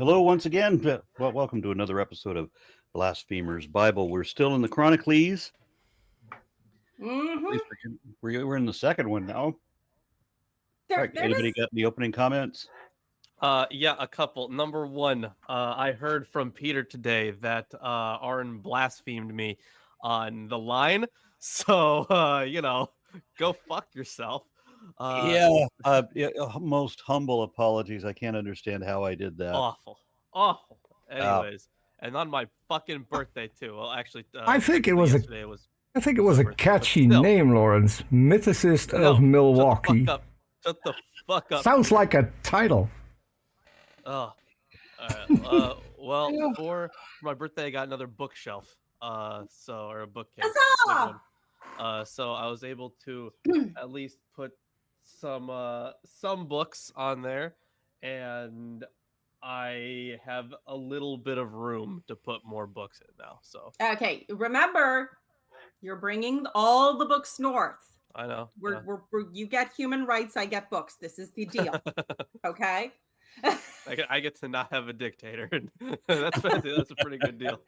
Hello once again. Well, welcome to another episode of Blasphemers Bible. We're still in the Chronicles. Mm-hmm. We're in the second one now. Anybody got the opening comments? Yeah, a couple. Number one, I heard from Peter today that Aaron blasphemed me on the line. So, go fuck yourself. Most humble apologies. I can't understand how I did that. Awful. Anyways, and on my fucking birthday too. Well, actually, I think it was a catchy still. name, Lawrence. Mythicist of Milwaukee. Shut the fuck up. Sounds like a title. Oh. Well, for my birthday, I got another bookshelf. Or a bookcase. So I was able to at least put some books on there, and I have a little bit of room to put more books in now. So okay, remember, you're bringing all the books north. I know. You get human rights, I get books. This is the deal. Okay. I get to not have a dictator. That's a pretty good deal.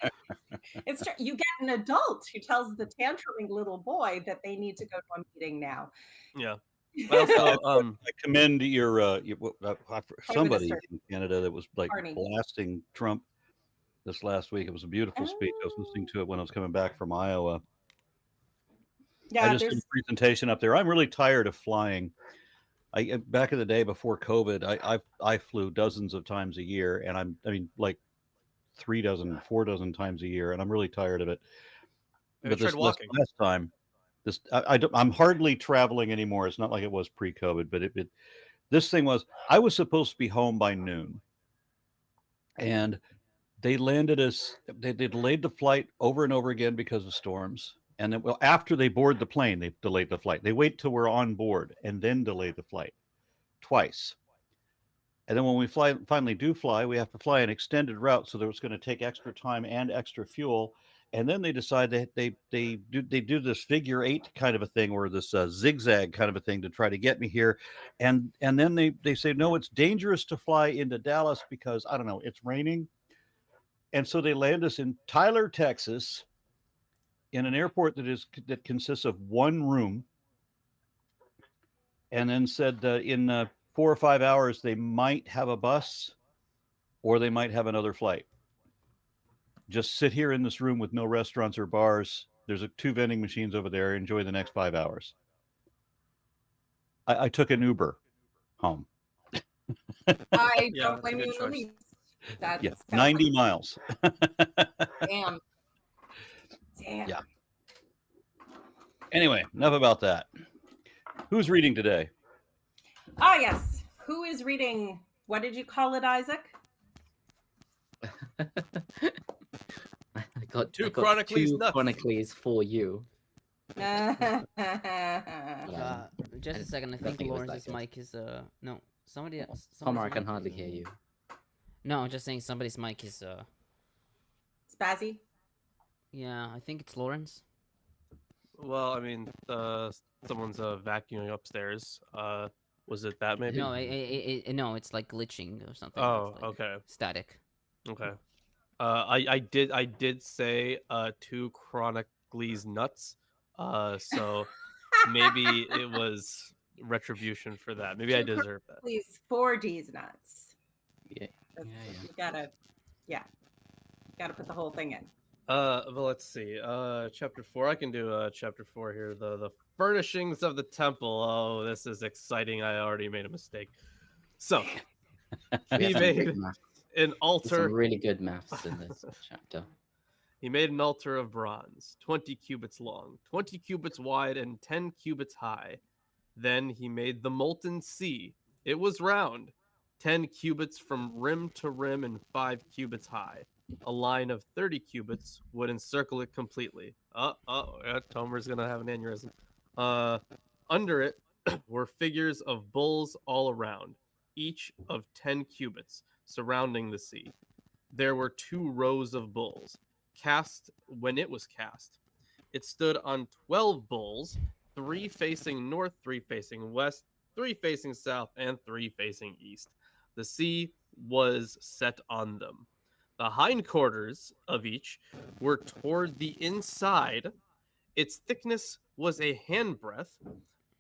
It's true. You get an adult who tells the tantruming little boy that they need to go to a meeting now. Yeah. I commend your somebody in Canada that was like blasting Trump this last week. It was a beautiful speech. I was listening to it when I was coming back from Iowa. Yeah, I just did a presentation up there. I'm really tired of flying. Back in the day before COVID, I flew dozens of times a year, and like 4 dozen times a year, and I'm really tired of it. But this last time, I'm hardly traveling anymore. It's not like it was pre-COVID, but this thing was, I was supposed to be home by noon, and they landed us. They delayed the flight over and over again because of storms. And then, after they board the plane, they delayed the flight. They wait till we're on board and then delay the flight twice. And then when we finally do fly, we have to fly an extended route, so that it's going to take extra time and extra fuel. And then they decide that they do this figure eight kind of a thing, or this zigzag kind of a thing to try to get me here. And then they say, no, it's dangerous to fly into Dallas because, I don't know, it's raining. And so they land us in Tyler, Texas, in an airport that consists of one room, and then said that in 4 or 5 hours they might have a bus or they might have another flight. Just sit here in this room with no restaurants or bars. There's 2 vending machines over there. Enjoy the next 5 hours. I took an Uber home. I don't blame you in the least. 90 miles. Damn. Yeah. Anyway, enough about that. Who's reading today? Ah, yes. Who is reading? What did you call it, Isaac? I got two Chronicles for you. Just a second. I think Lawrence's mic is no. Somebody else. Homer, I can hardly hear you. No, I'm just saying somebody's mic is Spazzy. Yeah, I think it's Lawrence. Well, I mean, someone's vacuuming upstairs. Was it that maybe? No, no, it's like glitching or something. Oh, like okay. Static. Okay. I did say 2 Chronicles nuts. So maybe it was retribution for that. Maybe I deserve that. Please, 4 D's nuts. Yeah. You gotta put the whole thing in. Well, let's see. Chapter 4. I can do chapter 4 here. The furnishings of the temple. Oh, this is exciting. I already made a mistake. So he made an altar. Some really good maths in this chapter. He made an altar of bronze, 20 cubits long, 20 cubits wide, and 10 cubits high. Then he made the molten sea. It was round, 10 cubits from rim to rim and 5 cubits high. A line of 30 cubits would encircle it completely. Tomer's gonna have an aneurysm. Under it were figures of bulls all around, each of 10 cubits, surrounding the sea. There were 2 rows of bulls, cast when it was cast. It stood on 12 bulls, 3 facing north, 3 facing west, 3 facing south, and 3 facing east. The sea was set on them. The hindquarters of each were toward the inside. Its thickness was a handbreadth.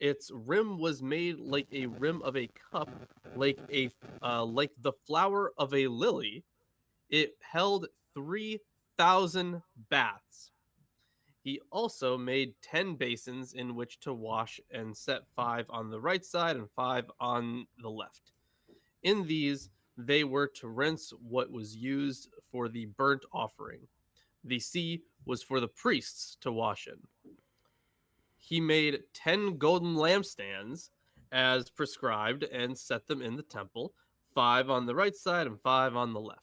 Its rim was made like a rim of a cup, like the flower of a lily. It held 3,000 baths. He also made 10 basins in which to wash and set 5 on the right side and 5 on the left. In these, they were to rinse what was used for the burnt offering. The sea was for the priests to wash in. He made 10 golden lampstands as prescribed and set them in the temple, 5 on the right side and 5 on the left.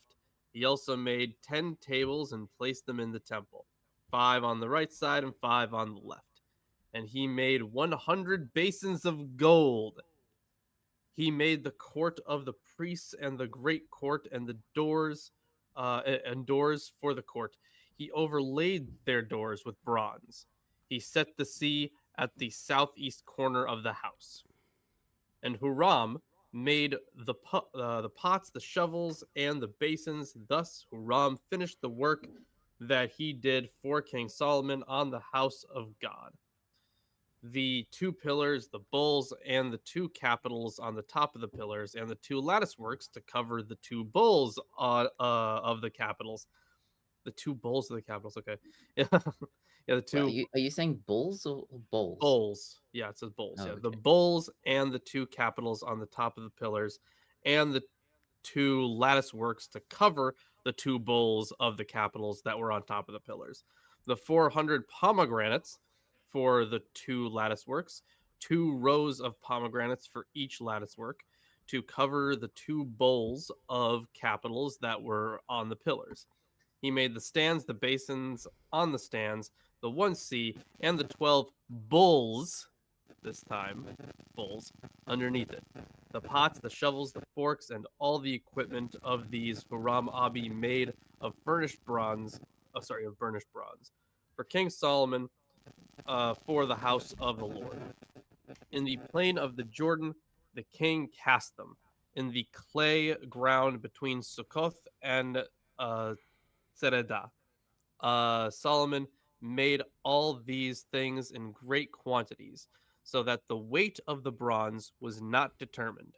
He also made 10 tables and placed them in the temple, 5 on the right side and 5 on the left. And he made 100 basins of gold. He made the court of the priests and the great court and the doors for the court. He overlaid their doors with bronze. He set the sea at the southeast corner of the house. And Huram made the pots, the shovels, and the basins. Thus Huram finished the work that he did for King Solomon on the house of God. The 2 pillars, the bowls, and the 2 capitals on the top of the pillars, and the 2 lattice works to cover the 2 bowls of the capitals. The 2 bowls of the capitals, okay. Yeah, the 2... Well, are you saying bulls or bowls? Bowls. Yeah, it says bowls. Oh, yeah, okay. The bowls and the 2 capitals on the top of the pillars, and the 2 lattice works to cover the 2 bowls of the capitals that were on top of the pillars. The 400 pomegranates for the 2 lattice works, 2 rows of pomegranates for each lattice work to cover the 2 bowls of capitals that were on the pillars. He made the stands, the basins on the stands, the 1 sea, and the 12 bowls, this time, bowls, underneath it. The pots, the shovels, the forks, and all the equipment of these Huram Abi made of burnished bronze. For King Solomon, for the house of the Lord. In the plain of the Jordan, the king cast them. In the clay ground between Succoth and Zeredah. Solomon made all these things in great quantities, so that the weight of the bronze was not determined.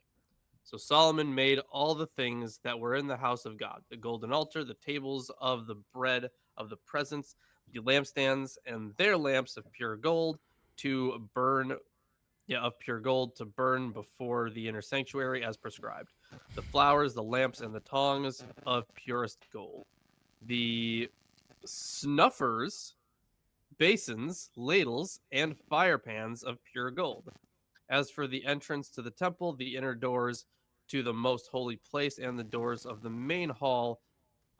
So Solomon made all the things that were in the house of God, the golden altar, the tables of the bread of the presence, the lampstands and their lamps of pure gold to burn before the inner sanctuary as prescribed. The flowers, the lamps, and the tongs of purest gold. The snuffers, basins, ladles, and fire pans of pure gold. As for the entrance to the temple, the inner doors to the most holy place and the doors of the main hall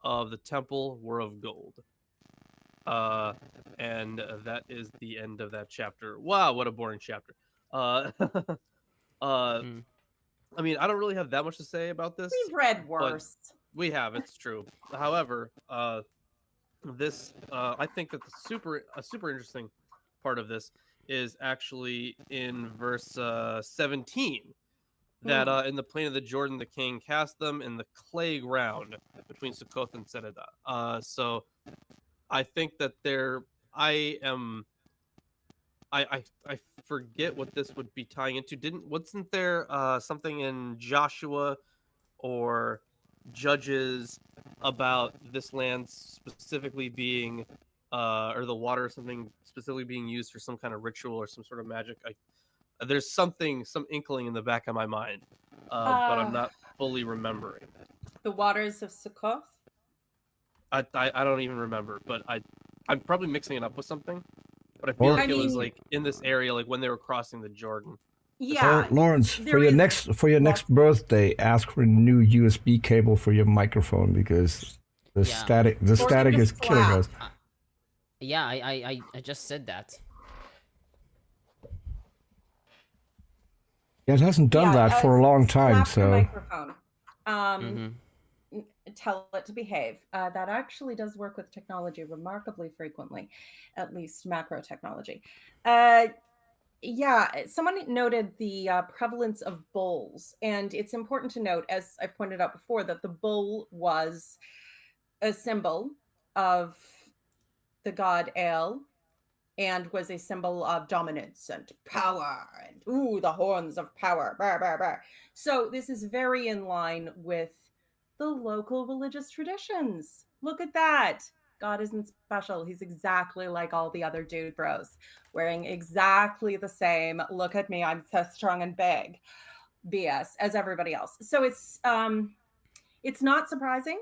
of the temple were of gold. And that is the end of that chapter. Wow, what a boring chapter. I mean, I don't really have that much to say about this. We've read worse. We have, it's true. However, this I think that a super interesting part of this is actually in verse 17. That in the plain of the Jordan, the king cast them in the clay ground between Succoth and Zeredah. So I think that I forget what this would be tying into. Wasn't there something in Joshua or Judges about this land specifically being or the water or something specifically being used for some kind of ritual or some sort of magic? There's some inkling in the back of my mind, but I'm not fully remembering. The waters of Succoth? I don't even remember, but I'm probably mixing it up with something. But I feel like it was like in this area, like when they were crossing the Jordan. Yeah. Lawrence, for your next birthday, ask for a new USB cable for your microphone because the static is killing us. Yeah, I just said that. Yeah, it hasn't done that for a long time, so. Microphone. Tell it to behave. That actually does work with technology remarkably frequently, at least macro technology. Yeah, someone noted the prevalence of bulls, and it's important to note, as I pointed out before, that the bull was a symbol of the god El and was a symbol of dominance and power and ooh, the horns of power. Brr, brr, brr. So this is very in line with the local religious traditions. Look at that. God isn't special. He's exactly like all the other dude bros, wearing exactly the same. Look at me, I'm so strong and big. BS as everybody else. So it's not surprising,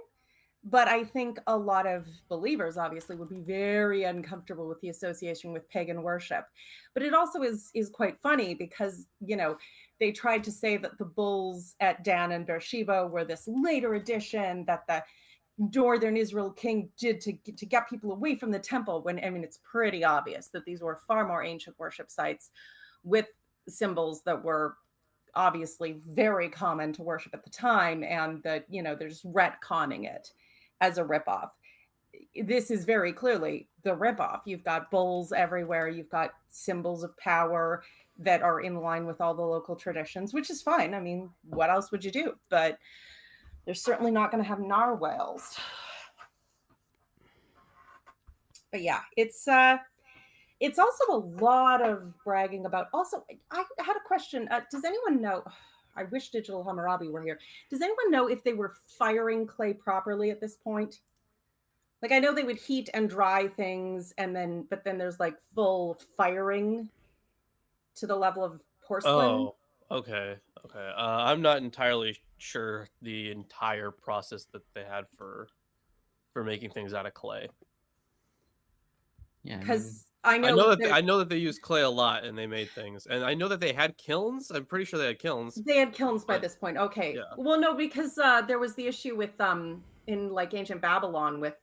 but I think a lot of believers obviously would be very uncomfortable with the association with pagan worship. But it also is quite funny because, they tried to say that the bulls at Dan and Beersheba were this later addition that the northern Israel king did to get people away from the temple, when I mean it's pretty obvious that these were far more ancient worship sites with symbols that were obviously very common to worship at the time, and that they're just retconning it as a ripoff. This is very clearly the ripoff. You've got bulls everywhere, you've got symbols of power that are in line with all the local traditions, which is fine. I mean, what else would you do? But they're certainly not going to have narwhals. But yeah, it's also a lot of bragging about. Also, I had a question. Does anyone know? I wish Digital Hammurabi were here. Does anyone know if they were firing clay properly at this point? Like, I know they would heat and dry things, but then there's like full firing to the level of porcelain. Oh, okay. I'm not entirely sure the entire process that they had for making things out of clay. Yeah, Because I know that they used clay a lot and they made things, and I know that they had kilns. I'm pretty sure they had kilns. They had kilns by this point. Okay. Yeah. Well, no, because there was the issue with in like ancient Babylon with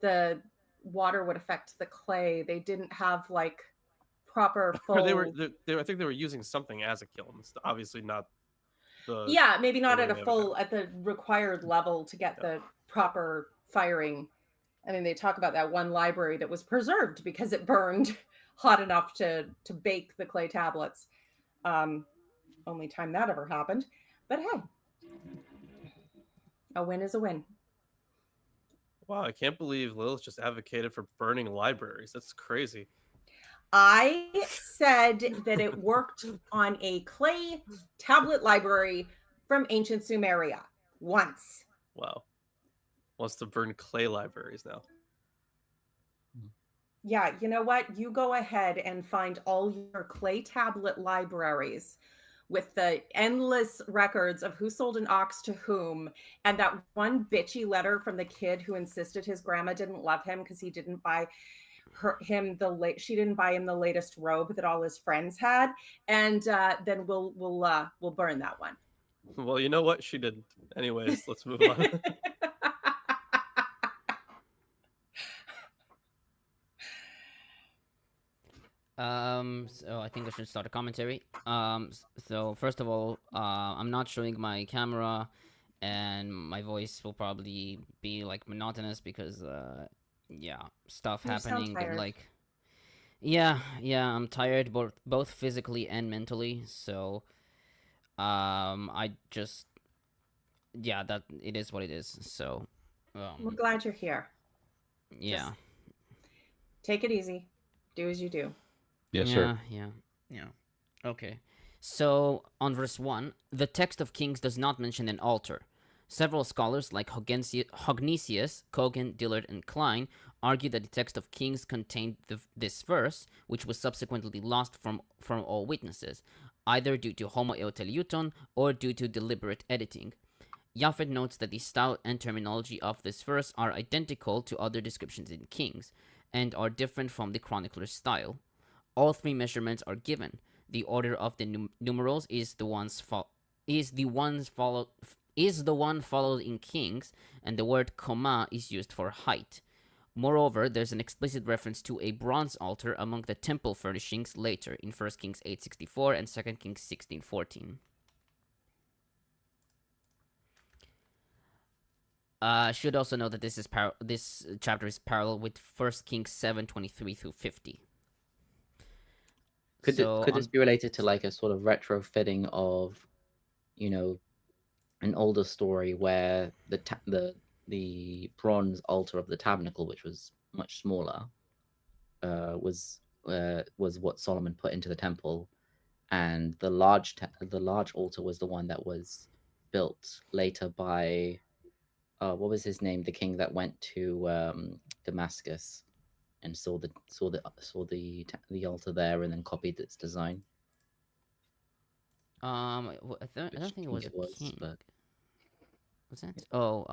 the water would affect the clay. They didn't have like proper full. I think they were using something as a kiln. Obviously not the. Yeah, maybe not way at a they have it full now. at the required level to get the proper firing. I mean, they talk about that one library that was preserved because it burned hot enough to bake the clay tablets. Only time that ever happened. But hey, a win is a win. Wow, I can't believe Lilith just advocated for burning libraries. That's crazy. I said that it worked on a clay tablet library from ancient Sumeria once. Wow. Wants to burn clay libraries now. Yeah, you know what? You go ahead and find all your clay tablet libraries with the endless records of who sold an ox to whom, and that one bitchy letter from the kid who insisted his grandma didn't love him because he didn't buy she didn't buy him the latest robe that all his friends had, and then we'll burn that one. Well, you know what? She didn't. Anyways, let's move on. So I think I should start a commentary. So first of all, I'm not showing my camera, and my voice will probably be like monotonous because, stuff You sound happening and tired. like, I'm tired both physically and mentally. So, I just, that it is what it is. So, We're glad you're here. yeah. Just take it easy. Do as you do. Yes, sir. Yeah. Okay. So, on verse 1, the text of Kings does not mention an altar. Several scholars like Hognesius, Kogan, Dillard, and Klein argue that the text of Kings contained this verse, which was subsequently lost from all witnesses, either due to homo euteliuton or due to deliberate editing. Japhet notes that the style and terminology of this verse are identical to other descriptions in Kings, and are different from the chronicler's style. All three measurements are given. The order of the numerals is the one followed in Kings, and the word koma is used for height. Moreover, there's an explicit reference to a bronze altar among the temple furnishings later in 1 Kings 8:64 and 2 Kings 16:14. Should also know that this chapter is parallel with 1 Kings 7:23 through 50. Could So this be related to like a sort of retrofitting of, you know, an older story where the bronze altar of the tabernacle, which was much smaller, was what Solomon put into the temple, and the large altar was the one that was built later by what was his name, the king that went to Damascus and saw the altar there and then copied its design. I don't think it was a king. But Was that? Oh,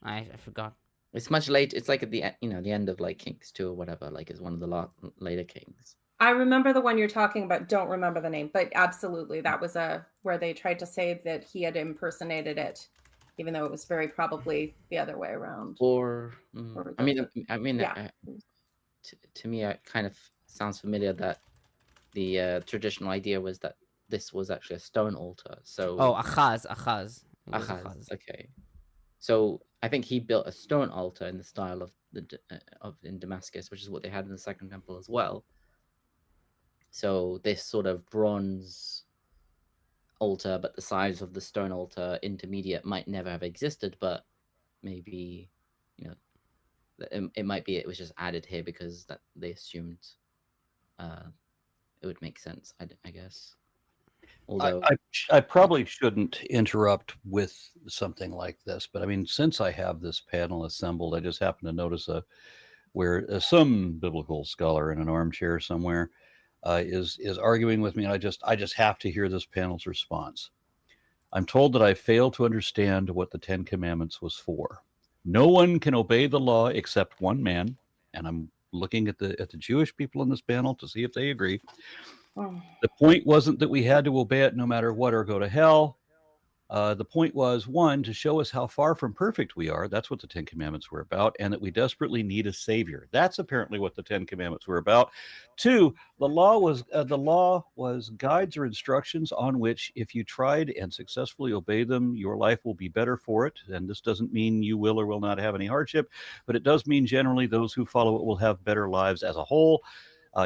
I forgot. it's much late. It's like at the the end of like Kings 2 or whatever. Like it's one of the later kings. I remember the one you're talking about. Don't remember the name, but absolutely, that was where they tried to say that he had impersonated it, even though it was very probably the other way around. Or I mean, yeah. To me, it kind of sounds familiar that the traditional idea was that this was actually a stone altar. So Achaz. Achaz. Okay, so I think he built a stone altar in the style of in Damascus, which is what they had in the Second Temple as well. So this sort of bronze altar, but the size of the stone altar intermediate might never have existed, but maybe, it might be it was just added here because that they assumed it would make sense, I guess. Although I probably shouldn't interrupt with something like this, but I mean, since I have this panel assembled, I just happen to notice where some biblical scholar in an armchair somewhere is arguing with me, and I just have to hear this panel's response. I'm told that I failed to understand what the Ten Commandments was for. No one can obey the law except one man, and I'm looking at the Jewish people in this panel to see if they agree. The point wasn't that we had to obey it no matter what or go to hell. The point was, one, to show us how far from perfect we are. That's what the Ten Commandments were about, and that we desperately need a savior. That's apparently what the Ten Commandments were about. Two, the law was guides or instructions on which, if you tried and successfully obey them, your life will be better for it. And this doesn't mean you will or will not have any hardship, but it does mean generally those who follow it will have better lives as a whole.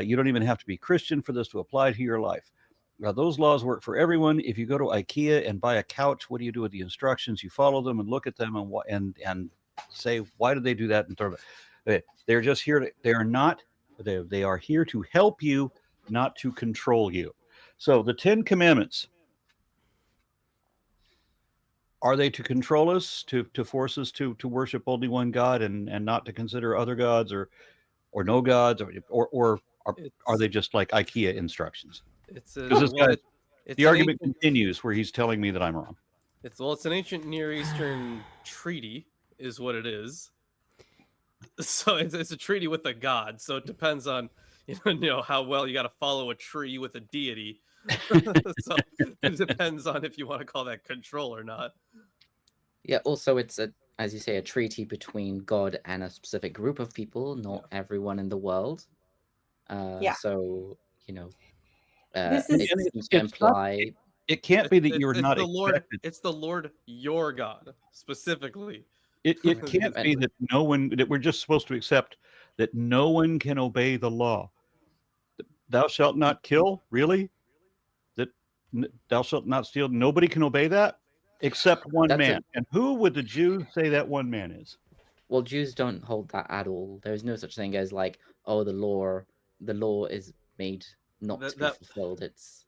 You don't even have to be Christian for this to apply to your life. Those laws work for everyone. If you go to IKEA and buy a couch, what do you do with the instructions? You follow them and look at them and say, why did they do that? And they're just here they are here to help you, not to control you. So the Ten Commandments, are they to control us, to force us to worship only one God and not to consider other gods or no gods, or are they just like IKEA instructions? The argument continues where he's telling me that I'm wrong. It's an ancient Near Eastern treaty, is what it is. So it's a treaty with a god. So it depends on how well you got to follow a tree with a deity. So it depends on if you want to call that control or not. Yeah. Also, it's as you say, a treaty between God and a specific group of people, not everyone in the world. So this seems to imply it can't be that you are not the Lord. expected. It's the Lord your God specifically. It can't be that that we're just supposed to accept that no one can obey the law. Thou shalt not kill, really? That thou shalt not steal. Nobody can obey that except one man. And who would the Jews say that one man is? Well, Jews don't hold that at all. There is no such thing as like, oh, the law is made not to be fulfilled. It's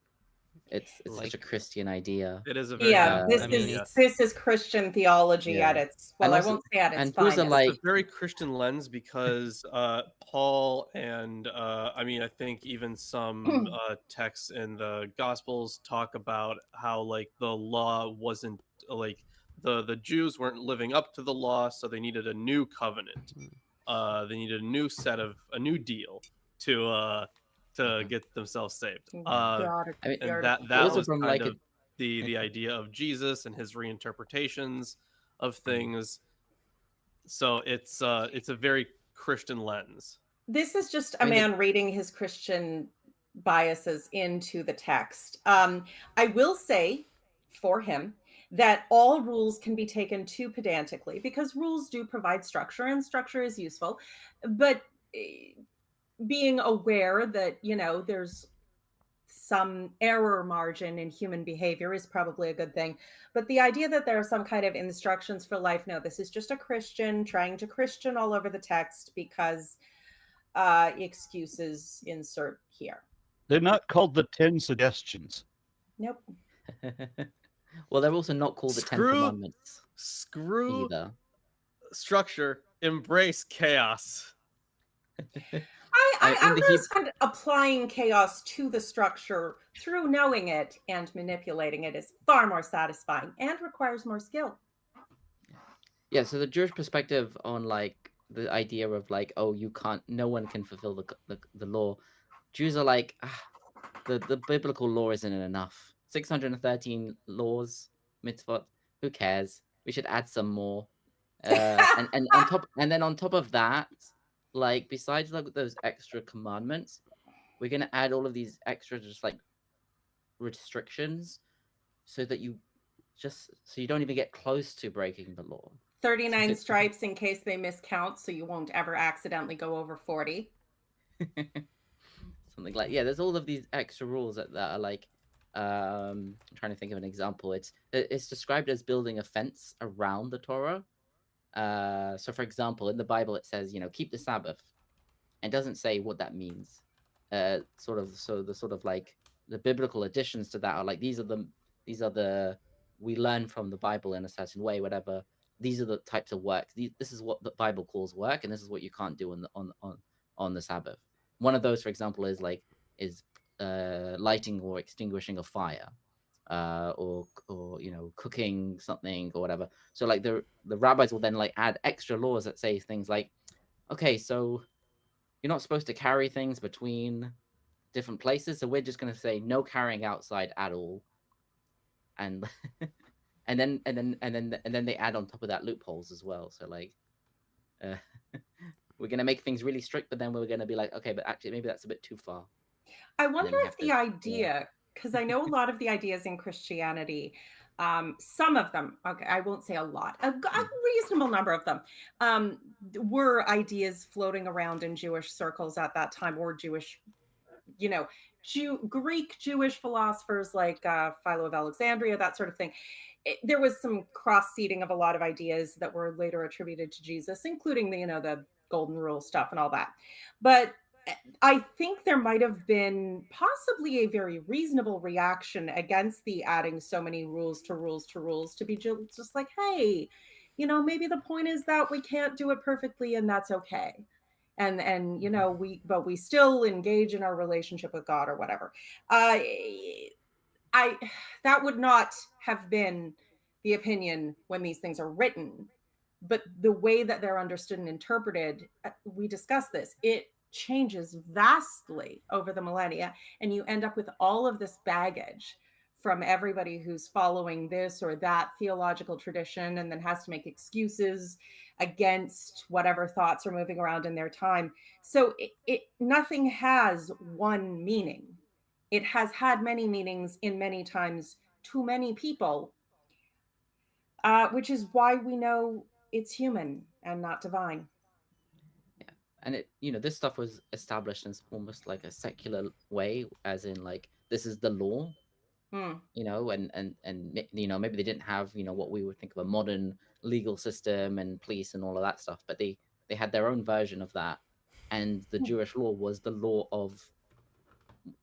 like, such a Christian idea. It is a very this is Christian theology at its I won't say at its finest. It's a very Christian lens because Paul and I think even some texts in the Gospels talk about how like the law wasn't like the Jews weren't living up to the law, so they needed a new covenant. They needed a new deal to get themselves saved. And that was kind of the idea of Jesus and his reinterpretations of things. So it's a very Christian lens. This is just a man reading his Christian biases into the text. I will say for him that all rules can be taken too pedantically because rules do provide structure and structure is useful. But being aware that, there's some error margin in human behavior is probably a good thing. But the idea that there are some kind of instructions for life, no, this is just a Christian trying to Christian all over the text because excuses insert here. They're not called the 10 suggestions. Nope. Well, they're also not called the Ten Commandments Screw either. structure, embrace chaos. I understand applying chaos to the structure through knowing it and manipulating it is far more satisfying and requires more skill. Yeah, so the Jewish perspective on like the idea of like, oh, no one can fulfill the law. Jews are like, the biblical law isn't enough. 613 laws, mitzvot. Who cares? We should add some more. And on top of that, like besides like those extra commandments, we're gonna add all of these extra just like restrictions, so you don't even get close to breaking the law. 39 stripes in case they miscount, so you won't ever accidentally go over 40. Something like, yeah, there's all of these extra rules that are like, I'm trying to think of an example. It's described as building a fence around the Torah. So for example, in the Bible it says, keep the Sabbath. It doesn't say what that means. Like the biblical additions to that are like, these are the we learn from the Bible in a certain way, whatever. These are the types of work. This is what the Bible calls work, and this is what you can't do on the Sabbath. One of those, for example, is lighting or extinguishing a fire, or cooking something or whatever. So like the rabbis will then like add extra laws that say things like, okay, so you're not supposed to carry things between different places, so we're just going to say no carrying outside at all, and and then they add on top of that loopholes as well. So like, we're going to make things really strict, but then we're going to be like, okay, but actually maybe that's a bit too far. I wonder if the idea, because I know a lot of the ideas in Christianity, some of them, okay, I won't say a lot, a reasonable number of them were ideas floating around in Jewish circles at that time, or Jewish, Greek Jewish philosophers like Philo of Alexandria, that sort of thing. There was some cross-seeding of a lot of ideas that were later attributed to Jesus, including the golden rule stuff and all that. But I think there might have been possibly a very reasonable reaction against the adding so many rules to be just like, hey, maybe the point is that we can't do it perfectly and that's okay. And we still engage in our relationship with God or whatever. That would not have been the opinion when these things are written, but the way that they're understood and interpreted, we discussed this, it changes vastly over the millennia, and you end up with all of this baggage from everybody who's following this or that theological tradition and then has to make excuses against whatever thoughts are moving around in their time. So nothing has one meaning. It has had many meanings in many times to many people, which is why we know it's human and not divine. Yeah, and this stuff was established in almost like a secular way, as in like, this is the law. And maybe they didn't have what we would think of a modern legal system and police and all of that stuff, but they had their own version of that, and the Jewish law was the law of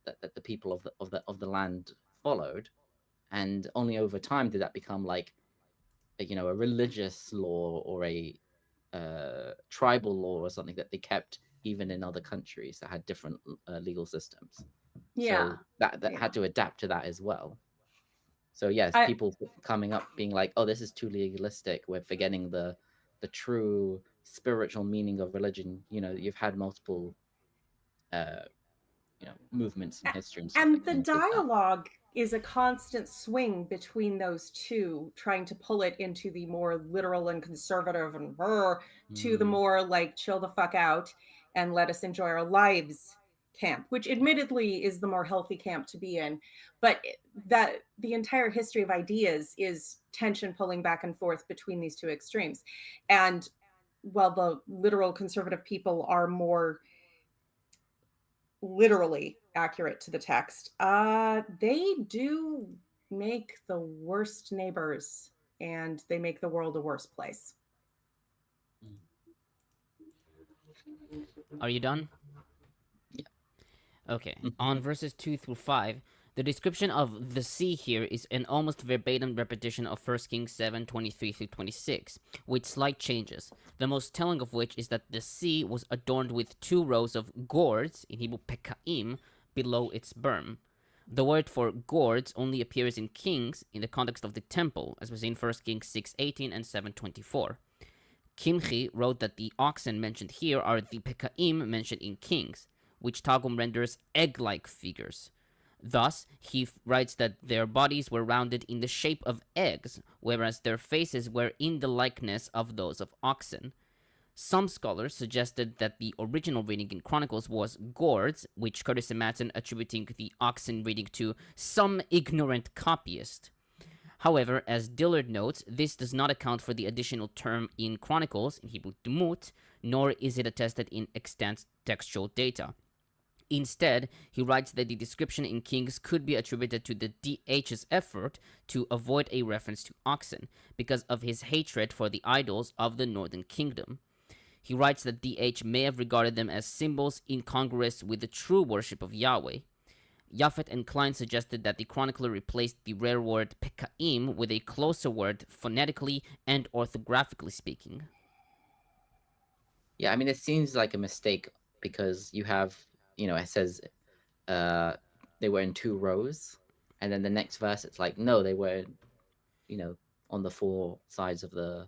that the people of the land followed, and only over time did that become like a religious law or a tribal law or something that they kept even in other countries that had different legal systems. Yeah, so that had to adapt to that as well. So yes, people coming up being like, oh, this is too legalistic, we're forgetting the true spiritual meaning of religion. You've had multiple movements in history and the dialogue is a constant swing between those two, trying to pull it into the more literal and conservative and to the more like chill the fuck out and let us enjoy our lives camp, which admittedly is the more healthy camp to be in. But that the entire history of ideas is tension pulling back and forth between these two extremes. And while the literal conservative people are more literally accurate to the text. They do make the worst neighbors, and they make the world a worse place. Are you done? Yeah. Okay. On verses 2 through 5, the description of the sea here is an almost verbatim repetition of 1 Kings 7, 23 through 26, with slight changes, the most telling of which is that the sea was adorned with 2 rows of gourds, in Hebrew pekaim, below its berm. The word for gourds only appears in Kings in the context of the temple, as was in 1 Kings 6:18 and 7:24. Kimchi wrote that the oxen mentioned here are the pekaim mentioned in Kings, which Targum renders egg-like figures. Thus, he writes that their bodies were rounded in the shape of eggs, whereas their faces were in the likeness of those of oxen. Some scholars suggested that the original reading in Chronicles was gourds, which Curtis imagine attributing the oxen reading to some ignorant copyist. However, as Dillard notes, this does not account for the additional term in Chronicles, in Hebrew dumut, nor is it attested in extant textual data. Instead, he writes that the description in Kings could be attributed to the DH's effort to avoid a reference to oxen, because of his hatred for the idols of the northern kingdom. He writes that DH may have regarded them as symbols incongruous with the true worship of Yahweh. Japhet and Klein suggested that the chronicler replaced the rare word pekaim with a closer word phonetically and orthographically speaking. Yeah, I mean, it seems like a mistake because you have, it says they were in 2 rows, and then the next verse it's like, no, they were, on the 4 sides of the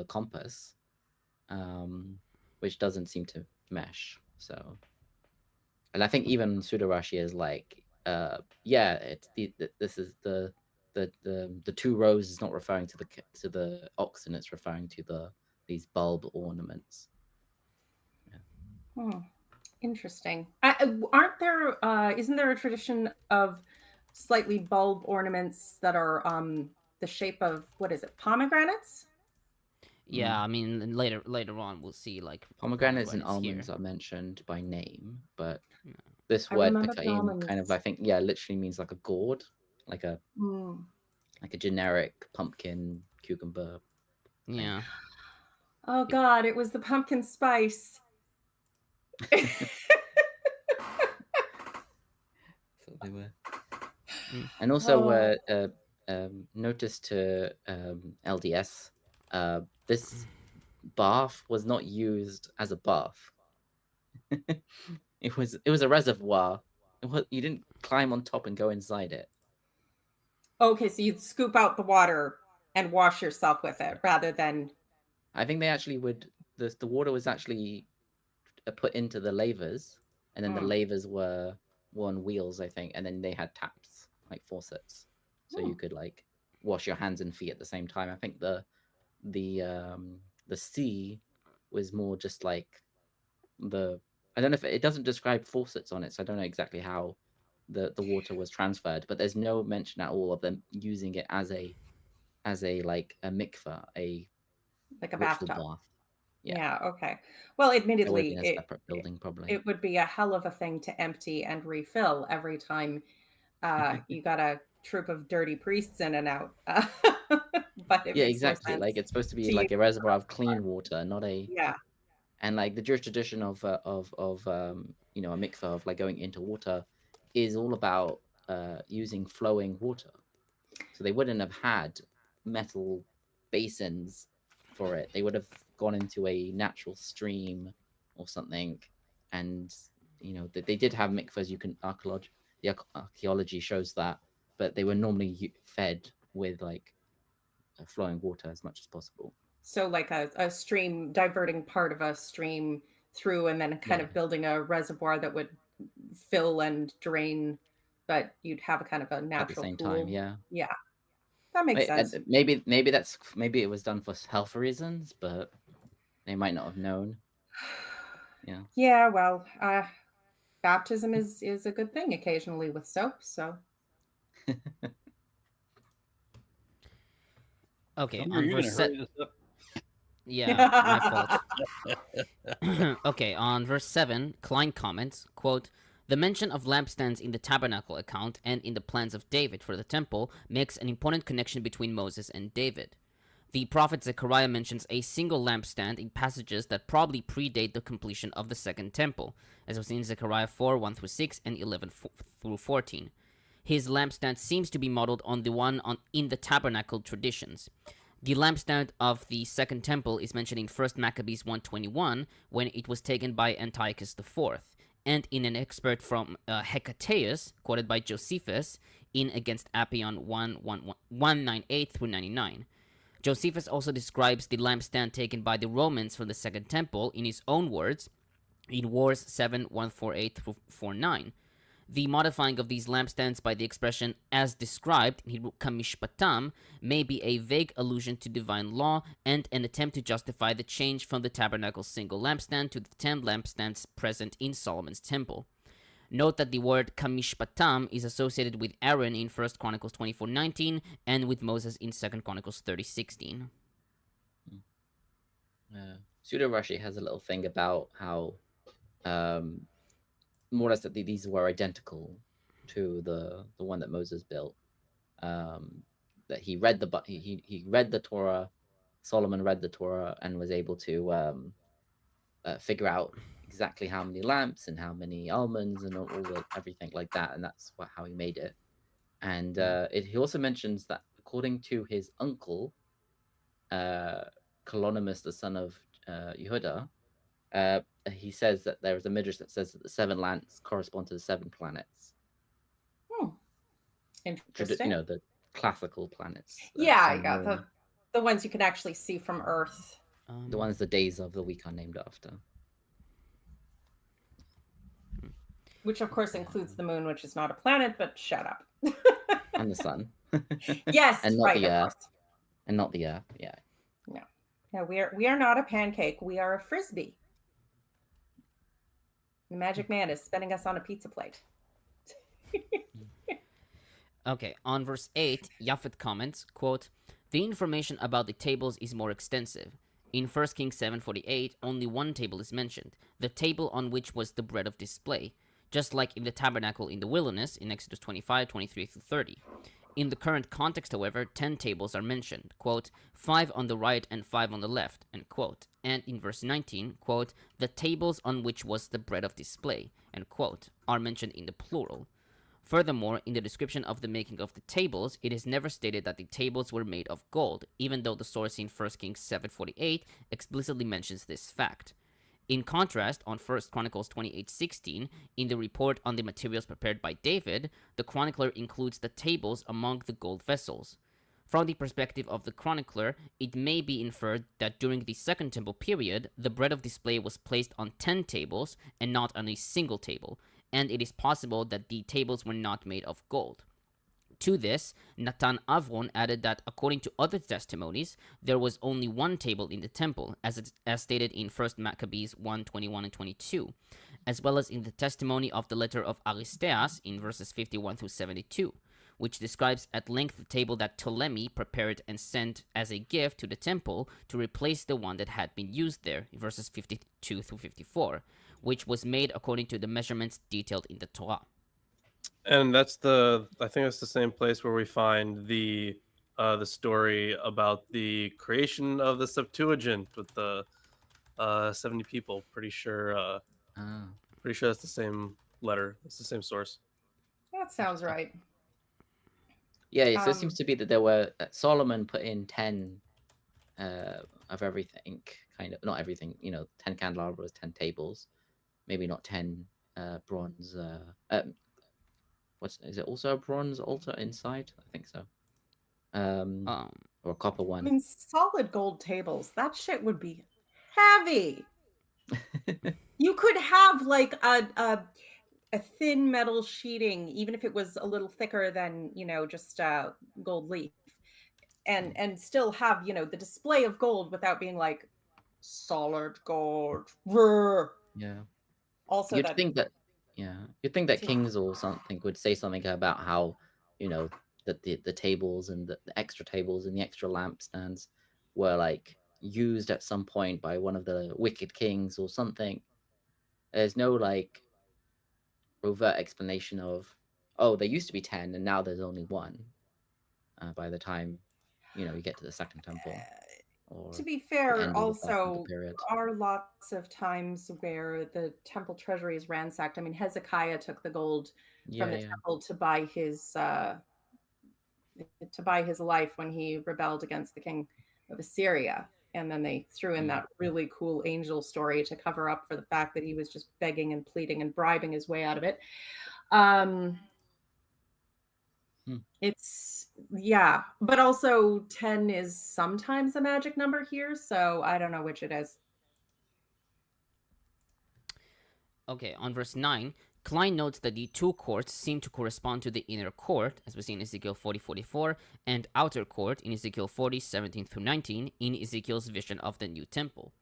compass, which doesn't seem to mesh. So, and I think even Pseudo-Rashi is like, it's this is the 2 rows is not referring to the oxen, it's referring to these bulb ornaments. Yeah. Interesting. Isn't there a tradition of slightly bulb ornaments that are the shape of, what is it, pomegranates? Yeah, I mean, later on we'll see like pomegranates and almonds are mentioned by name, but this I word remember pekaim kind of, I think, literally means like a gourd, like a generic pumpkin cucumber thing. Yeah. Oh God, it was the pumpkin spice. So they were. And also notice to LDS, this bath was not used as a bath. It was a reservoir. You didn't climb on top and go inside it. Okay, so you'd scoop out the water and wash yourself with it rather than. I think they actually would. The water was actually put into the lavers, and then the lavers were on wheels, I think, and then they had taps, like faucets, so you could like wash your hands and feet at the same time. I think the sea was more just like I don't know if it doesn't describe faucets on it, so I don't know exactly how the water was transferred, but there's no mention at all of them using it as a like a mikveh, like a ritual bathtub. bath. Yeah. Okay. Well, admittedly, a separate building probably. It would be a hell of a thing to empty and refill every time you got a troop of dirty priests in and out. But it makes exactly. more like sense it's supposed to be like a reservoir of clean water, not a. Yeah. And like the Jewish tradition of a mikveh, of like going into water, is all about using flowing water. So they wouldn't have had metal basins for it. They would have gone into a natural stream or something, and they did have mikvahs. The archaeology shows that, but they were normally fed with like flowing water as much as possible. So like a stream, diverting part of a stream through, and then kind of building a reservoir that would fill and drain, but you'd have a kind of a natural at the same pool. time. Yeah. That makes sense. Maybe it was done for health reasons, but they might not have known. Yeah. Yeah. Well, baptism is a good thing occasionally with soap. So. Okay. Are you going to hurry this up? Yeah, my fault. Okay, on verse 7, Klein comments, quote, "The mention of lampstands in the tabernacle account and in the plans of David for the temple makes an important connection between Moses and David. The prophet Zechariah mentions a single lampstand in passages that probably predate the completion of the second temple, as was in Zechariah 4, 1-6 and 11-14. His lampstand seems to be modeled on the one in the tabernacle traditions. The lampstand of the second temple is mentioned in 1 Maccabees 1:21 when it was taken by Antiochus IV, and in an excerpt from Hecataeus, quoted by Josephus, in Against Appian 198-99. Josephus also describes the lampstand taken by the Romans from the second temple in his own words in Wars 7, 148-49. The modifying of these lampstands by the expression as described in Hebrew kamishpatam may be a vague allusion to divine law and an attempt to justify the change from the tabernacle's single lampstand to the 10 lampstands present in Solomon's temple. Note that the word kamishpatam is associated with Aaron in 1 Chronicles 24:19 and with Moses in 2 Chronicles 30:16. Pseudo-Rashi has a little thing about how more or less that these were identical to the one that Moses built. That he read he read the Torah, Solomon read the Torah and was able to figure out exactly how many lamps and how many almonds and everything like that, and that's how he made it. And he also mentions that according to his uncle, Colonimus, the son of Yehuda, he says that there is a midrash that says that the 7 lamps correspond to the 7 planets. Interesting. The classical planets. Yeah, I got the ones you can actually see from Earth. The ones the days of the week are named after. Which, of course, includes the moon, which is not a planet, but shut up. And the sun. Yes, and not right, the earth. And not the earth, yeah. No, we are not a pancake. We are a frisbee. The magic man is spinning us on a pizza plate. Okay, on verse 8, Japhet comments, quote, "The information about the tables is more extensive. In 1 Kings 7:48, only one table is mentioned, the table on which was the bread of display, just like in the tabernacle in the wilderness in Exodus 25:23-30. In the current context, however, 10 tables are mentioned, quote, 5 on the right and 5 on the left, end quote. And in verse 19, quote, the tables on which was the bread of display, end quote, are mentioned in the plural. Furthermore, in the description of the making of the tables, it is never stated that the tables were made of gold, even though the source in 1 Kings 7:48 explicitly mentions this fact. In contrast, on 1 Chronicles 28:16, in the report on the materials prepared by David, the chronicler includes the tables among the gold vessels. From the perspective of the chronicler, it may be inferred that during the Second Temple period, the bread of display was placed on 10 tables and not on a single table, and it is possible that the tables were not made of gold. To this, Natan Avron added that according to other testimonies, there was only one table in the temple, as stated in 1 Maccabees 1:21 and 22, as well as in the testimony of the letter of Aristeas in verses 51-72, which describes at length the table that Ptolemy prepared and sent as a gift to the temple to replace the one that had been used there, in verses 52-54, which was made according to the measurements detailed in the Torah. And I think that's the same place where we find the story about the creation of the Septuagint with the 70 people. Pretty sure that's the same letter. It's the same source. That sounds right. Yeah, so it seems to be that Solomon put in 10 of everything, kind of, not everything, 10 candelabras, 10 tables, maybe not 10 bronze. Is it also a bronze altar inside? I think so. Or a copper one. I mean, solid gold tables. That shit would be heavy. You could have like a thin metal sheeting, even if it was a little thicker than just gold leaf, and still have the display of gold without being like solid gold. Yeah. Also, you'd think that kings or something would say something about how that the tables and the extra tables and the extra lampstands were like used at some point by one of the wicked kings or something. There's no like overt explanation of, oh, there used to be 10 and now there's only one. By the time you get to the Second Temple, or to be the fair, end of the First Temple also period. are lots of times where the temple treasury is ransacked. I mean, Hezekiah took the gold from the temple to buy his life when he rebelled against the king of Assyria. And then they threw in that really cool angel story to cover up for the fact that he was just begging and pleading and bribing his way out of it. It's, yeah, but also 10 is sometimes a magic number here, so I don't know which it is. Okay, on verse 9, Klein notes that the two courts seem to correspond to the inner court, as we see in Ezekiel 40:44, and outer court in Ezekiel 40:17-19 in Ezekiel's vision of the new temple.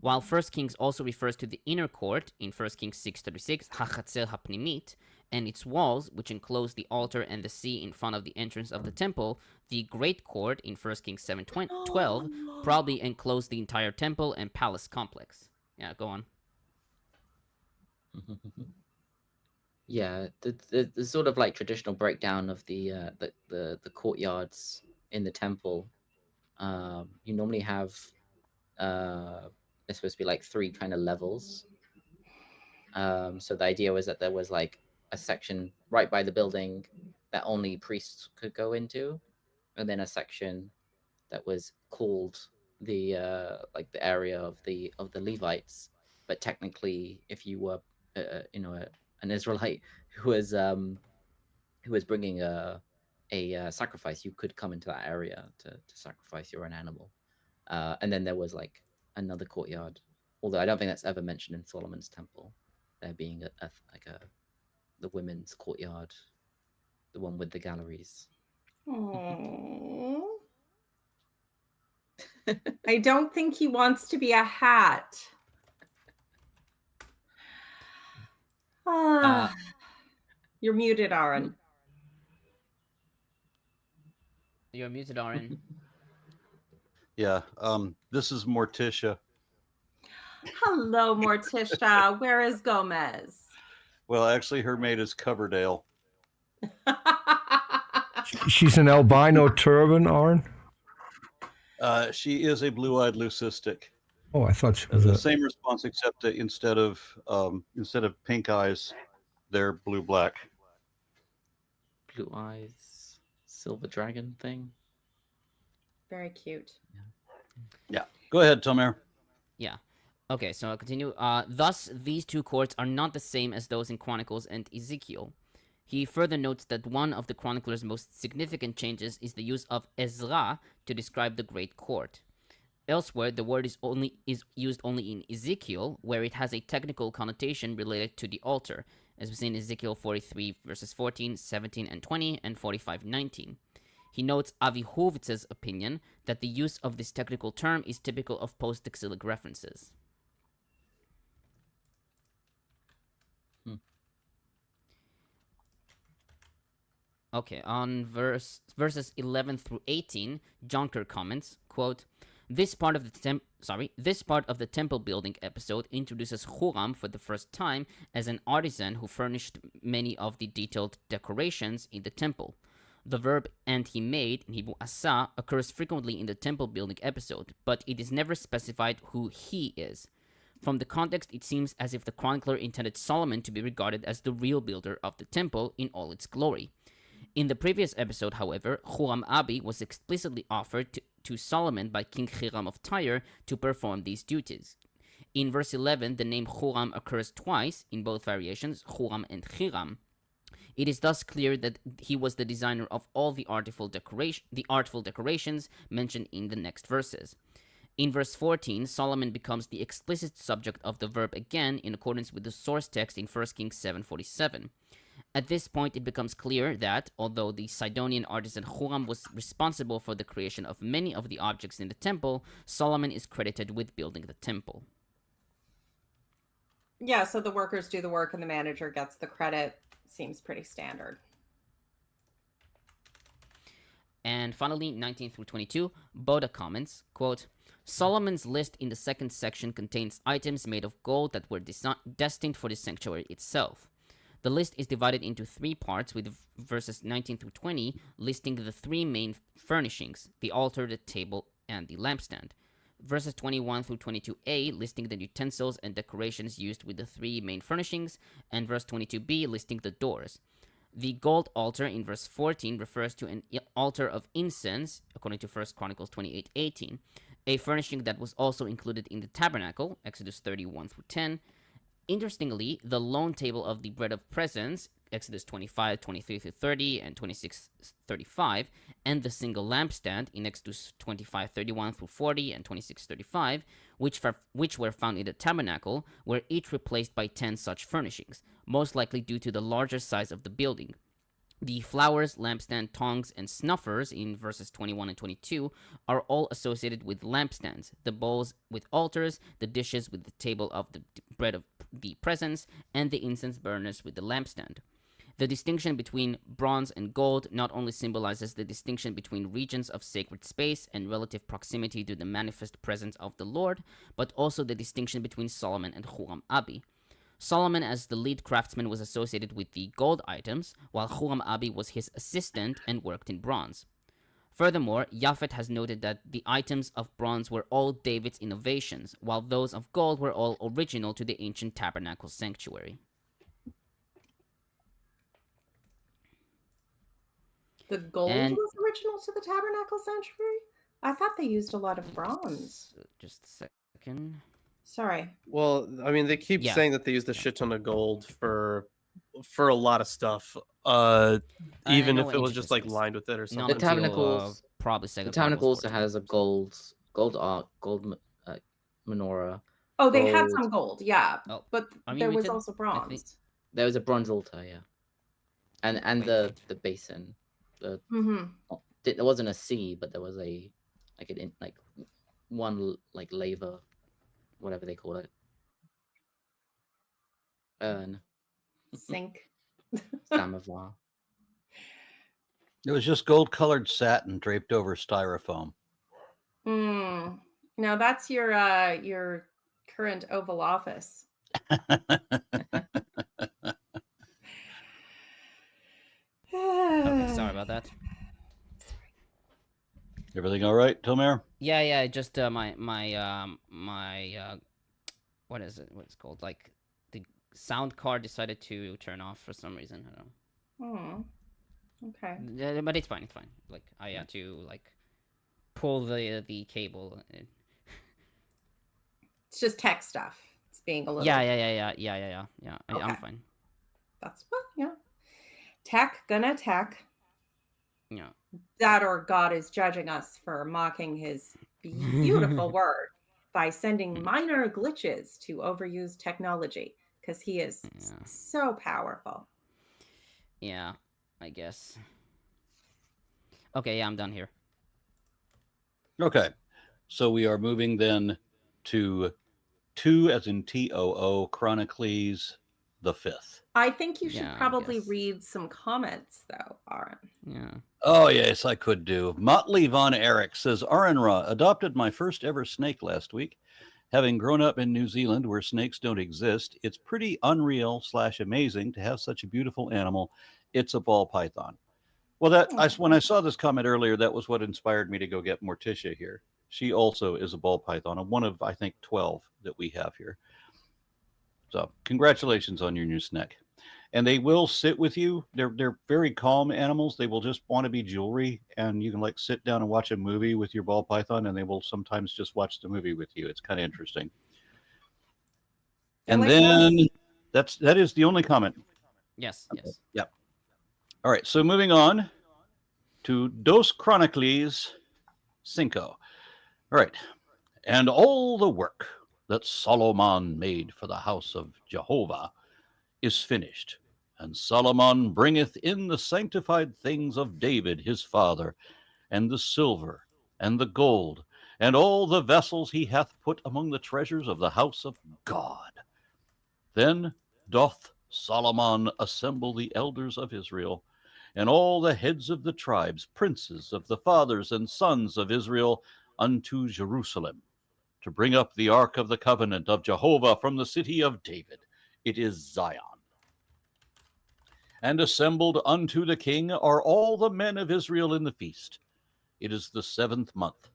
While 1 Kings also refers to the inner court in 1 Kings 6:36, HaChatzer HaPnimit, and its walls, which enclose the altar and the sea in front of the entrance of the temple, the great court in 1 Kings 7:12 probably enclosed the entire temple and palace complex. Yeah, go on. Yeah, the sort of like traditional breakdown of the courtyards in the temple. You normally have there's supposed to be like 3 kind of levels. So the idea was that there was like a section right by the building that only priests could go into, and then a section that was called the like the area of the Levites. But technically, if you were an Israelite who was bringing a sacrifice, you could come into that area to sacrifice your own animal. And then there was like another courtyard, although I don't think that's ever mentioned in Solomon's temple. There being the women's courtyard, the one with the galleries. Aww. I don't think he wants to be a hat. You're muted, Aaron. You're muted, Aaron. Yeah, this is Morticia. Hello, Morticia. Where is Gomez? Well, actually, her mate is Coverdale. She's an albino turban, Aaron? She is a blue-eyed leucistic. Oh, I thought she was the same response, except that instead of pink eyes, they're blue-black. Blue eyes, silver dragon thing. Very cute. Yeah. Go ahead, Tomer. Yeah. Okay, so I'll continue. Thus, these two courts are not the same as those in Chronicles and Ezekiel. He further notes that one of the chronicler's most significant changes is the use of Ezra to describe the Great Court. Elsewhere, the word is used only in Ezekiel, where it has a technical connotation related to the altar, as we see in Ezekiel 43 verses 14, 17, and 20, and 45:19. He notes Avi Hovitz's opinion that the use of this technical term is typical of post-exilic references. Okay, on verses 11 through 18, Jonker comments, quote, This part of the temple building episode introduces Huram for the first time as an artisan who furnished many of the detailed decorations in the temple. The verb "and he made" in Hebrew "asa" occurs frequently in the temple building episode, but it is never specified who he is. From the context, it seems as if the chronicler intended Solomon to be regarded as the real builder of the temple in all its glory. In the previous episode, however, Huram Abi was explicitly offered to Solomon by King Hiram of Tyre to perform these duties. In verse 11, the name Huram occurs twice in both variations, Huram and Hiram. It is thus clear that he was the designer of all the artful decorations mentioned in the next verses. In verse 14, Solomon becomes the explicit subject of the verb again in accordance with the source text in 1 Kings 7:47. At this point, it becomes clear that, although the Sidonian artisan Huram was responsible for the creation of many of the objects in the temple, Solomon is credited with building the temple. Yeah, so the workers do the work and the manager gets the credit. Seems pretty standard. And finally, 19 through 22, Boda comments, quote, Solomon's list in the second section contains items made of gold that were destined for the sanctuary itself. The list is divided into 3 parts, with verses 19 through 20 listing the 3 main furnishings, the altar, the table, and the lampstand. Verses 21 through 22a listing the utensils and decorations used with the 3 main furnishings, and verse 22b listing the doors. The gold altar in verse 14 refers to an altar of incense, according to 1 Chronicles 28:18, a furnishing that was also included in the tabernacle, Exodus 31 through 10. Interestingly, the lone table of the bread of presence, Exodus 25:23 through 30 and 26:35, and the single lampstand in Exodus 25:31 through 40 and 26:35, which were found in the tabernacle, were each replaced by 10 such furnishings, most likely due to the larger size of the building. The flowers, lampstand, tongs, and snuffers in verses 21 and 22 are all associated with lampstands, the bowls with altars, the dishes with the table of the bread of the presence, and the incense burners with the lampstand. The distinction between bronze and gold not only symbolizes the distinction between regions of sacred space and relative proximity to the manifest presence of the Lord, but also the distinction between Solomon and Huram-Abi. Solomon, as the lead craftsman, was associated with the gold items, while Huram-Abi was his assistant and worked in bronze. Furthermore, Japhet has noted that the items of bronze were all David's innovations, while those of gold were all original to the ancient tabernacle sanctuary. The gold was original to the tabernacle sanctuary? I thought they used a lot of bronze. Just a second. Sorry. Well, I mean, they keep saying that they used a shit ton of gold for a lot of stuff, even if it was just like lined with it or something. The tabernacles probably the tabernacle also has a gold ark, gold menorah. Oh, they had some gold, yeah, but there was could, also bronze. There was a bronze altar, yeah, and the basin. There wasn't a sea, but there was a one laver, whatever they call it, urn, sink, samovar. It was just gold-colored satin draped over styrofoam. Now that's your current Oval Office. Okay, sorry about that. Everything all right, Tomer? Yeah. Just my what is it? What's it called? Like the sound card decided to turn off for some reason. I don't know. Okay. Yeah, but it's fine. It's fine. Like I had to pull the cable. It's just tech stuff. It's being a little. Yeah. Okay. I'm fine. That's what. Yeah. Gonna tech. Yeah. That or God is judging us for mocking his beautiful word by sending minor glitches to overuse technology, because he is so powerful. Yeah, I guess. Okay, yeah, I'm done here. Okay, so we are moving then to 2 as in Too, Chronicles the 5th. I think you should probably read some comments, though, Aaron. Yeah. Oh, yes, I could do. Motley Von Erich says, Arenra adopted my first ever snake last week. Having grown up in New Zealand where snakes don't exist, it's pretty unreal / amazing to have such a beautiful animal. It's a ball python. Well, when I saw this comment earlier, that was what inspired me to go get Morticia here. She also is a ball python, one of, I think, 12 that we have here. So congratulations on your new snake. And they will sit with you. They're very calm animals. They will just want to be jewelry, and you can sit down and watch a movie with your ball python, and they will sometimes just watch the movie with you. It's kind of interesting. And then that is the only comment. Yes. Yep. All right. So moving on to Dos Chronicles 5. All right. And all the work that Solomon made for the house of Jehovah is finished, and Solomon bringeth in the sanctified things of David his father, and the silver, and the gold, and all the vessels he hath put among the treasures of the house of God. Then doth Solomon assemble the elders of Israel, and all the heads of the tribes, princes of the fathers and sons of Israel, unto Jerusalem, to bring up the ark of the covenant of Jehovah from the city of David. It is Zion. And assembled unto the king are all the men of Israel in the feast. It is the 7th month.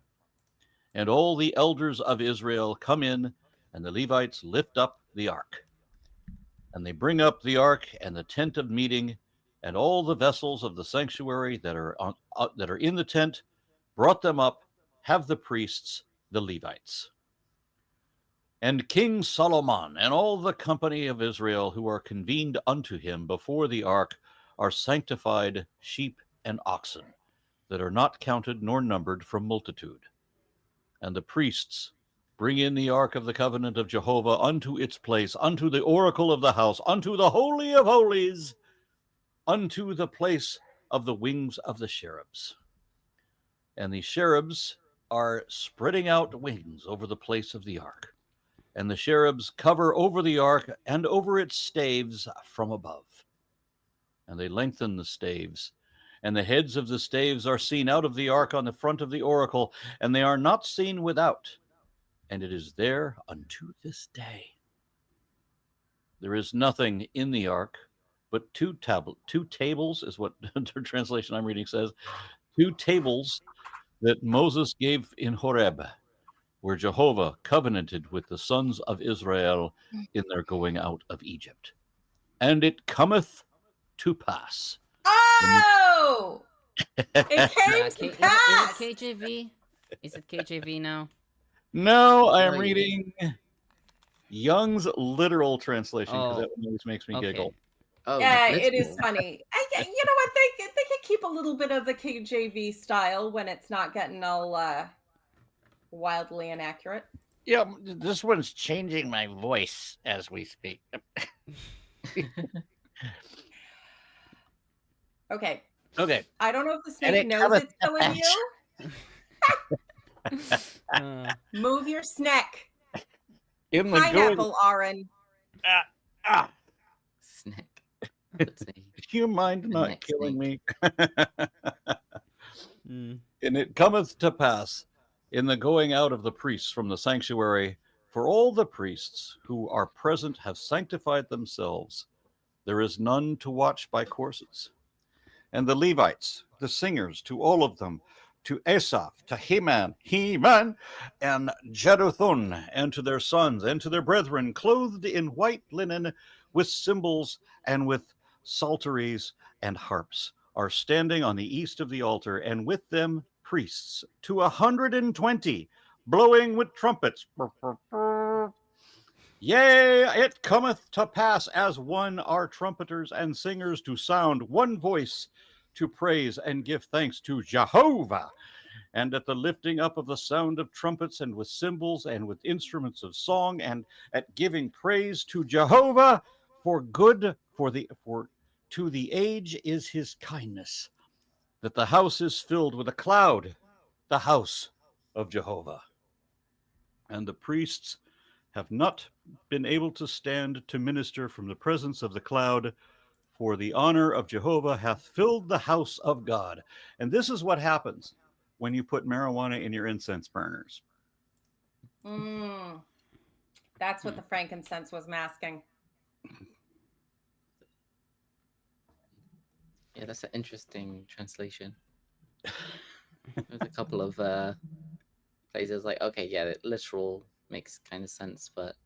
And all the elders of Israel come in, and the Levites lift up the ark. And they bring up the ark and the tent of meeting, and all the vessels of the sanctuary that are in the tent, brought them up, have the priests, the Levites. And King Solomon and all the company of Israel who are convened unto him before the ark are sanctified sheep and oxen, that are not counted nor numbered from multitude. And the priests bring in the ark of the covenant of Jehovah unto its place, unto the oracle of the house, unto the holy of holies, unto the place of the wings of the cherubs. And the cherubs are spreading out wings over the place of the ark. And the cherubs cover over the ark and over its staves from above. And they lengthen the staves. And the heads of the staves are seen out of the ark on the front of the oracle, and they are not seen without. And it is there unto this day. There is nothing in the ark but two tables, is what the translation I'm reading says. 2 tables that Moses gave in Horeb, where Jehovah covenanted with the sons of Israel in their going out of Egypt. And it cometh to pass. Oh! It came to pass! Is it KJV? Is it KJV now? No, I am reading Young's literal translation, because that one always makes me giggle. Oh, yeah, it is funny. You know what? They can keep a little bit of the KJV style when it's not getting all wildly inaccurate. Yeah, this one's changing my voice as we speak. Okay. Okay. I don't know if the snake knows it's killing you. Move your snack. Pineapple, Aaron. Snack. Do you mind not killing me? And it cometh to pass in the going out of the priests from the sanctuary, for all the priests who are present have sanctified themselves. There is none to watch by courses. And the Levites, the singers, to all of them, to Asaph, to Heman, and Jeduthun, and to their sons, and to their brethren, clothed in white linen, with cymbals, and with psalteries and harps, are standing on the east of the altar, and with them priests, to 120, blowing with trumpets. Yea, it cometh to pass as one are trumpeters and singers to sound one voice, to praise and give thanks to Jehovah. And at the lifting up of the sound of trumpets, and with cymbals, and with instruments of song, and at giving praise to Jehovah, for to the age is his kindness, that the house is filled with a cloud, the house of Jehovah. And the priests have not been able to stand to minister from the presence of the cloud, for the honor of Jehovah hath filled the house of God. And this is what happens when you put marijuana in your incense burners. That's what the frankincense was masking. Yeah, that's an interesting translation. There's a couple of places like, okay, yeah, the literal makes kind of sense, but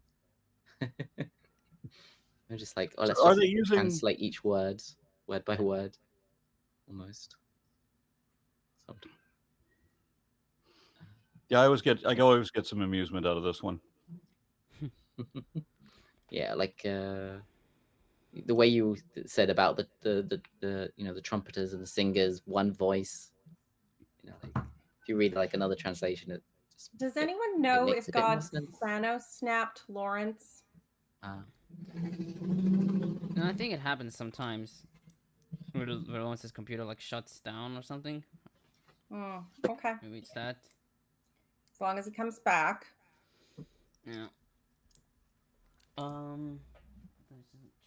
I'm just like, oh, let's just translate each word by word, almost. Sometimes. Yeah, I always get some amusement out of this one. Yeah, like the way you said about the the trumpeters and the singers, one voice. Like if you read like another translation, it just, does anyone know if God Thanos snapped Lawrence? No, I think it happens sometimes. Where once his computer like shuts down or something. Okay. Maybe it's that. As long as he comes back. Yeah. Let's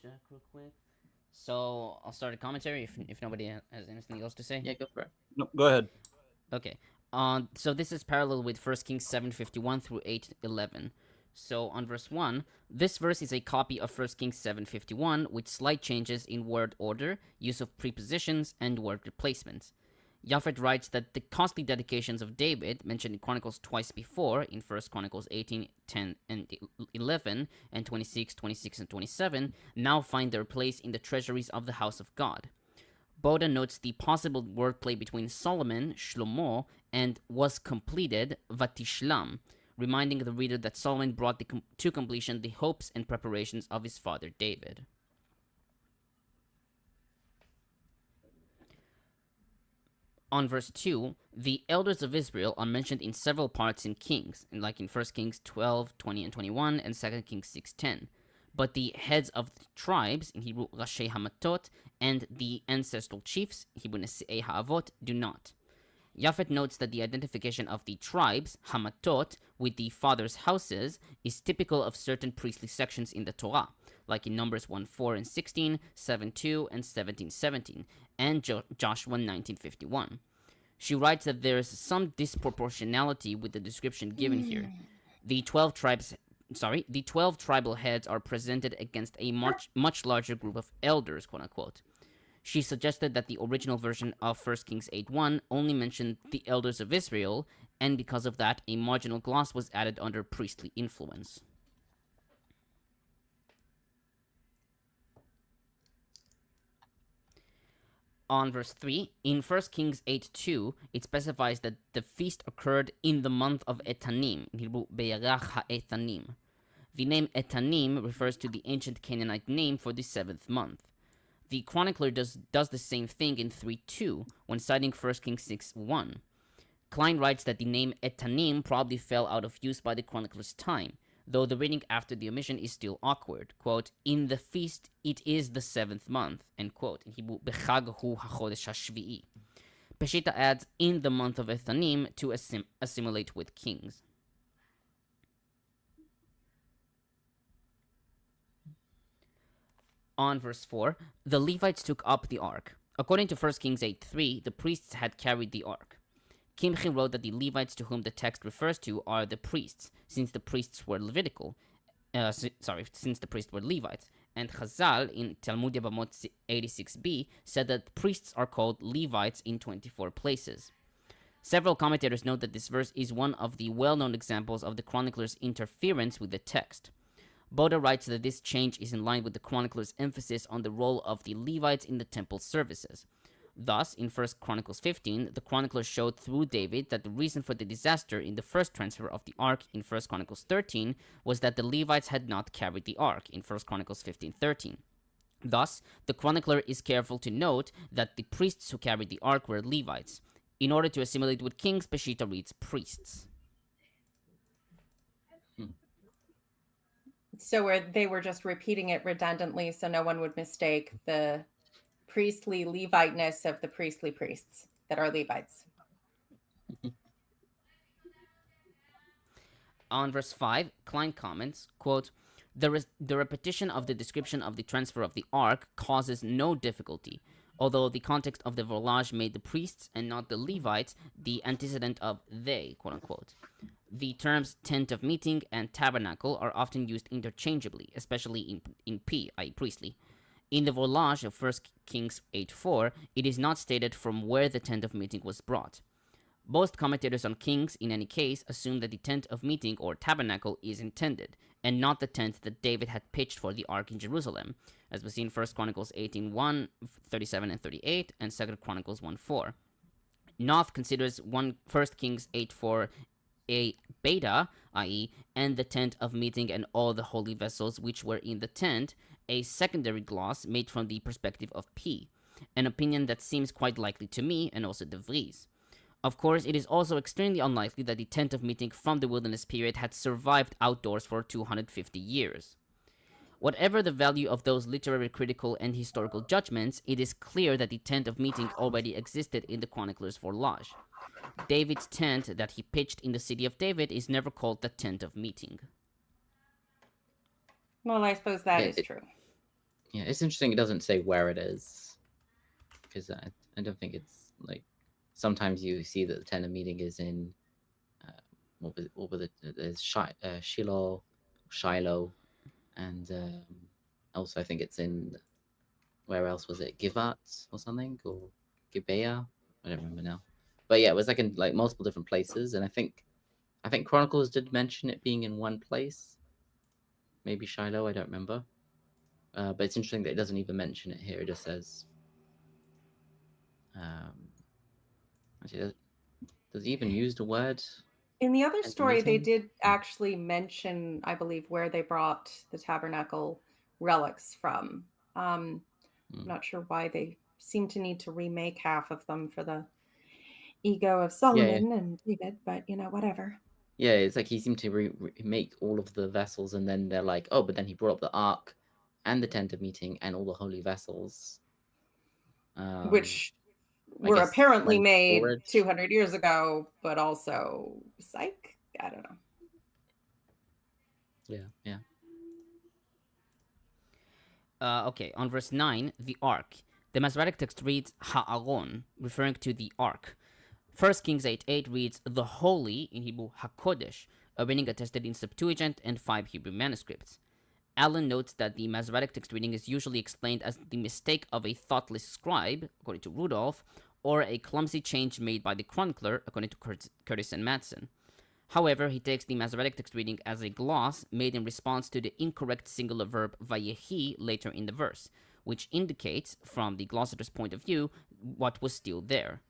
check real quick. So I'll start a commentary if nobody has anything else to say. Yeah, go for it. No, go ahead. Okay. So this is parallel with 1 Kings 7:51 through 8:11. So on verse 1, this verse is a copy of 1 Kings 7:51 with slight changes in word order, use of prepositions, and word replacements. Japhet writes that the costly dedications of David, mentioned in Chronicles twice before, in 1 Chronicles 18, 10, and 11, and 26, 26, and 27, now find their place in the treasuries of the house of God. Boda notes the possible wordplay between Solomon, Shlomo, and was completed, Vatishlam, reminding the reader that Solomon brought to completion the hopes and preparations of his father David. On verse 2, the elders of Israel are mentioned in several parts in Kings, like in 1 Kings 12, 20, and 21, and 2 Kings 6:10. But the heads of the tribes, in Hebrew Rashei Hamatot, and the ancestral chiefs, Hebrew Nesi'ei Ha'avot, do not. Japhet notes that the identification of the tribes, Hamatot, with the fathers' houses is typical of certain priestly sections in the Torah, like in Numbers 1:4 and 16, 7:2, and 17:17, and Joshua 19:51. She writes that there is some disproportionality with the description given here. The 12 tribal heads are presented against a much larger group of elders, quote unquote. She suggested that the original version of 1 Kings 8:1 only mentioned the elders of Israel, and because of that, a marginal gloss was added under priestly influence. On verse 3, in 1 Kings 8:2, it specifies that the feast occurred in the month of Etanim, in Hebrew, Beyarach HaEtanim. The name Etanim refers to the ancient Canaanite name for the 7th month. The chronicler does the same thing in 3:2 when citing 1 Kings 6:1. Klein writes that the name Etanim probably fell out of use by the chronicler's time, though the reading after the omission is still awkward. Quote, in the feast it is the 7th month, end quote. In Hebrew, Bechag hu hachodesh hashvi'i. Peshita adds in the month of Etanim to assimilate with kings. On verse 4, the Levites took up the ark. According to 1 Kings 8:3, the priests had carried the ark. Kimchi wrote that the Levites to whom the text refers to are the priests, since the priests were since the priests were Levites. And Chazal, in Talmud Yabamot 86b, said that priests are called Levites in 24 places. Several commentators note that this verse is one of the well-known examples of the chronicler's interference with the text. Boda writes that this change is in line with the chronicler's emphasis on the role of the Levites in the temple services. Thus, in 1 Chronicles 15, the chronicler showed through David that the reason for the disaster in the first transfer of the ark in 1 Chronicles 13 was that the Levites had not carried the ark in 1 Chronicles 15:13. Thus, the chronicler is careful to note that the priests who carried the ark were Levites. In order to assimilate with kings, Peshita reads priests. So they were just repeating it redundantly so no one would mistake the priestly Leviteness of the priestly priests that are Levites. On verse 5, Klein comments, quote, the repetition of the description of the transfer of the ark causes no difficulty, although the context of the volage made the priests and not the Levites the antecedent of they, quote unquote. The terms tent of meeting and tabernacle are often used interchangeably, especially in P, i.e. priestly. In the volage of 1 Kings 8:4, it is not stated from where the tent of meeting was brought. Most commentators on Kings, in any case, assume that the tent of meeting or tabernacle is intended, and not the tent that David had pitched for the ark in Jerusalem, as we see in 1 Chronicles 18:1, 37 and 38, and 2 Chronicles 1:4. Knox considers 1 Kings 8:4 a beta, i.e., and the tent of meeting and all the holy vessels which were in the tent, a secondary gloss made from the perspective of P, an opinion that seems quite likely to me and also Divrey's. Of course, it is also extremely unlikely that the tent of meeting from the wilderness period had survived outdoors for 250 years. Whatever the value of those literary, critical, and historical judgments, it is clear that the tent of meeting already existed in the chronicler's volage. David's tent that he pitched in the city of David is never called the tent of meeting. Well, I suppose that is true. Yeah, it's interesting. It doesn't say where it is, because I don't think it's like. Sometimes you see that the tent of meeting is in what were there's Shiloh, and also I think it's in, where else was it? Givat or something, or Gibeah? I don't remember now. But yeah, it was like in like multiple different places, and I think Chronicles did mention it being in one place, maybe Shiloh. I don't remember. But it's interesting that it doesn't even mention it here. It just says, actually, does it even use the word? In the other Tent of story, they meeting? did actually mention, I believe, where they brought the tabernacle relics from. I'm not sure why they seem to need to remake half of them for the ego of Solomon and David, but whatever. Yeah, it's like he seemed to make all of the vessels, and then they're like, oh, but then he brought up the ark and the tent of meeting and all the holy vessels. Which I were guess apparently like made storage. 200 years ago, but also psych. I don't know. Yeah. Okay, on verse 9, the ark. The Masoretic text reads Ha'aron, referring to the ark. 1 Kings 8:8 reads the holy, in Hebrew HaKodesh, a reading attested in Septuagint and 5 Hebrew manuscripts. Allen notes that the Masoretic text reading is usually explained as the mistake of a thoughtless scribe, according to Rudolph, or a clumsy change made by the chronicler, according to Curtis and Madsen. However, he takes the Masoretic text reading as a gloss made in response to the incorrect singular verb vayehi later in the verse, which indicates, from the glossator's point of view, what was still there.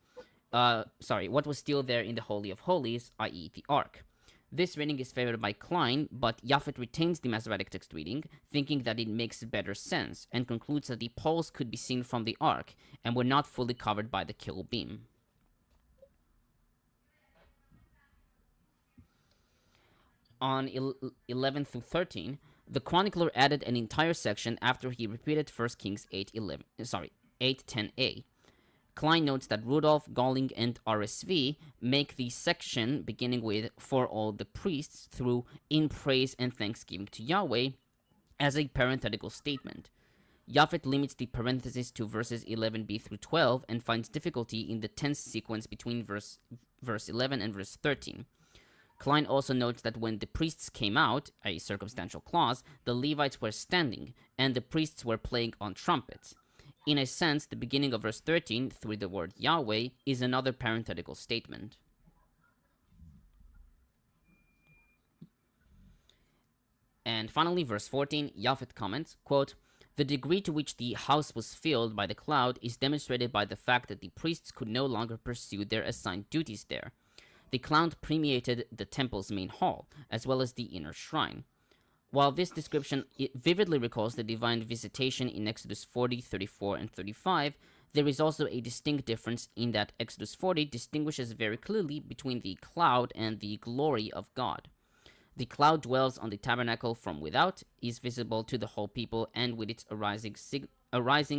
What was still there in the Holy of Holies, i.e. the Ark. This reading is favored by Klein, but Japhet retains the Masoretic text reading, thinking that it makes better sense, and concludes that the poles could be seen from the Ark, and were not fully covered by the cherubim. On 11 through 13, the chronicler added an entire section after he repeated 1 Kings 8:10a. Klein notes that Rudolph, Galling, and RSV make the section beginning with "for all the priests" through "in praise and thanksgiving to Yahweh" as a parenthetical statement. Japhet limits the parenthesis to verses 11b through 12 and finds difficulty in the tense sequence between verse 11 and verse 13. Klein also notes that when the priests came out, a circumstantial clause, the Levites were standing, and the priests were playing on trumpets. In a sense, the beginning of verse 13, through the word Yahweh, is another parenthetical statement. And finally, verse 14, Japhet comments, quote, "The degree to which the house was filled by the cloud is demonstrated by the fact that the priests could no longer pursue their assigned duties there. The cloud permeated the temple's main hall, as well as the inner shrine. While this description vividly recalls the divine visitation in Exodus 40, 34, and 35, there is also a distinct difference in that Exodus 40 distinguishes very clearly between the cloud and the glory of God. The cloud dwells on the tabernacle from without, is visible to the whole people, and with its arising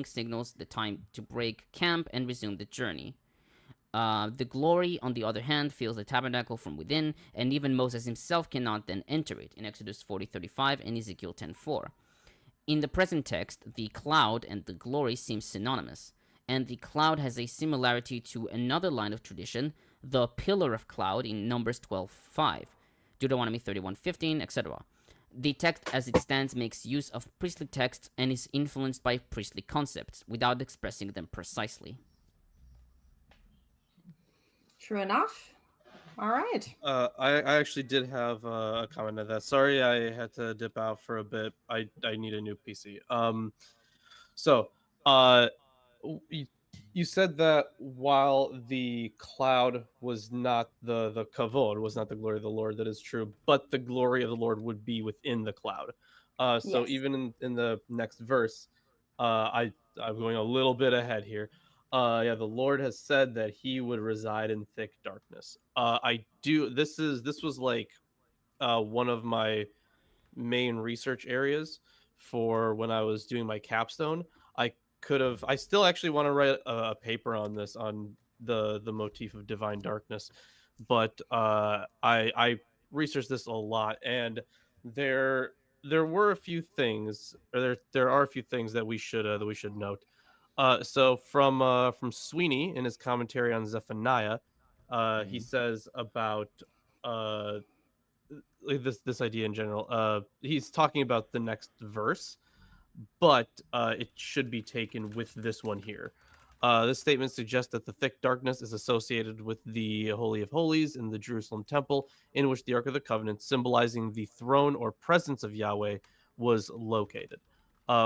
signals the time to break camp and resume the journey. The glory, on the other hand, fills the tabernacle from within, and even Moses himself cannot then enter it, in Exodus 40:35 and Ezekiel 10:4. In the present text, the cloud and the glory seem synonymous, and the cloud has a similarity to another line of tradition, the pillar of cloud in Numbers 12:5, Deuteronomy 31:15, etc. The text as it stands makes use of priestly texts and is influenced by priestly concepts, without expressing them precisely. True enough. All right. I actually did have a comment on that. Sorry, I had to dip out for a bit. I need a new PC. So, you said that while the cloud was not the kavod, was not the glory of the Lord, that is true, but the glory of the Lord would be within the cloud. So Yes. even in the next verse, I'm going a little bit ahead here. The Lord has said that he would reside in thick darkness. This was like one of my main research areas for when I was doing my capstone. I still actually want to write a paper on this, on the motif of divine darkness, but I researched this a lot, and there there were a few things, or there are a few things that we should note. So from Sweeney in his commentary on Zephaniah, he says about like this idea in general. He's talking about the next verse, but it should be taken with this one here. This statement suggests that the thick darkness is associated with the Holy of Holies in the Jerusalem temple, in which the Ark of the Covenant, symbolizing the throne or presence of Yahweh, was located.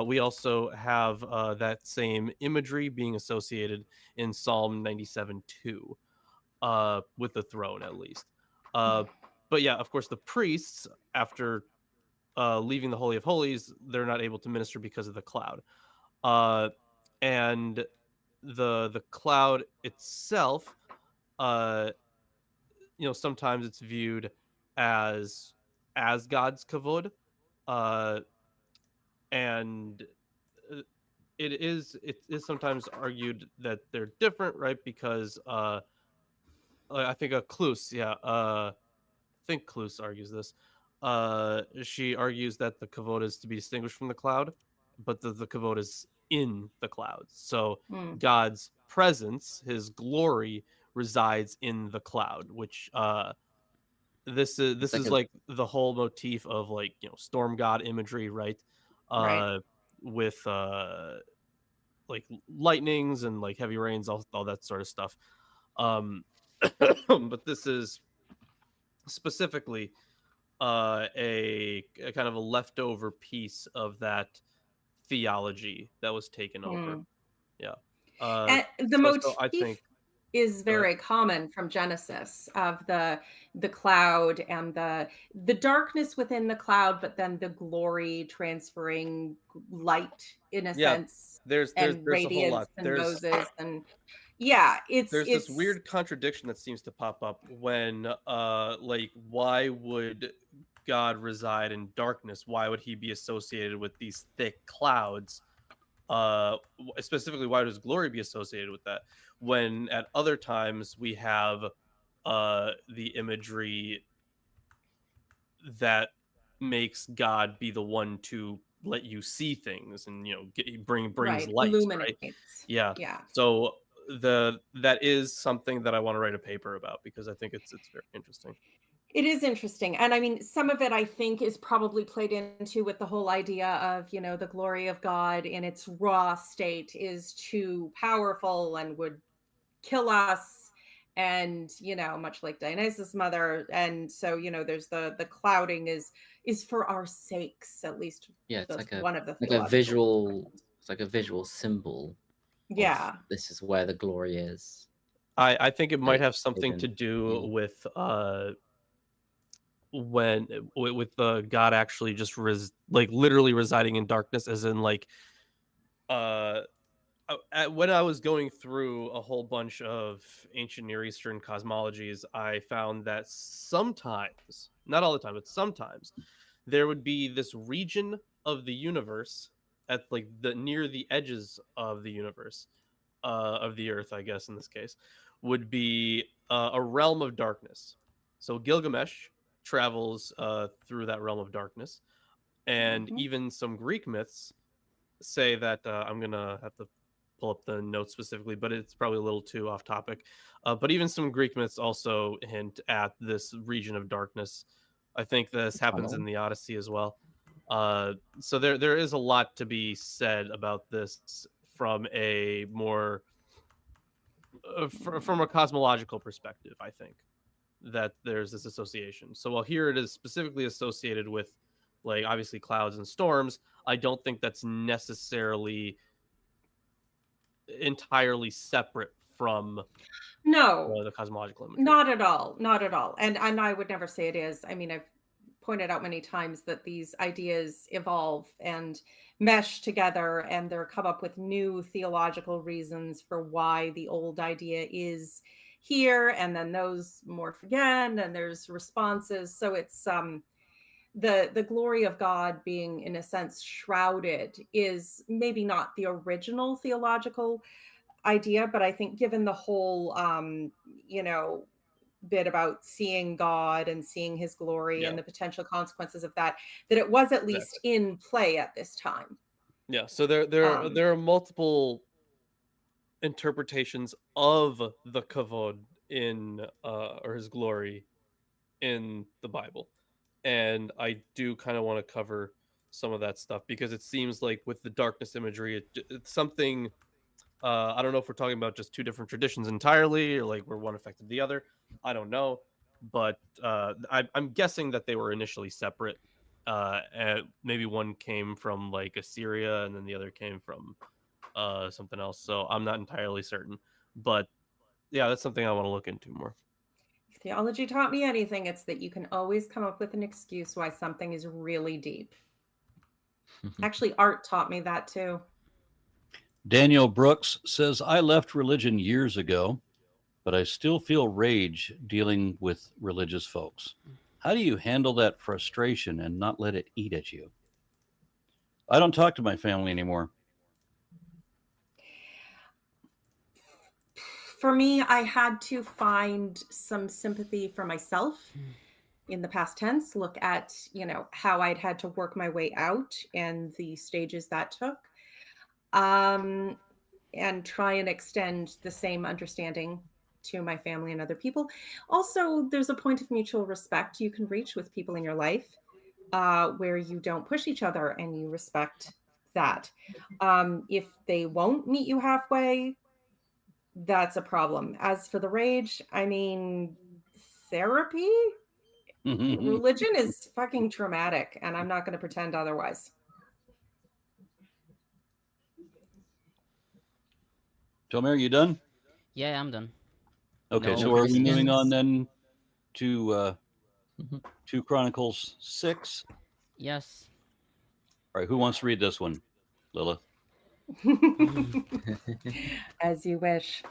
We also have that same imagery being associated in Psalm 97:2, with the throne at least. But yeah, of course, the priests, after leaving the Holy of Holies, they're not able to minister because of the cloud. And the cloud itself, sometimes it's viewed as God's kavod, and it is sometimes argued that they're different, right? Because I think Klus, I think Klus argues this. She argues that the kavod is to be distinguished from the cloud, but the kavod is in the clouds. So God's presence, His glory, resides in the cloud, which this is like the whole motif of like storm god imagery, right? Right. With like lightnings and like heavy rains, all that sort of stuff. But this is specifically a kind of a leftover piece of that theology that was taken over. Yeah. And the so motif I think is very common from Genesis, of the cloud and the darkness within the cloud, but then the glory transferring light in a sense, there's and a whole radiance lot. and Moses, and it's this weird contradiction that seems to pop up when like, why would God reside in darkness? Why would He be associated with these thick clouds? Specifically, why does glory be associated with that, when at other times we have the imagery that makes God be the one to let you see things and brings light, illuminates. right? Yeah. So that is something that I want to write a paper about, because I think it's very interesting. It is interesting. And I mean, some of it I think is probably played into with the whole idea of, the glory of God in its raw state is too powerful and would kill us. And, much like Dionysus' mother. And so, there's the clouding is for our sakes, at least. Yeah, it's that's like one of the a visual, it's like a visual symbol. Yeah. This is where the glory is. I think it might have something to do with when with God actually just literally residing in darkness, as in like when I was going through a whole bunch of ancient Near Eastern cosmologies, I found that sometimes, not all the time, but sometimes, there would be this region of the universe at like near the edges of the universe, of the earth, I guess in this case, would be a realm of darkness. So Gilgamesh travels through that realm of darkness, and even some Greek myths say that I'm gonna have to pull up the notes specifically, but it's probably a little too off topic. But even some Greek myths also hint at this region of darkness. I think this happens in the Odyssey as well. So there is a lot to be said about this from a more from a cosmological perspective. I think that there's this association. So while here it is specifically associated with, like, obviously clouds and storms, I don't think that's necessarily entirely separate from the cosmological imagery. Not at all. And I would never say it is. I mean, I've pointed out many times that these ideas evolve and mesh together, and they're come up with new theological reasons for why the old idea is here, and then those morph again, and there's responses. So it's the glory of God being, in a sense, shrouded is maybe not the original theological idea, but I think given the whole bit about seeing God and seeing his glory Yeah. and the potential consequences of that it was at least in play at this time. Yeah, so there are multiple interpretations of the kavod in or his glory in the Bible. And I do kind of want to cover some of that stuff because it seems like with the darkness imagery, it's something. I don't know if we're talking about just two different traditions entirely, or like where one affected the other. I don't know, but I'm guessing that they were initially separate. And maybe one came from like Assyria, and then the other came from something else. So I'm not entirely certain, but yeah, that's something I want to look into more. If theology taught me anything, it's that you can always come up with an excuse why something is really deep. Actually, art taught me that too. Daniel Brooks says, I left religion years ago, but I still feel rage dealing with religious folks. How do you handle that frustration and not let it eat at you? I don't talk to my family anymore. For me, I had to find some sympathy for myself in the past tense, look at, how I'd had to work my way out and the stages that took, and try and extend the same understanding to my family and other people. Also, there's a point of mutual respect you can reach with people in your life where you don't push each other and you respect that. If they won't meet you halfway, that's a problem. As for the rage, I mean, therapy, religion is fucking traumatic, and I'm not going to pretend otherwise. Tomer, you done? Yeah, I'm done. Okay, No so are we moving questions. on then to 2 Chronicles 6? Yes. All right, who wants to read this one? Lilith. As you wish.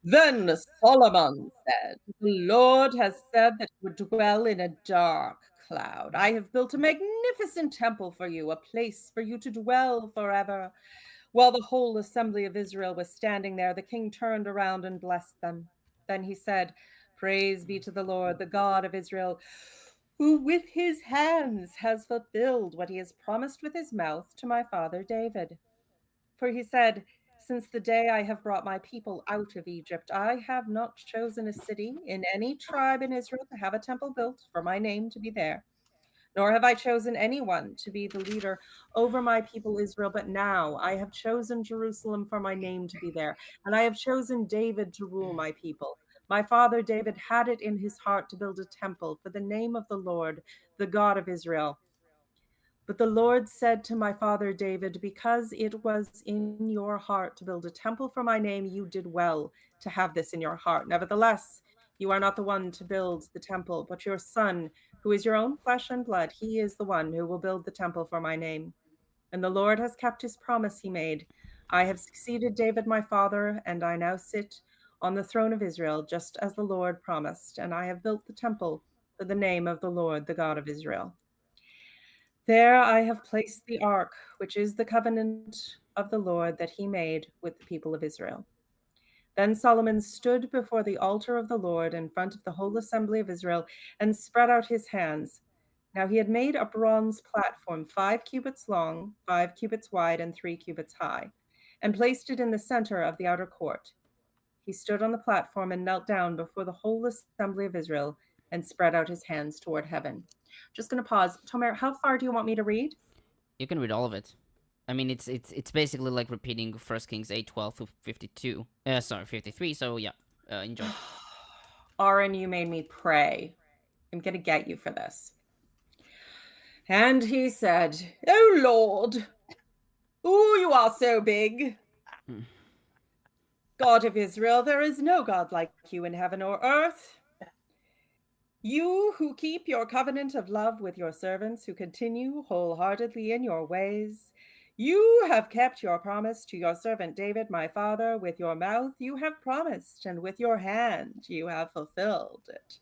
Then Solomon said, the Lord has said that you would dwell in a dark cloud. I have built a magnificent temple for you, a place for you to dwell forever. While the whole assembly of Israel was standing there, the king turned around and blessed them. Then he said, praise be to the Lord, the God of Israel, who with his hands has fulfilled what he has promised with his mouth to my father David. For he said, since the day I have brought my people out of Egypt, I have not chosen a city in any tribe in Israel to have a temple built for my name to be there. Nor have I chosen anyone to be the leader over my people Israel, but now I have chosen Jerusalem for my name to be there, and I have chosen David to rule my people. My father David had it in his heart to build a temple for the name of the Lord, the God of Israel. But the Lord said to my father David, because it was in your heart to build a temple for my name, you did well to have this in your heart. Nevertheless, you are not the one to build the temple, but your son, who is your own flesh and blood. He is the one who will build the temple for my name. And the Lord has kept his promise he made. I have succeeded David my father, and I now sit on the throne of Israel, just as the Lord promised. And I have built the temple for the name of the Lord, the God of Israel. There I have placed the ark, which is the covenant of the Lord that he made with the people of Israel. Then Solomon stood before the altar of the Lord in front of the whole assembly of Israel and spread out his hands. Now he had made a bronze platform 5 cubits long, 5 cubits wide, and 3 cubits high, and placed it in the center of the outer court. He stood on the platform and knelt down before the whole assembly of Israel and spread out his hands toward heaven. Just going to pause. Tomer, how far do you want me to read? You can read all of it. I mean, it's basically like repeating 1 Kings 8:12 to 52. 53. So yeah, enjoy. Aaron, you made me pray. I'm going to get you for this. And he said, "Oh Lord, oh, you are so big. God of Israel, there is no God like you in heaven or earth. You who keep your covenant of love with your servants, who continue wholeheartedly in your ways. You have kept your promise to your servant David, my father. With your mouth you have promised, and with your hand you have fulfilled it.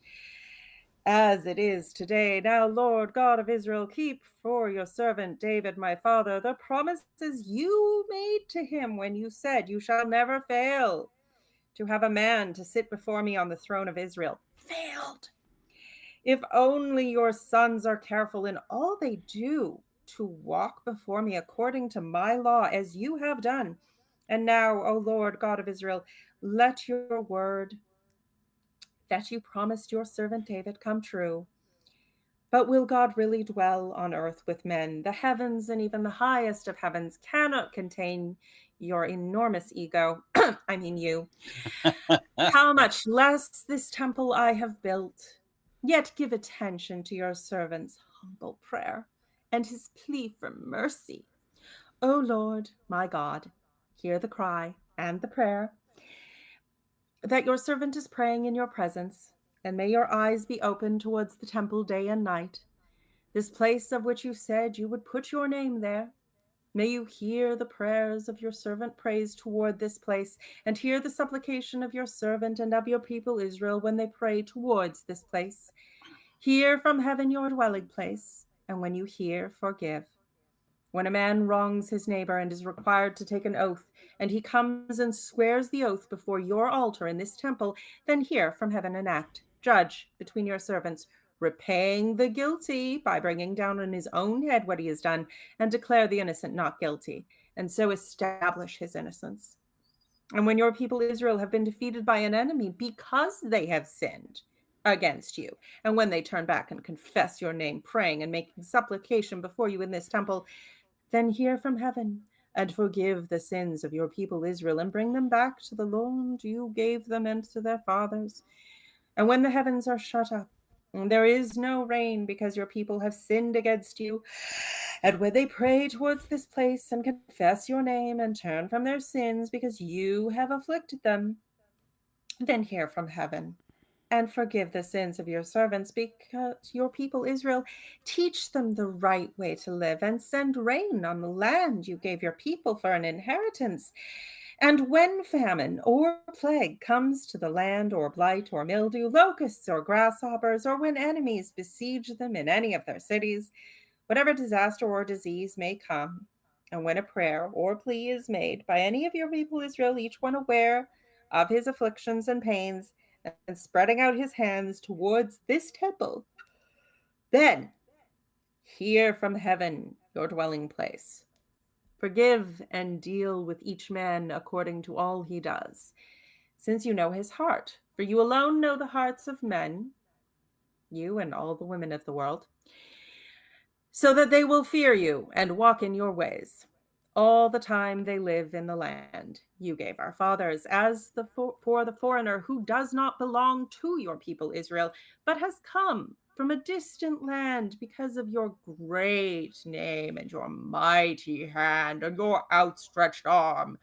As it is today, now, Lord God of Israel, keep for your servant David, my father, the promises you made to him when you said, you shall never fail to have a man to sit before me on the throne of Israel. Failed. If only your sons are careful in all they do to walk before me according to my law, as you have done. And now, O Lord God of Israel, let your word that you promised your servant David come true. But will God really dwell on earth with men? The heavens and even the highest of heavens cannot contain your enormous ego. I mean you. How much less this temple I have built. Yet give attention to your servant's humble prayer and his plea for mercy. O Lord, my God, hear the cry and the prayer that your servant is praying in your presence, and may your eyes be open towards the temple day and night, this place of which you said you would put your name there. May you hear the prayers of your servant prays toward this place, and hear the supplication of your servant and of your people Israel when they pray towards this place. Hear from heaven your dwelling place, and when you hear, forgive. When a man wrongs his neighbor and is required to take an oath, and he comes and swears the oath before your altar in this temple, then hear from heaven and act. Judge between your servants, repaying the guilty by bringing down on his own head what he has done, and declare the innocent not guilty, and so establish his innocence. And when your people Israel have been defeated by an enemy because they have sinned against you, and when they turn back and confess your name, praying and making supplication before you in this temple, then hear from heaven and forgive the sins of your people Israel, and bring them back to the Lord you gave them and to their fathers. And when the heavens are shut up, and there is no rain because your people have sinned against you, and when they pray towards this place and confess your name and turn from their sins because you have afflicted them, then hear from heaven and forgive the sins of your servants, because your people Israel, teach them the right way to live, and send rain on the land you gave your people for an inheritance. And when famine or plague comes to the land, or blight or mildew, locusts or grasshoppers, or when enemies besiege them in any of their cities, whatever disaster or disease may come, and when a prayer or plea is made by any of your people Israel, each one aware of his afflictions and pains, and spreading out his hands towards this temple, then hear from heaven your dwelling place. Forgive and deal with each man according to all he does, since you know his heart. For you alone know the hearts of men, you and all the women of the world, so that they will fear you and walk in your ways all the time they live in the land you gave our fathers, as for the foreigner who does not belong to your people Israel, but has come from a distant land because of your great name and your mighty hand and your outstretched arm.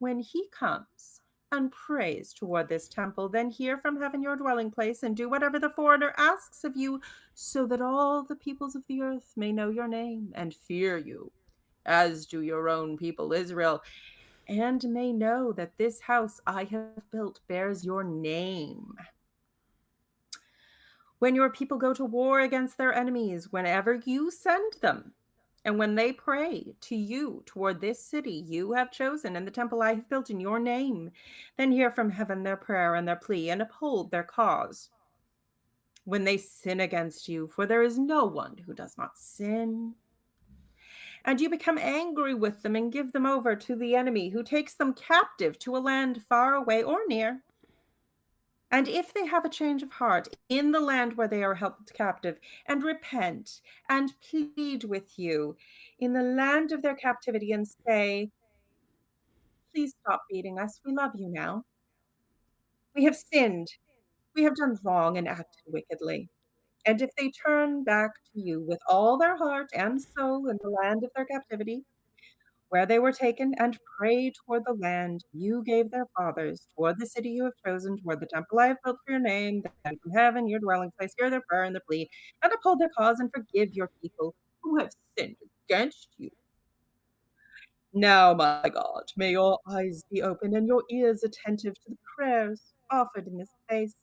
When he comes and prays toward this temple, then hear from heaven your dwelling place, and do whatever the foreigner asks of you, so that all the peoples of the earth may know your name and fear you, as do your own people Israel, and may know that this house I have built bears your name. When your people go to war against their enemies, whenever you send them, and when they pray to you toward this city you have chosen and the temple I have built in your name, then hear from heaven their prayer and their plea, and uphold their cause. When they sin against you, for there is no one who does not sin, and you become angry with them and give them over to the enemy, who takes them captive to a land far away or near. And if they have a change of heart in the land where they are held captive, and repent and plead with you in the land of their captivity, and say, please stop beating us, we love you now. We have sinned, we have done wrong and acted wickedly. And if they turn back to you with all their heart and soul in the land of their captivity, where they were taken, and pray toward the land you gave their fathers, toward the city you have chosen, toward the temple I have built for your name, then from heaven your dwelling place, hear their prayer and their plea, and uphold their cause, and forgive your people who have sinned against you. Now, my God, may your eyes be open and your ears attentive to the prayers offered in this place.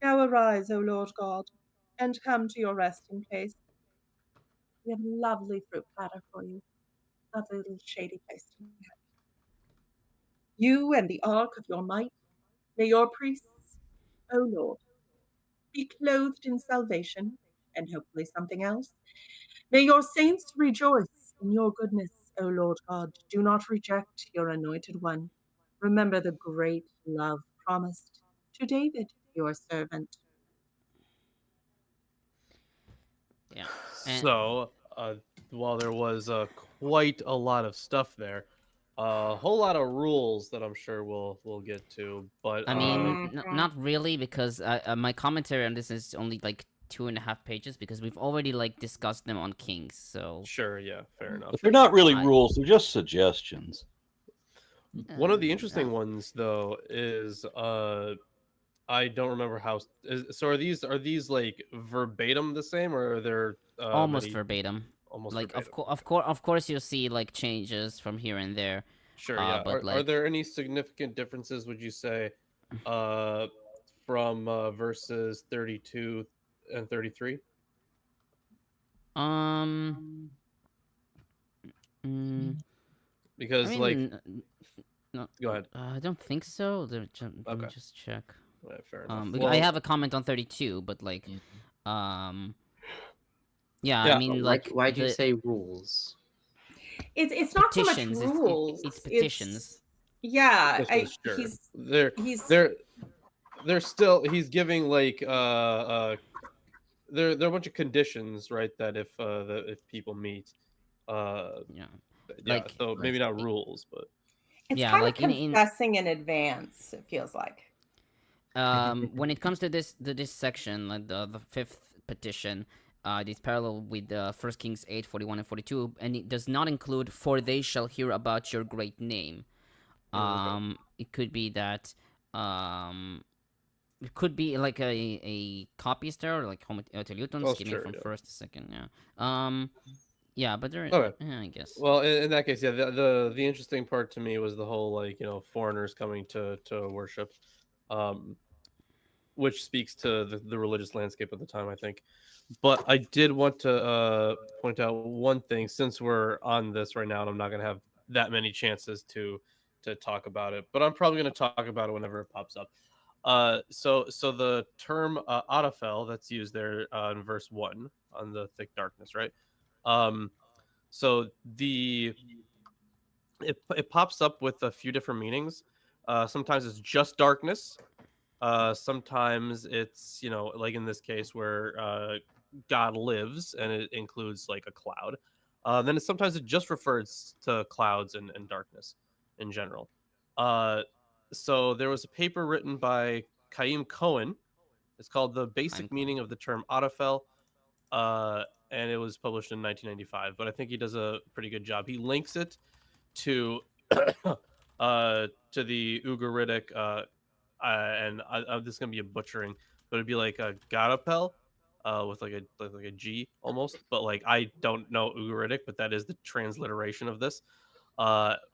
Now arise, O Lord God, and come to your resting place. We have a lovely fruit platter for you, lovely little shady place to have. You and the ark of your might, May your priests, O Lord, be clothed in salvation, and hopefully something else. May your saints rejoice in your goodness, O Lord God. Do not reject your anointed one. Remember the great love promised to David, your servant. Yeah. And So, while there was quite a lot of stuff there, a whole lot of rules that I'm sure we'll get to, but I mean, not really, because my commentary on this is only like 2.5 pages, because we've already like discussed them on Kings. So sure, yeah, fair enough. But they're not really I- rules; they're just suggestions. One of the interesting ones, though, is I don't remember how. So are these like verbatim the same, or are there almost many, verbatim. almost Like verbatim? of course you'll see like changes from here and there. Sure, yeah. But Are like there any significant differences, would you say, from verses 32 and 33? mm, I Because like, mean, no, go ahead. I don't think so. Let me Okay. just check. Right, fair enough. I have a comment on 32, but like, Yeah. yeah, Yeah, I mean, Why, like why do you the say rules? It's not so much petitions. rules. It's petitions. Yeah, petitions, sure. he's They're still, he's giving like there are a bunch of conditions, right, that if people meet, uh Yeah, yeah, like so maybe not rules, but it's yeah, kind like of confessing in advance, it feels like. when it comes to this section, like the fifth petition, it's parallel with 1 Kings 8:41 and 42, and it does not include "for they shall hear about your great name." Okay. It could be that it could be like a copyist error, like homoteleuton, Oh, skipping sure, from yeah. first to second. Yeah. Yeah, but there. Okay. Yeah, I guess. Well, in that case, yeah, the interesting part to me was the whole, like, foreigners coming to worship, um which speaks to the religious landscape at the time, I think. But I did want to point out one thing, since we're on this right now, and I'm not going to have that many chances to talk about it, but I'm probably going to talk about it whenever it pops up. So the term Adafel that's used there in verse 1 on the thick darkness, right? So it pops up with a few different meanings. Sometimes it's just darkness. Sometimes it's, like in this case where God lives, and it includes like a cloud. Then sometimes it just refers to clouds and darkness in general. So there was a paper written by Chaim Cohen. It's called "The Basic Meaning of the Term Adafel," and it was published in 1995. But I think he does a pretty good job. He links it to to the Ugaritic, and this is gonna be a butchering, but it'd be like a Gadapel, with like a G almost. But like, I don't know Ugaritic, but that is the transliteration of this,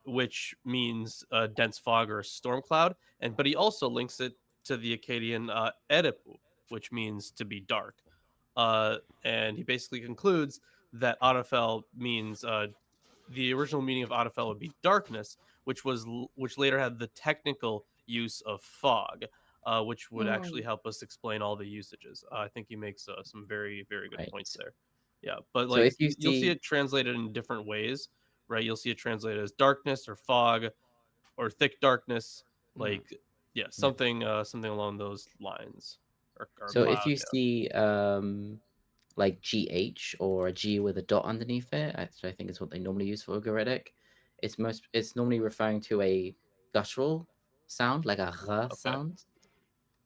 which means dense fog or a storm cloud. But he also links it to the Akkadian Edipu, which means to be dark. And he basically concludes that Adafel means the original meaning of Adafel would be darkness, which later had the technical use of fog, which would actually help us explain all the usages. I think he makes some very, very good points there. Yeah, but So like, if you you'll see see, it translated in different ways, right? You'll see it translated as darkness or fog or thick darkness, like, yeah, something along those lines. Or so cloud, if you yeah. see like GH or a G with a dot underneath it, which I think is what they normally use for Ugaritic, it's normally referring to a guttural sound, like a r sound.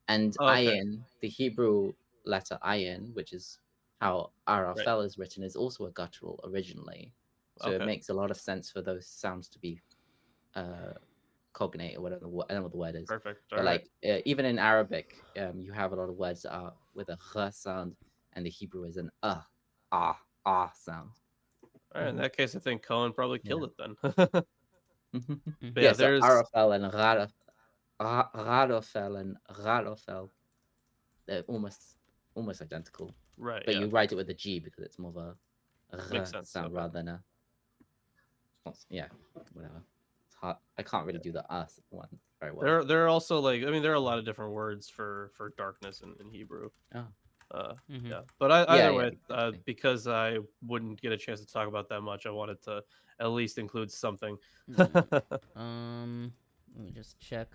And Okay. ayin, the Hebrew letter ayin, which is how Arafel is written, is also a guttural originally. So it makes a lot of sense for those sounds to be cognate, or whatever. I don't know what the word is. Perfect. But like even in Arabic, you have a lot of words that are with a r sound, and the Hebrew is an ah sound. All right, in that case, I think Cohen probably killed it then. But Yeah, so there's Arafel and Radofel and Radofel, they're almost identical. right, But yeah, you write it with a G because it's more of a makes sense. sound Okay. rather than a. Yeah, whatever. It's hard. I can't really do the one very well. There are also like there are a lot of different words for darkness in Hebrew. Oh. Yeah, but either Yeah, way, exactly. because I wouldn't get a chance to talk about that much, I wanted to at least include something. Let me just check.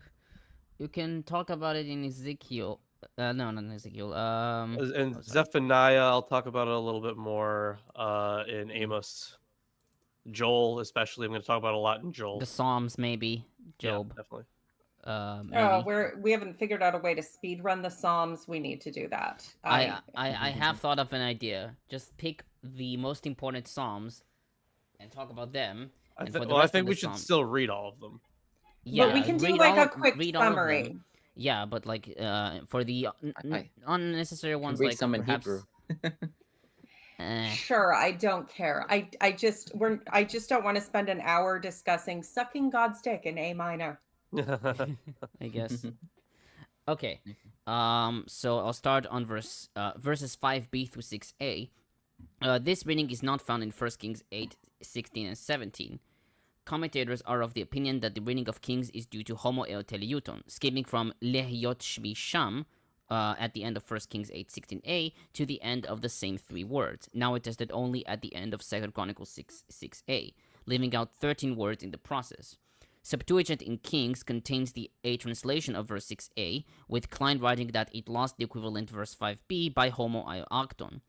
You can talk about it in Ezekiel. No, not in Ezekiel. And oh, sorry. Zephaniah, I'll talk about it a little bit more in Amos. Joel, especially, I'm going to talk about a lot in Joel. The Psalms, maybe. Job. Yeah, definitely. Maybe. We haven't figured out a way to speed run the Psalms. We need to do that. I have thought of an idea. Just pick the most important Psalms and talk about them. I think we should still read all of them. Yeah, but we can do like a quick read summary. Yeah, but like for the unnecessary ones, read like some in perhaps. Hebrew. Sure, I don't care. I just don't want to spend an hour discussing sucking God's dick in A minor. I guess. Okay. So I'll start on verses 5b through 6a. This reading is not found in 1 Kings 8, 16, and 17. Commentators are of the opinion that the reading of Kings is due to homo el teleuton, skipping from lehiot shmi sham at the end of 1 Kings 8, 16a to the end of the same three words, now attested only at the end of 2 Chronicles 6, 6a, leaving out 13 words in the process. Septuagint in Kings contains a translation of verse 6a, with Klein writing that it lost the equivalent verse 5b by homo el acton.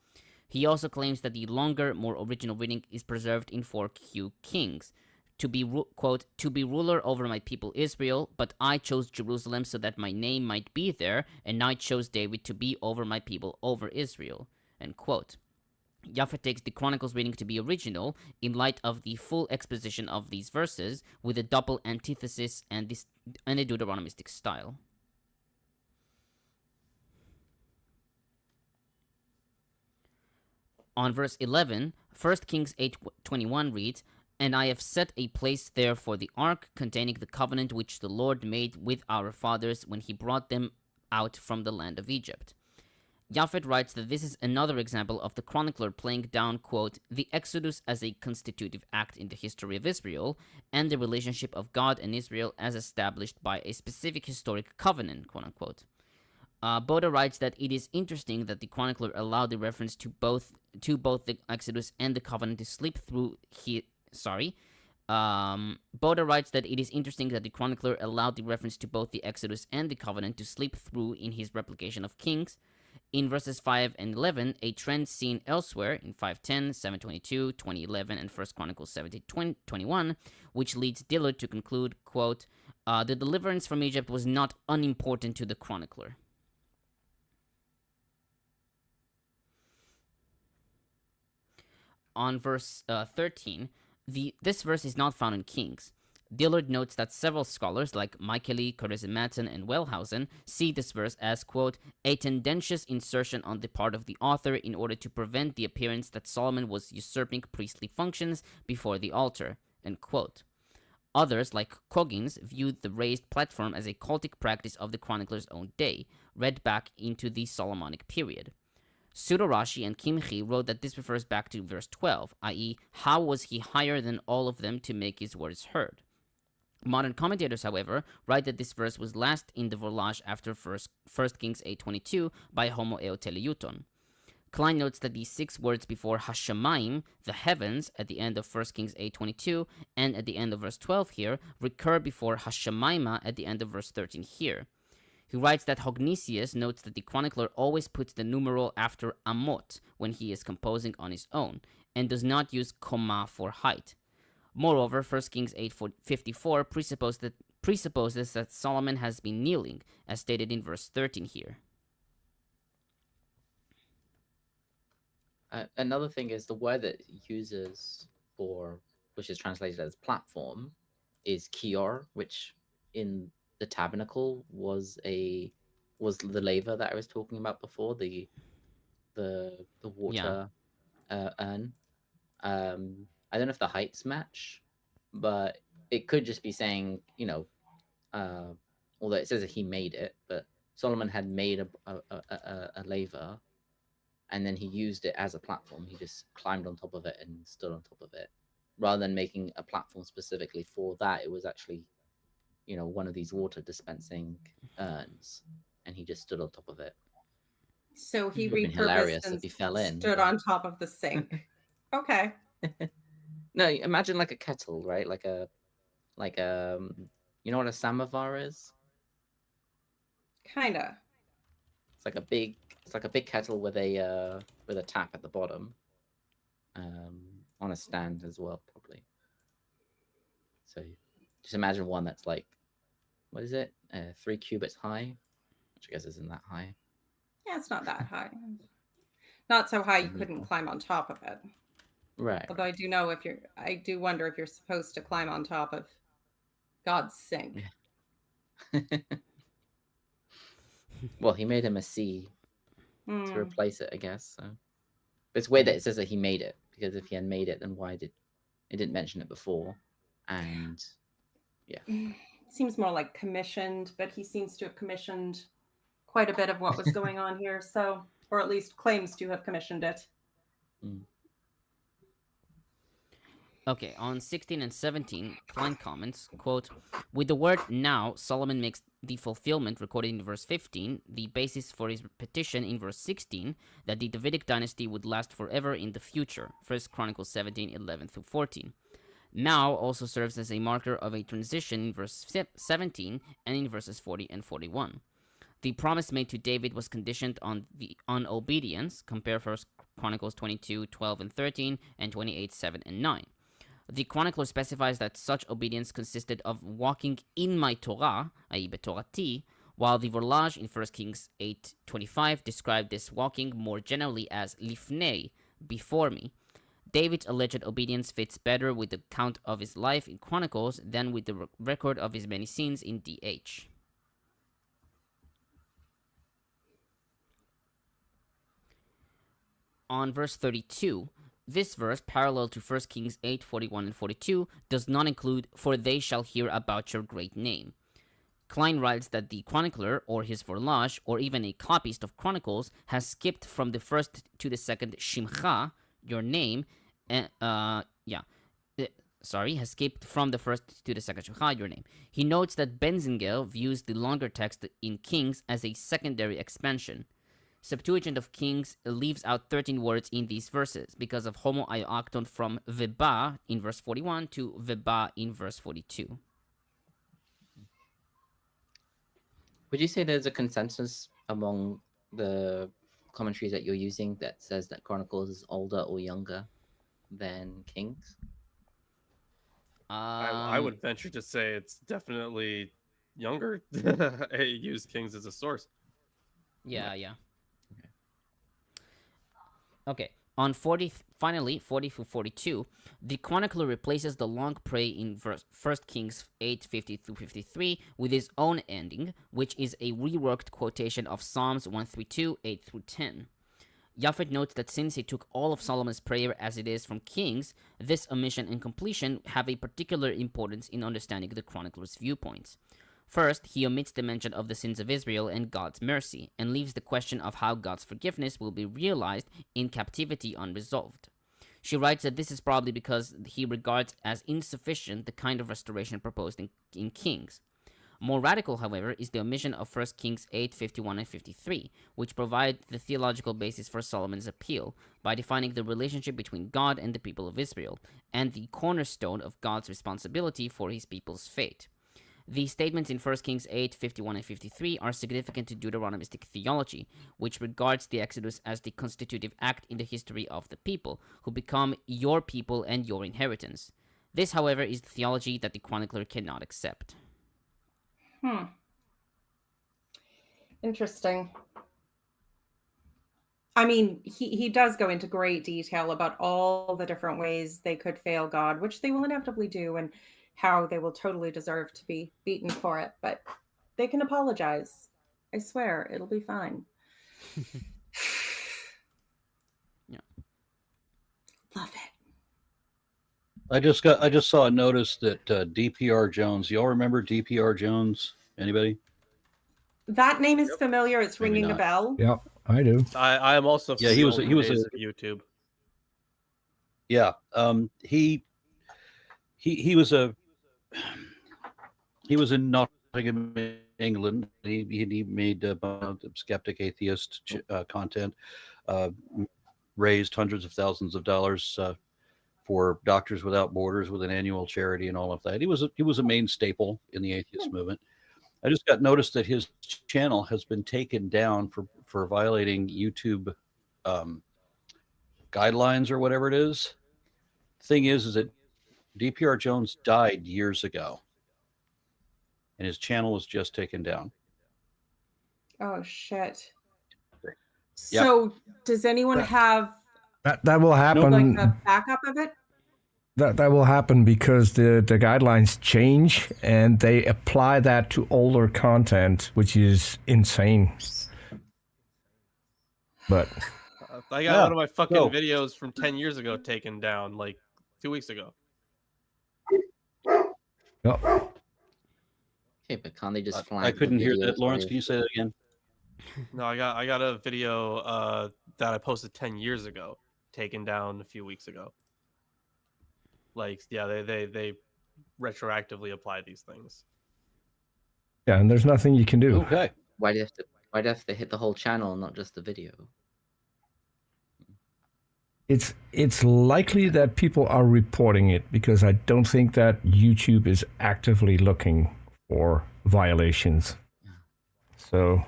He also claims that the longer, more original reading is preserved in 4Q Kings, to be, quote, to be ruler over my people Israel, but I chose Jerusalem so that my name might be there, and I chose David to be over my people over Israel, end quote. Japhet takes the Chronicles reading to be original in light of the full exposition of these verses with a double antithesis and a Deuteronomistic style. On verse 11, 1 Kings 8:21 reads, "And I have set a place there for the ark containing the covenant which the Lord made with our fathers when he brought them out from the land of Egypt." Japhet writes that this is another example of the chronicler playing down, quote, the Exodus as a constitutive act in the history of Israel, and the relationship of God and Israel as established by a specific historic covenant, quote unquote. Boda writes that it is interesting that the chronicler allowed the reference to both the Exodus and the covenant to slip through Boda writes that it is interesting that the chronicler allowed the reference to both the Exodus and the covenant to slip through in his replication of Kings. In verses 5 and 11, a trend seen elsewhere in 5:10, 7:22, 20:11, and 1 Chronicles 17:21, which leads Dillard to conclude, quote, the deliverance from Egypt was not unimportant to the chronicler. On verse 13, this verse is not found in Kings. Dillard notes that several scholars like Michaeli, Kurtzmatson, and Wellhausen see this verse as, quote, a tendentious insertion on the part of the author in order to prevent the appearance that Solomon was usurping priestly functions before the altar, end quote. Others, like Coggins, viewed the raised platform as a cultic practice of the chronicler's own day, read back into the Solomonic period. Pseudo-Rashi and Kimchi wrote that this refers back to verse 12, i.e., how was he higher than all of them to make his words heard? Modern commentators, however, write that this verse was last in the Vorlage after 1 Kings 8:22 by homo eo teleuton. Klein notes that the 6 words before HaShamayim, the heavens, at the end of 1 Kings 8:22 and at the end of verse 12 here, recur before HaShamayma at the end of verse 13 here. He writes that Hognesius notes that the chronicler always puts the numeral after amot when he is composing on his own, and does not use comma for height. Moreover, 1 Kings 8:54 presupposes that Solomon has been kneeling, as stated in verse 13 here. Another thing is the word that he uses for, which is translated as platform, is kior, which in the tabernacle was the laver that I was talking about before, the water urn. I don't know if the heights match, but it could just be saying, although it says that he made it, but Solomon had made a laver, and then he used it as a platform. He just climbed on top of it and stood on top of it. rather than making a platform specifically for that, it was actually, you know, one of these water dispensing urns, and he just stood on top of it. So he It would have been repurposed hilarious and if he fell in. stood on top of the sink. Okay. No, imagine like a kettle, right? Like a you know what a samovar is? Kinda. It's like a big kettle with a tap at the bottom, on a stand as well, probably. So just imagine one that's like, what is it? 3 cubits high, which I guess isn't that high. Yeah, it's not that high. Not so high you couldn't climb on top of it. Right. Although I do wonder if you're supposed to climb on top of God's sink. Well, he made him a C to Hmm. replace it, I guess. So. But it's weird that it says that he made it, because if he had made it, then why did it didn't mention it before? And yeah, Seems more like commissioned, but he seems to have commissioned quite a bit of what was going on here. So, or at least claims to have commissioned it. Okay, on 16 and 17, Klein comments, quote, with the word now, Solomon makes the fulfillment recorded in verse 15 the basis for his petition in verse 16 that the Davidic dynasty would last forever in the future. 1 Chronicles 17, 11 through 14. Now also serves as a marker of a transition in verse 17 and in verses 40 and 41. The promise made to David was conditioned on obedience. Compare 1 Chronicles 22, 12 and 13, and 28, 7 and 9. The chronicler specifies that such obedience consisted of walking in my Torah, i.e. betorati, while the Vorlage in 1 Kings 8:25 described this walking more generally as lifnei, before me. David's alleged obedience fits better with the account of his life in Chronicles than with the record of his many sins in DH. On verse 32, this verse, parallel to 1 Kings 8, 41 and 42, does not include, for they shall hear about your great name. Klein writes that the chronicler, or his Vorlage, or even a copyist of Chronicles, has skipped from the first to the second Shimcha, your name, has skipped from the first to the second Shimcha, your name. He notes that Benzinger views the longer text in Kings as a secondary expansion. Septuagint of Kings leaves out 13 words in these verses because of homo ioacton from veba in verse 41 to veba in verse 42. Would you say there's a consensus among the commentaries that you're using that says that Chronicles is older or younger than Kings? I would venture to say it's definitely younger. I use Kings as a source. Yeah. Okay, on 40 through 42, the chronicler replaces the long prayer in 1 Kings 8, 50 through 53 with his own ending, which is a reworked quotation of Psalms 132, 8 through 10. Japhet notes that since he took all of Solomon's prayer as it is from Kings, this omission and completion have a particular importance in understanding the chronicler's viewpoints. First, he omits the mention of the sins of Israel and God's mercy, and leaves the question of how God's forgiveness will be realized in captivity unresolved. She writes that this is probably because he regards as insufficient the kind of restoration proposed in Kings. More radical, however, is the omission of 1 Kings 8, 51 and 53, which provide the theological basis for Solomon's appeal by defining the relationship between God and the people of Israel, and the cornerstone of God's responsibility for his people's fate. These statements in 1 Kings 8, 51 and 53 are significant to Deuteronomistic theology, which regards the Exodus as the constitutive act in the history of the people, who become your people and your inheritance. This, however, is the theology that the chronicler cannot accept. Interesting. I mean, he does go into great detail about all the different ways they could fail God, which they will inevitably do, and how they will totally deserve to be beaten for it, but they can apologize. I swear, it'll be fine. Yeah. Love it. I just saw a notice that DPR Jones. Y'all remember DPR Jones? Anybody? That name is familiar. It's Maybe ringing a not. bell. Yep, I do. I am also Yeah, he was a days of YouTube. Yeah, he was in Nottingham, England. He made skeptic atheist content, raised hundreds of thousands of dollars for Doctors Without Borders with an annual charity and all of that. He was a main staple in the atheist movement. I just got noticed that his channel has been taken down for violating YouTube guidelines or whatever it is. Thing is that DPR Jones died years ago, and his channel was just taken down. Oh shit. Yep. So does anyone have That will happen. like a backup of it? That will happen because the guidelines change and they apply that to older content, which is insane. But I got one of my fucking videos from 10 years ago taken down like 2 weeks ago. no, Okay, but can't they just flag? I the couldn't hear videos that, Lawrence. where- Can you say that again? No, I got a video that I posted 10 years ago taken down a few weeks ago. Like, yeah, they retroactively apply these things. yeah, and there's nothing you can do. Okay. Why do they have to hit the whole channel and not just the video? It's likely that people are reporting it because I don't think that YouTube is actively looking for violations. So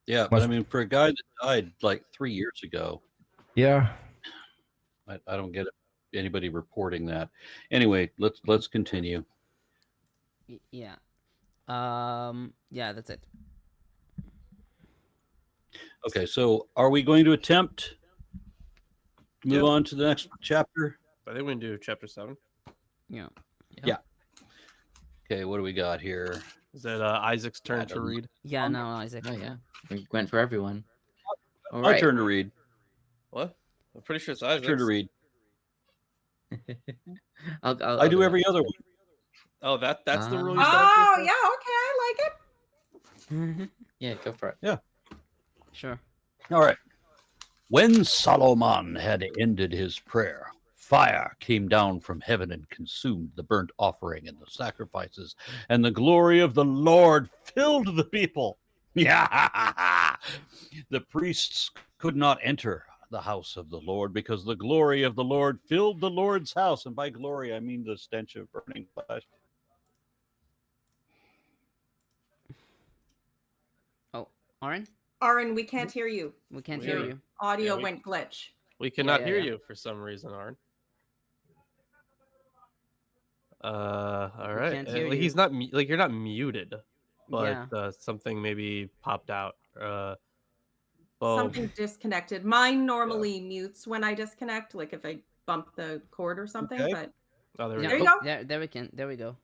Yeah, but I mean, for a guy that died like 3 years ago, yeah, I don't get anybody reporting that. Anyway, let's continue. Yeah. Yeah, that's it. Okay, so are we going to attempt to move Yep. on to the next chapter? I think we can do chapter 7. Yeah. Okay, what do we got here? Is it Isaac's turn to Adam. read? Yeah, no, Isaac. Oh yeah, we went for everyone. All My right. turn to read. What? I'm pretty sure it's My Isaac's. turn to read. I'll I do it. every other one. Oh, that's the rule. You Oh set up here? yeah, okay, I like it. Yeah, go for it. Sure. All right. When Solomon had ended his prayer, fire came down from heaven and consumed the burnt offering and the sacrifices, and the glory of the Lord filled the people. Yeah. The priests could not enter the house of the Lord because the glory of the Lord filled the Lord's house. And by glory, I mean the stench of burning flesh. Oh, Aaron, Aaron, we can't hear you. we can't We hear hear you. Audio we- went glitch. We cannot yeah, hear yeah. you for some reason, Arn. All right. can't hear He's you. not like you're not muted, but Yeah. something maybe popped out. Well, Something disconnected. Mine normally mutes when I disconnect, like if I bump the cord or something. Okay. But oh, there we Yeah. There you go. go. There we go.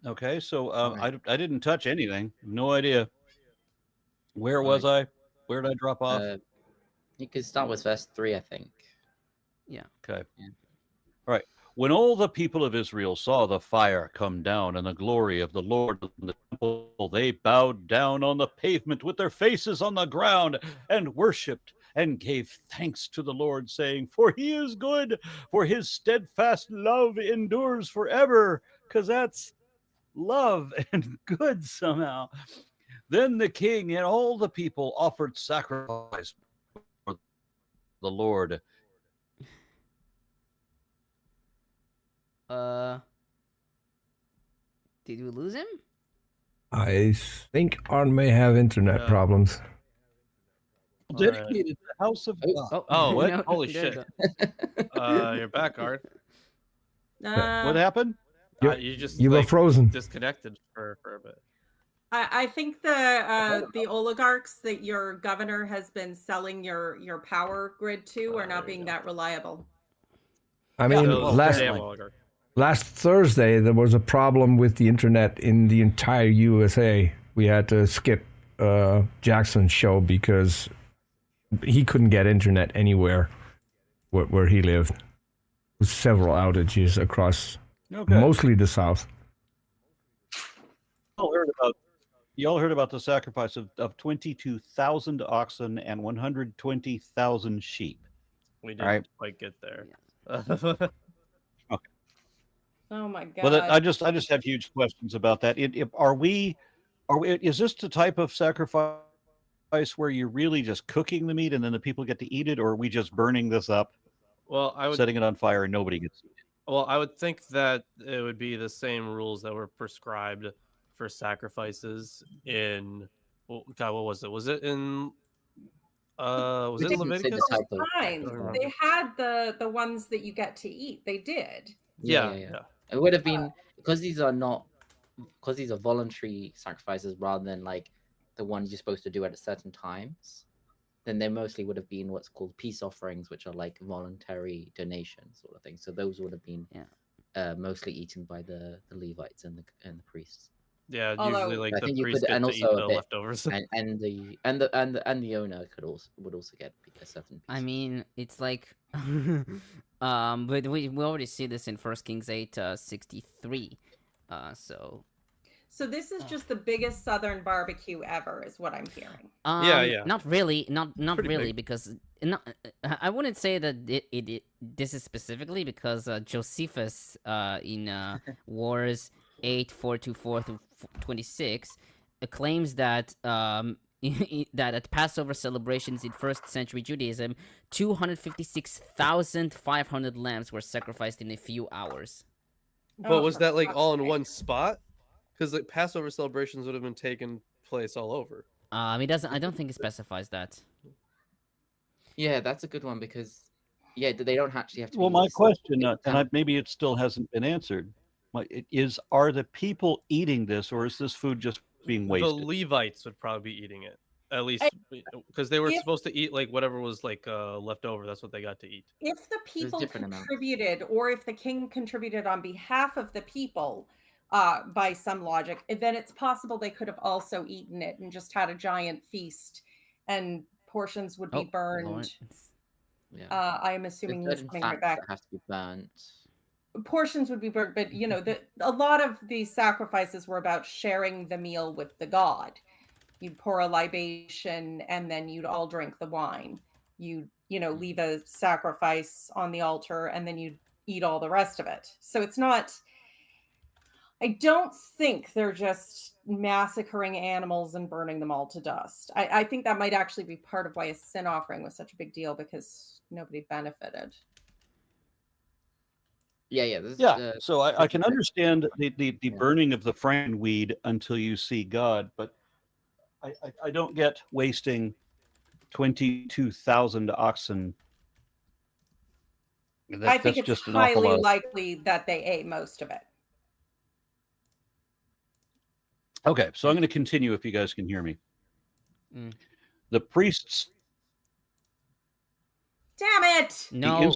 Okay, so Right. I didn't touch anything. No idea. Where was I? Where did I drop off? You could start with verse 3, I think. Okay. Yeah. All right. When all the people of Israel saw the fire come down and the glory of the Lord in the temple, they bowed down on the pavement with their faces on the ground and worshipped and gave thanks to the Lord, saying, "For he is good, for his steadfast love endures forever," because that's love and good somehow. Then the king and all the people offered sacrifice for the Lord. Did we lose him? I think Arn may have internet Yeah. problems. All right. Dedicated to the house of God. Oh, what? no, Holy there we shit. go. You're back, Arn. What happened? You just You were like, frozen. disconnected for a bit. I think the oligarchs that your governor has been selling your power grid to are not there you being go. that reliable. I mean, So, last damn oligarch. last Thursday there was a problem with the internet in the entire USA. We had to skip Jackson's show because he couldn't get internet anywhere where he lived. With several outages across Okay. mostly the South. Y'all heard about the sacrifice of 22,000 oxen and 120,000 sheep. We didn't right. quite get there. Oh my God. Well, I just have huge questions about that. Is this the type of sacrifice where you're really just cooking the meat and then the people get to eat it, or are we just burning this up, Well, setting it on fire, and nobody gets to eat it? Well, I would think that it would be the same rules that were prescribed for sacrifices in. Well, God, what was it? Was it in? Was We it in didn't say the Leviticus? type of Fine. don't remember. They had the ones that you get to eat. They did. Yeah. It would have been because these are voluntary sacrifices rather than like the ones you're supposed to do at certain times. Then they mostly would have been what's called peace offerings, which are like voluntary donations sort of thing. So those would have been mostly eaten by the Levites and the priests. Yeah, Although- usually like I the think you priest could, get and to eat also the a bit, leftovers. and the owner would also get a certain piece. I mean, it's like, but we already see this in 1 Kings 8:63. So this is just the biggest Southern barbecue ever, is what I'm hearing. Yeah. Not really, not Pretty really, big. because I wouldn't say that this is specifically because Josephus in Wars 8:4-4-26 claims that that at Passover celebrations in first century Judaism, 256,500 lambs were sacrificed in a few hours. But was for that like fuck's all in sake. one spot? Because like Passover celebrations would have been taking place all over. It doesn't. I don't think it specifies that. Yeah, that's a good one because they don't actually have to. Well, be my question, it maybe it still hasn't been answered, are the people eating this, or is this food just being wasted? The Levites would probably be eating it, at least because they were If- supposed to eat like whatever was like left over. That's what they got to eat. If the people different amounts. contributed, or if the king contributed on behalf of the people, by some logic, then it's possible they could have also eaten it and just had a giant feast, and portions would be burned. Lawrence. Yeah. I'm assuming There's he's certain coming right fats back. that have to be burnt. Portions would be burnt, but a lot of these sacrifices were about sharing the meal with the god. You'd pour a libation and then you'd all drink the wine. You'd leave a sacrifice on the altar and then you'd eat all the rest of it. So it's not, I don't think they're just massacring animals and burning them all to dust. I think that might actually be part of why a sin offering was such a big deal, because nobody benefited. Yeah. So I can understand the burning of the frank weed until you see God, but I don't get wasting 22,000 oxen. I think that's it's just an awful highly lot. likely that they ate most of it. Okay, so I'm going to continue if you guys can hear me. Mm. The priests. Damn it! No,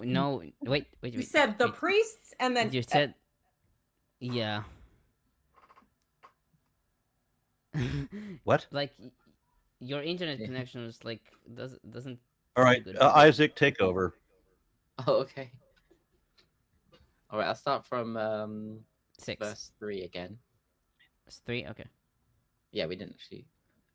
wait. You said the wait. priests, and then You said, yeah. What? Like, your internet connection was like doesn't. All right, good. Isaac, take over. Oh, okay. All right, I'll start from 6. verse 3 again. It's 3. Okay. Yeah, we didn't actually.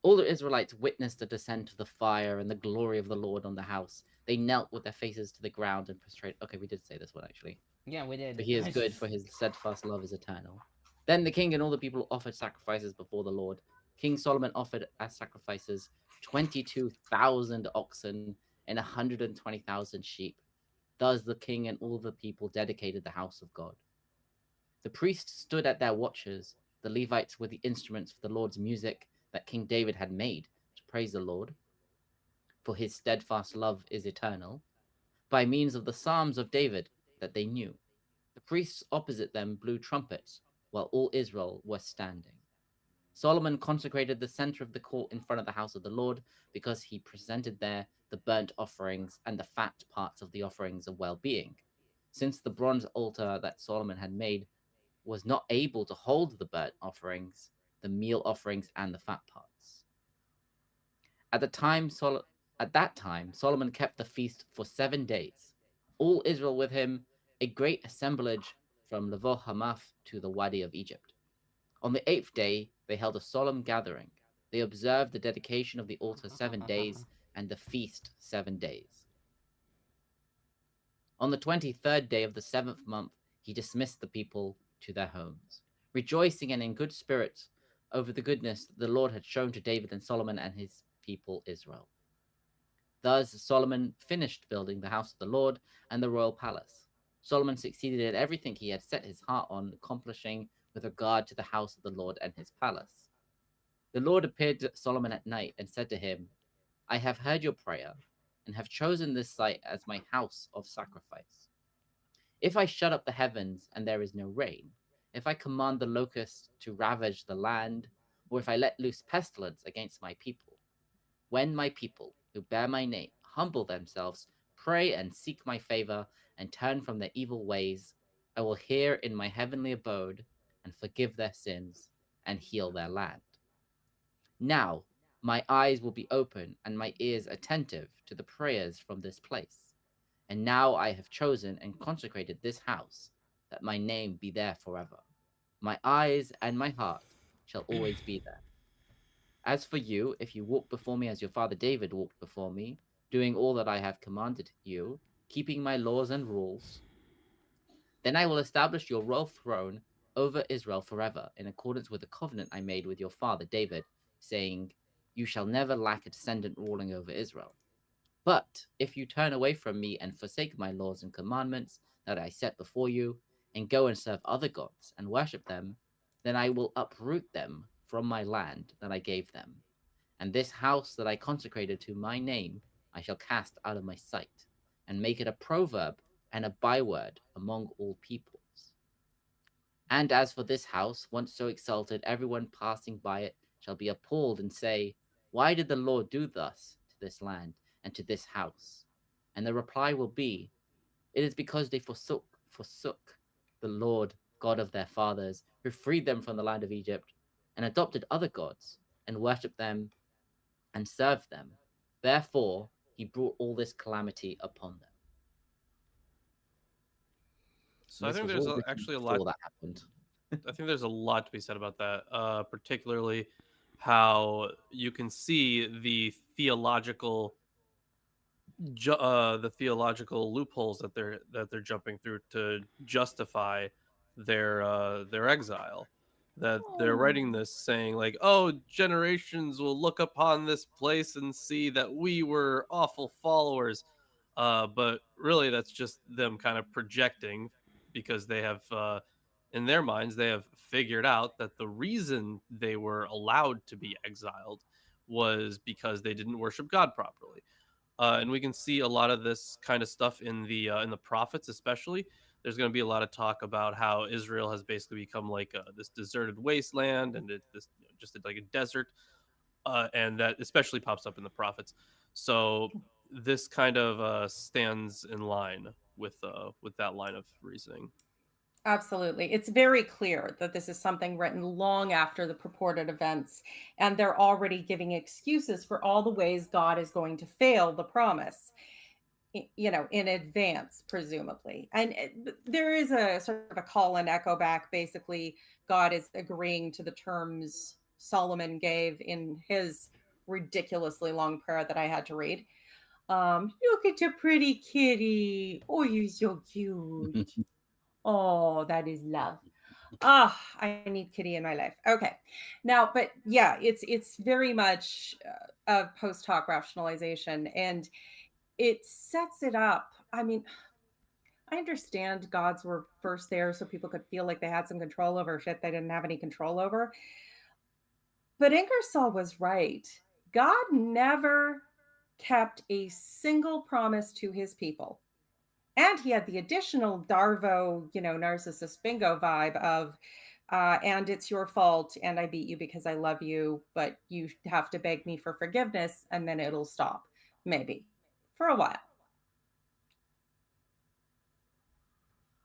All the Israelites witnessed the descent of the fire and the glory of the Lord on the house. They knelt with their faces to the ground and prostrate. Okay, we did say this one actually. Yeah, we did. But he is good, for his steadfast love is eternal. Then the king and all the people offered sacrifices before the Lord. King Solomon offered as sacrifices 22,000 oxen and 120,000 sheep. Thus the king and all the people dedicated the house of God. The priests stood at their watches, the Levites with the instruments for the Lord's music that King David had made to praise the Lord, for his steadfast love is eternal, by means of the psalms of David that they knew. The priests opposite them blew trumpets, while all Israel was standing. Solomon consecrated the center of the court in front of the house of the Lord, because he presented there the burnt offerings and the fat parts of the offerings of well-being, since the bronze altar that Solomon had made was not able to hold the burnt offerings, the meal offerings, and the fat parts. At that time, Solomon kept the feast for 7 days. All Israel with him, a great assemblage from Lavo Hamath to the Wadi of Egypt. On the 8th day, they held a solemn gathering. They observed the dedication of the altar 7 days and the feast 7 days. On the 23rd day of the 7th month, he dismissed the people to their homes, rejoicing and in good spirits over the goodness that the Lord had shown to David and Solomon and his people Israel. Thus Solomon finished building the house of the Lord and the royal palace. Solomon succeeded in everything he had set his heart on accomplishing with regard to the house of the Lord and his palace. The Lord appeared to Solomon at night and said to him, I have heard your prayer and have chosen this site as my house of sacrifice. If I shut up the heavens and there is no rain, if I command the locusts to ravage the land, or if I let loose pestilence against my people, when my people who bear my name humble themselves, pray and seek my favor, and turn from their evil ways, I will hear in my heavenly abode and forgive their sins and heal their land. Now my eyes will be open and my ears attentive to the prayers from this place. And now I have chosen and consecrated this house, that my name be there forever. My eyes and my heart shall always be there. As for you, if you walk before me as your father David walked before me, doing all that I have commanded you, keeping my laws and rules, then I will establish your royal throne over Israel forever, in accordance with the covenant I made with your father David, saying, you shall never lack a descendant ruling over Israel. But if you turn away from me and forsake my laws and commandments that I set before you, and go and serve other gods and worship them, then I will uproot them from my land that I gave them. And this house that I consecrated to my name I shall cast out of my sight, and make it a proverb and a byword among all peoples. And as for this house, once so exalted, everyone passing by it shall be appalled and say, why did the Lord do thus to this land and to this house? And the reply will be, it is because they forsook the Lord God of their fathers, who freed them from the land of Egypt, and adopted other gods, and worshipped them and served them. Therefore he brought all this calamity upon them. So I think there's actually a lot that happened. I think there's a lot to be said about that, particularly how you can see the theological loopholes that they're jumping through to justify their exile. That they're writing this saying like, oh, generations will look upon this place and see that we were awful followers, but really that's just them kind of projecting, because they have in their minds they have figured out that the reason they were allowed to be exiled was because they didn't worship God properly. And we can see a lot of this kind of stuff in the prophets, especially. There's going to be a lot of talk about how Israel has basically become like this deserted wasteland, and just like a desert, and that especially pops up in the prophets. So this kind of stands in line with that line of reasoning. Absolutely. It's very clear that this is something written long after the purported events, and they're already giving excuses for all the ways God is going to fail the promise, in advance, presumably. And there is a sort of a call and echo back. Basically, God is agreeing to the terms Solomon gave in his ridiculously long prayer that I had to read. Look at your pretty kitty. Oh, you're so cute. Oh, that is love. I need Kitty in my life. Okay. Now, but yeah, it's very much a post hoc rationalization, and it sets it up. I mean, I understand gods were first there so people could feel like they had some control over shit they didn't have any control over. But Ingersoll was right. God never kept a single promise to his people. And he had the additional Darvo, narcissist bingo vibe of, and it's your fault, and I beat you because I love you, but you have to beg me for forgiveness, and then it'll stop, maybe, for a while.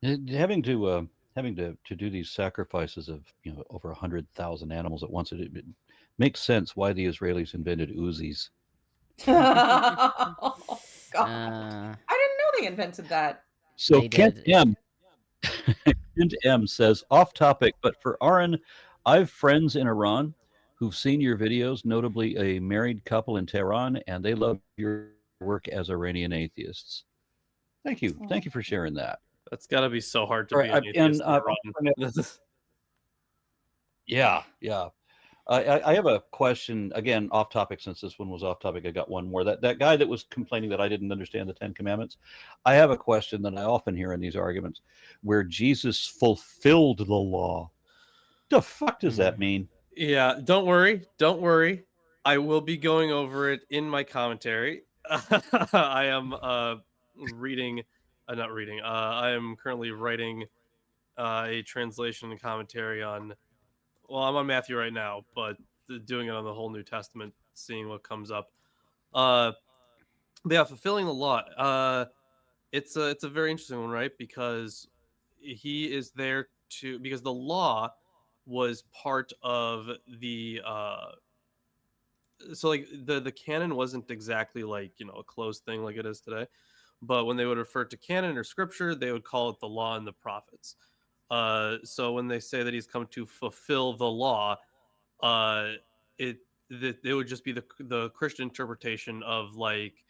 Having to do these sacrifices of over 100,000 animals at once, it makes sense why the Israelis invented Uzis. Oh, God. I didn't know they invented that. So They Kent did. M. Kent M says, off topic, but for Aaron, I've friends in Iran who've seen your videos, notably a married couple in Tehran, and they love your work as Iranian atheists. Thank you. Thank you for sharing that. That's got to be so hard to All be right, an atheist and run. yeah. I have a question, again, off topic, since this one was off topic. I got one more. That guy that was complaining that I didn't understand the Ten Commandments, I have a question that I often hear in these arguments, where Jesus fulfilled the law. The fuck does that mean? Yeah, don't worry. I will be going over it in my commentary. I am reading, not reading. I am currently writing a translation and commentary on. Well, I'm on Matthew right now, but doing it on the whole New Testament, seeing what comes up. But yeah, fulfilling the law. It's a very interesting one, right? Because he is there because the law was part of the so like the canon wasn't exactly like a closed thing like it is today, but when they would refer to canon or scripture, they would call it the law and the prophets. So when they say that he's come to fulfill the law, uh it would just be the Christian interpretation of like,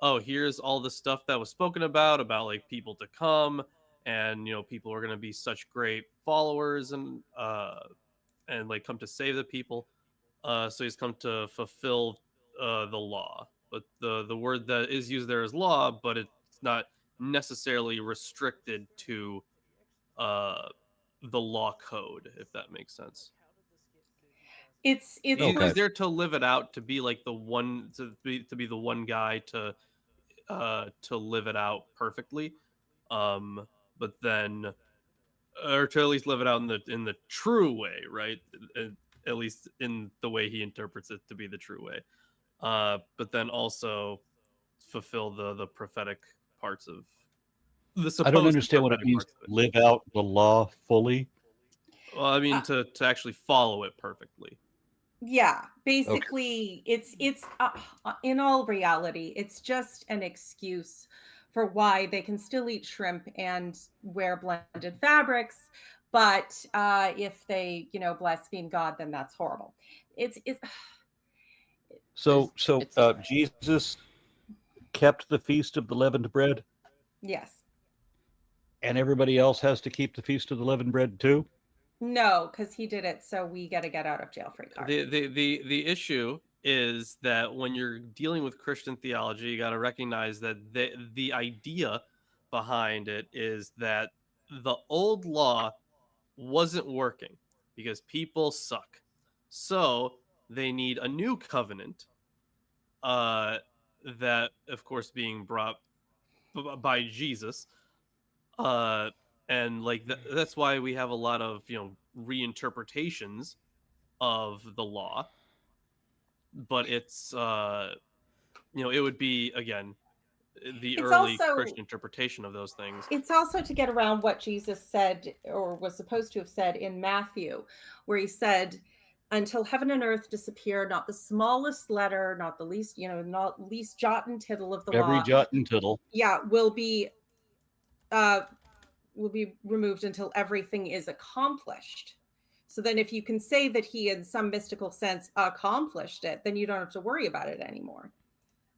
oh, here's all the stuff that was spoken about like people to come, and people are going to be such great followers and like come to save the people. So he's come to fulfill the law. But the word that is used there is law, but it's not necessarily restricted to uh, the law code, if that makes sense. It's He's there to live it out, to be like the one to be the one guy to live it out perfectly. But then, or to at least live it out in the true way, right? At least in the way he interprets it to be the true way. But then also fulfill the prophetic parts of the supposed. I don't understand what it prophetic means parts to of it. live out the law fully. Well, I mean to actually follow it perfectly. Yeah, basically it's in all reality, it's just an excuse for why they can still eat shrimp and wear blended fabrics, but if they blaspheme God, then that's horrible. It's So It's Jesus kept the feast of the leavened bread, yes. and everybody else has to keep the feast of the leavened bread too. No, because he did it, so we get a get out of jail free card. The issue is that when you're dealing with Christian theology, you got to recognize that the idea behind it is that the old law wasn't working because people suck. So they need a new covenant, that of course being brought by Jesus. And like that's why we have a lot of reinterpretations of the law. But it's it would be again the It's early also Christian interpretation of those things. It's also to get around what Jesus said, or was supposed to have said, in Matthew, where he said, until heaven and earth disappear, not the smallest letter, not the least, not least jot and tittle of the Every law, jot and tittle. will be removed until everything is accomplished. So then if you can say that he in some mystical sense accomplished it, then you don't have to worry about it anymore.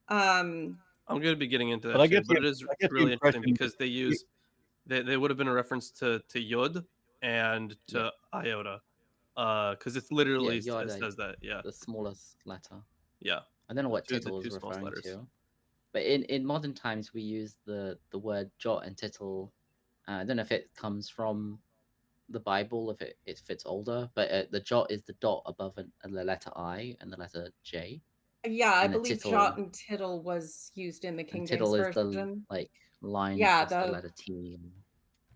I'm going to be getting into that But I too, get but the- it is I get the really interesting impression because they use they would have been a reference to Yod and to iota, because it's literally Yod, it says that, yeah, the smallest letter. yeah. I don't know what The tittle is two smallest referring letters. to, but in modern times we use the word jot and tittle. I don't know if it comes from the Bible, if it's older, but the jot is the dot above the letter I and the letter J. Yeah, I And the believe tittle- jot and tittle was used in the King And James tittle is the version. like line Yeah, plus the letter T.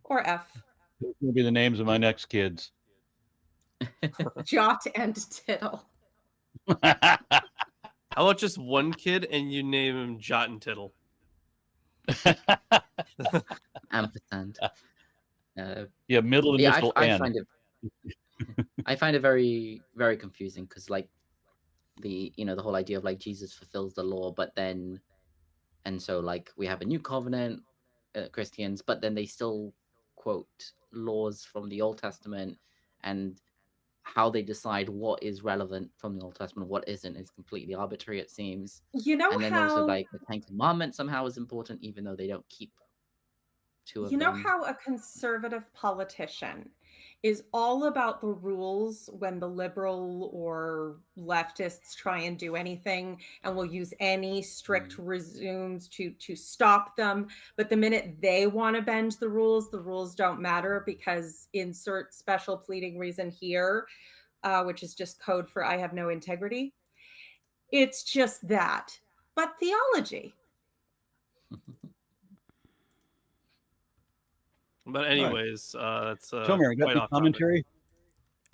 or F. Those will be the names of my next kids. Jot and tittle. How about just one kid and you name him Jot and Tittle? Ampersand. Yeah, middle initial I N. find it I find it very, very confusing because like the whole idea of like Jesus fulfills the law, but then and so like we have a new covenant, Christians, but then they still quote laws from the Old Testament, and how they decide what is relevant from the Old Testament, what isn't, is completely arbitrary, it seems. You know And then how also like the Ten Commandments somehow is important, even though they don't keep two of You know them. how a conservative politician is all about the rules when the liberal or leftists try and do anything and will use any strict resumes to stop them, but the minute they want to bend the rules don't matter because insert special pleading reason here, which is just code for I have no integrity. It's just that, but theology. But anyways, that's Tell me, I got quite the off topic. commentary.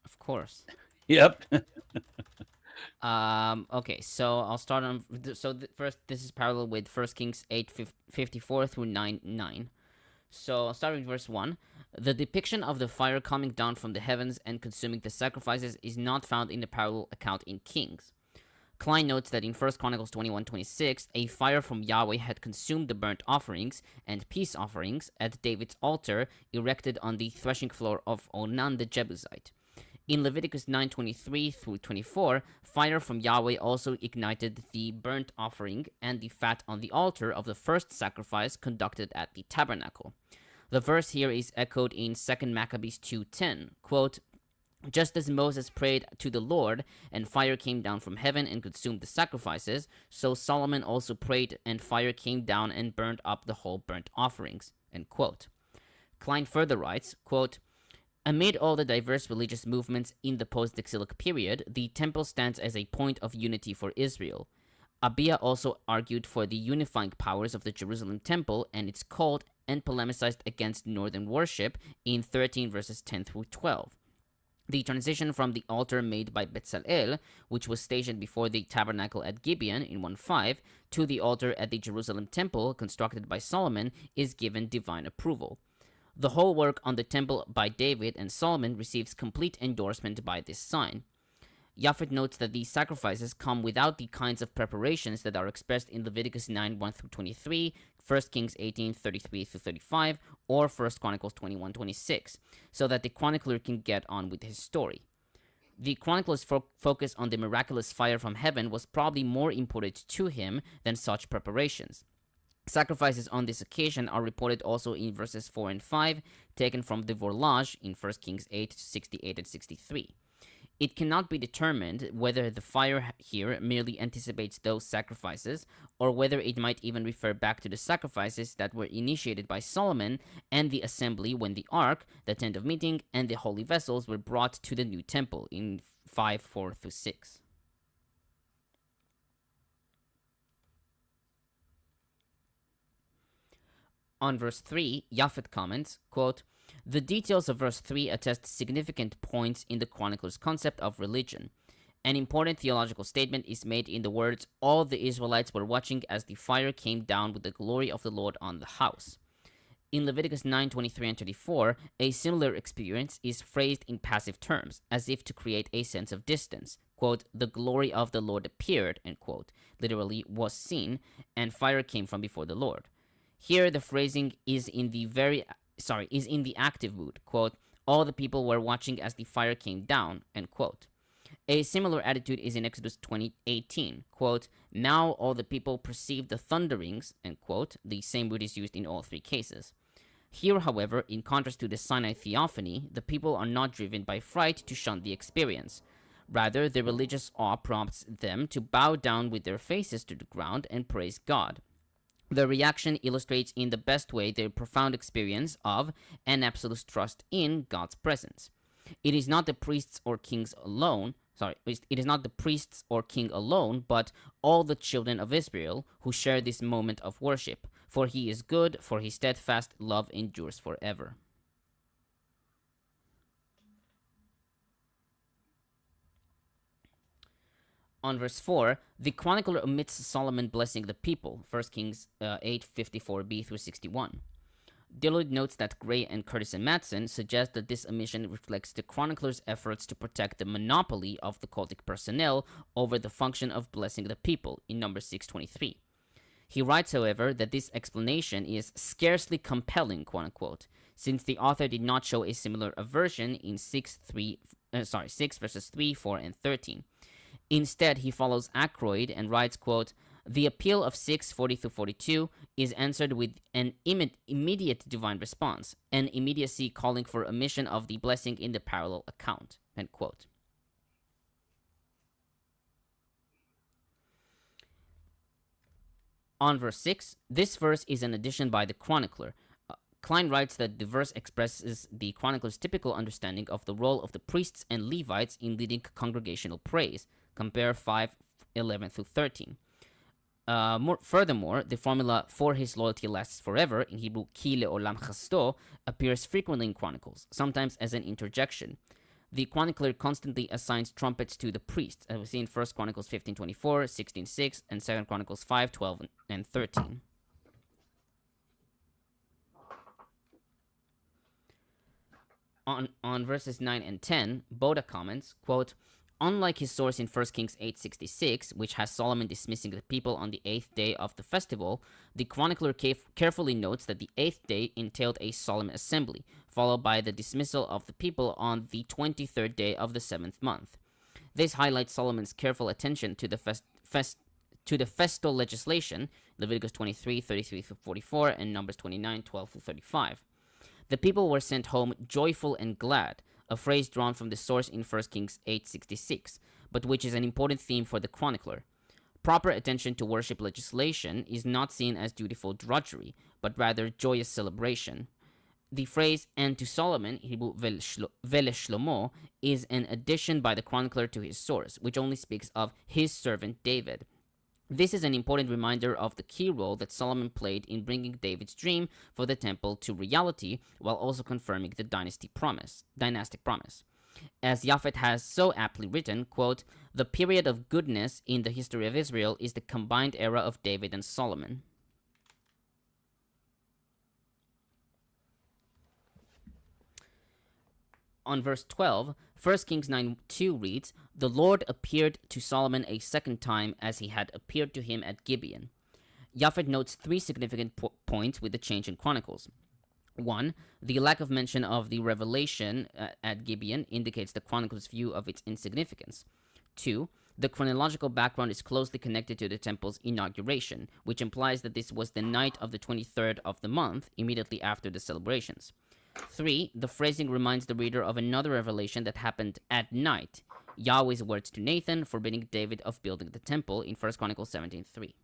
Of course. Yep. Okay, so I'll start on. First, this is parallel with 1 Kings 8:54 through 9:9. So I'll start with verse 1. The depiction of the fire coming down from the heavens and consuming the sacrifices is not found in the parallel account in Kings. Klein notes that in 1 Chronicles 21:26, a fire from Yahweh had consumed the burnt offerings and peace offerings at David's altar erected on the threshing floor of Onan the Jebusite. In Leviticus 9:23 through 24, fire from Yahweh also ignited the burnt offering and the fat on the altar of the first sacrifice conducted at the tabernacle. The verse here is echoed in 2 Maccabees 2:10, quote, just as Moses prayed to the Lord, and fire came down from heaven and consumed the sacrifices, so Solomon also prayed, and fire came down and burned up the whole burnt offerings. End quote. Klein further writes, quote, amid all the diverse religious movements in the post-exilic period, the temple stands as a point of unity for Israel. Abia also argued for the unifying powers of the Jerusalem temple and its cult and polemicized against northern worship in 13 verses 10 through 12. The transition from the altar made by Bezalel, which was stationed before the tabernacle at Gibeon in 1:5, to the altar at the Jerusalem temple constructed by Solomon is given divine approval. The whole work on the temple by David and Solomon receives complete endorsement by this sign. Japhet notes that these sacrifices come without the kinds of preparations that are expressed in Leviticus 9:1 through 23, 1 Kings 18:33 through 35, or 1 Chronicles 21:26, so that the chronicler can get on with his story. The chronicler's focus on the miraculous fire from heaven was probably more important to him than such preparations. Sacrifices on this occasion are reported also in verses 4 and 5, taken from the Vorlage in 1 Kings 8:68 and 63. It cannot be determined whether the fire here merely anticipates those sacrifices, or whether it might even refer back to the sacrifices that were initiated by Solomon and the assembly when the ark, the tent of meeting, and the holy vessels were brought to the new temple in 5:4 through 6. On verse 3, Japhet comments, quote, the details of verse 3 attest significant points in the chronicler's concept of religion. An important theological statement is made in the words, all the Israelites were watching as the fire came down with the glory of the Lord on the house. In Leviticus 9:23 and 24, a similar experience is phrased in passive terms, as if to create a sense of distance. Quote, the glory of the Lord appeared, end quote, literally was seen, and fire came from before the Lord. Here the phrasing is in the active mood, quote, all the people were watching as the fire came down, end quote. A similar attitude is in Exodus 20:18, quote, now all the people perceived the thunderings, end quote. The same word is used in all three cases. Here, however, in contrast to the Sinai theophany, the people are not driven by fright to shun the experience. Rather, the religious awe prompts them to bow down with their faces to the ground and praise God. The reaction illustrates in the best way their profound experience of and absolute trust in God's presence. It is not the priests or kings alone, it is not the priests or king alone, but all the children of Israel who share this moment of worship. For he is good, for his steadfast love endures forever. On verse 4, the chronicler omits Solomon blessing the people, 1 Kings 8:54b through 61. Dillard notes that Gray and Curtis and Matson suggest that this omission reflects the chronicler's efforts to protect the monopoly of the cultic personnel over the function of blessing the people in Numbers 6:23. He writes, however, that this explanation is scarcely compelling, quote unquote, since the author did not show a similar aversion in 6 verses 3, 4, and 13. Instead, he follows Ackroyd and writes, quote, The appeal of 6:40-42 is answered with an immediate divine response, an immediacy calling for omission of the blessing in the parallel account. End quote. On verse 6, this verse is an addition by the chronicler. Klein writes that the verse expresses the chronicler's typical understanding of the role of the priests and Levites in leading congregational praise. Compare 5:11-13. Furthermore, the formula "for his loyalty lasts forever," in Hebrew "ki le'olam chasto," appears frequently in Chronicles, sometimes as an interjection. The chronicler constantly assigns trumpets to the priests, as we see in 1 Chronicles 15:24, 16:6, and 2 Chronicles 5:12 and 13. On verses 9 and 10, Boda comments, quote, "Unlike his source in 1 Kings 8:66, which has Solomon dismissing the people on the 8th day of the festival, the chronicler carefully notes that the 8th day entailed a solemn assembly, followed by the dismissal of the people on the 23rd day of the 7th month. This highlights Solomon's careful attention to the festal legislation, Leviticus 23:33-44, and Numbers 29:12-35. The people were sent home joyful and glad, a phrase drawn from the source in 1 Kings 8:66, but which is an important theme for the chronicler. Proper attention to worship legislation is not seen as dutiful drudgery, but rather joyous celebration. The phrase "and to Solomon," Hebrew "veleshlomo," is an addition by the chronicler to his source, which only speaks of his servant David. This is an important reminder of the key role that Solomon played in bringing David's dream for the temple to reality, while also confirming the dynastic promise. As Japhet has so aptly written, quote, "The period of goodness in the history of Israel is the combined era of David and Solomon." On verse 12, 1 Kings 9:2 reads, "The Lord appeared to Solomon a second time as he had appeared to him at Gibeon." Japhet notes three significant points with the change in Chronicles. 1. The lack of mention of the revelation at Gibeon indicates the Chronicles' view of its insignificance. 2. The chronological background is closely connected to the temple's inauguration, which implies that this was the night of the 23rd of the month, immediately after the celebrations. 3. The phrasing reminds the reader of another revelation that happened at night, Yahweh's words to Nathan forbidding David of building the temple in 1 Chronicles 17:3.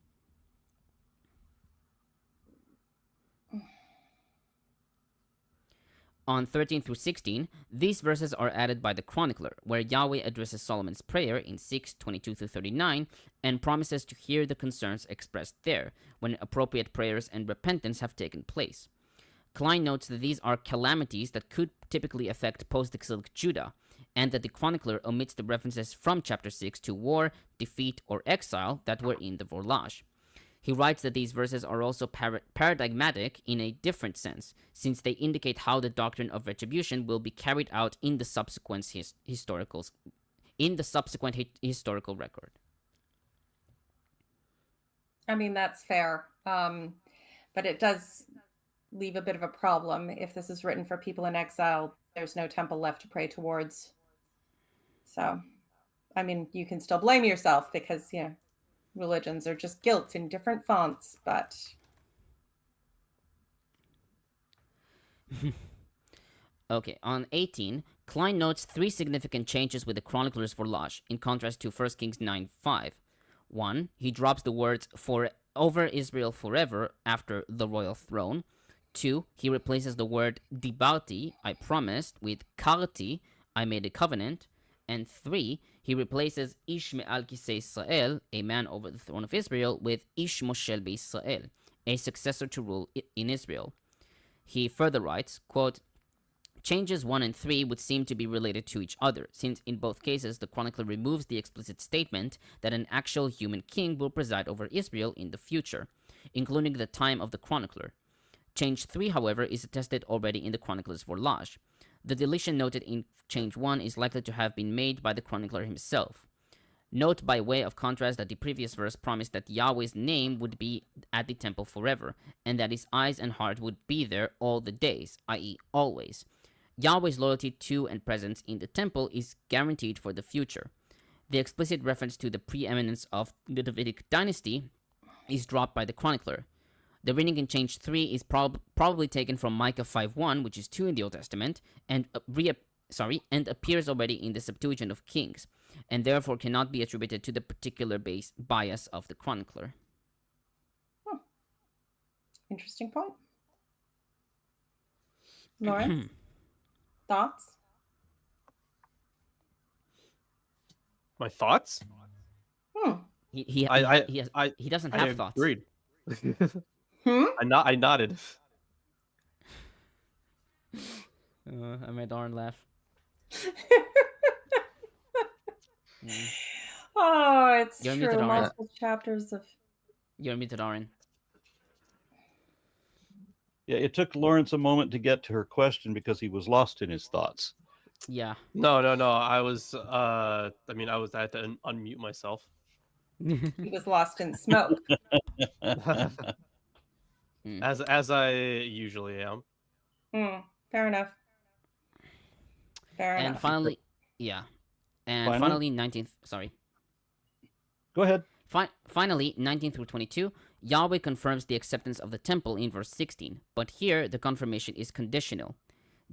On 13 through 16, these verses are added by the chronicler, where Yahweh addresses Solomon's prayer in 6:22-39 and promises to hear the concerns expressed there, when appropriate prayers and repentance have taken place. Klein notes that these are calamities that could typically affect post-exilic Judah, and that the chronicler omits the references from chapter 6 to war, defeat, or exile that were in the Vorlage. He writes that these verses are also paradigmatic in a different sense, since they indicate how the doctrine of retribution will be carried out in the subsequent historical record. I mean, that's fair. But it does leave a bit of a problem. If this is written for people in exile, there's no temple left to pray towards. So, I mean, you can still blame yourself because, religions are just guilt in different fonts, but... Okay, on 18, Klein notes three significant changes with the chronicler's Vorlage, in contrast to 1 Kings 9:5. 1. He drops the words "for over Israel forever" after "the royal throne." 2. He replaces the word "dibarti," I promised, with "karti," I made a covenant. And 3. He replaces "ish me'al kisei Israel," a man over the throne of Israel, with "ish moshel be'Israel," a successor to rule in Israel. He further writes, quote, "Changes 1 and 3 would seem to be related to each other, since in both cases the chronicler removes the explicit statement that an actual human king will preside over Israel in the future, including the time of the chronicler. Change 3, however, is attested already in the chronicler's Vorlage. The deletion noted in change 1 is likely to have been made by the chronicler himself. Note by way of contrast that the previous verse promised that Yahweh's name would be at the temple forever, and that his eyes and heart would be there all the days, i.e. always. Yahweh's loyalty to and presence in the temple is guaranteed for the future. The explicit reference to the preeminence of the Davidic dynasty is dropped by the chronicler. The reading in change 3 is probably taken from Micah 5:1, which is 2 in the Old Testament, and appears already in the Septuagint of Kings, and therefore cannot be attributed to the particular bias of the chronicler. Interesting point. Lawrence, thoughts? My thoughts? He doesn't have thoughts. Agreed. Hmm? I nodded. I made Aaron laugh. Oh, it's You're true. muted, Aaron. Multiple chapters of. You're muted, Aaron. Yeah, it took Lawrence a moment to get to her question because he was lost in his thoughts. Yeah. No. I was. I had to unmute myself. He was lost in smoke. As I usually am. Fair enough. Fair And enough. finally, yeah. And finally, 19th. Sorry. Go ahead. Finally, 19 through 22, Yahweh confirms the acceptance of the temple in verse 16, but here the confirmation is conditional.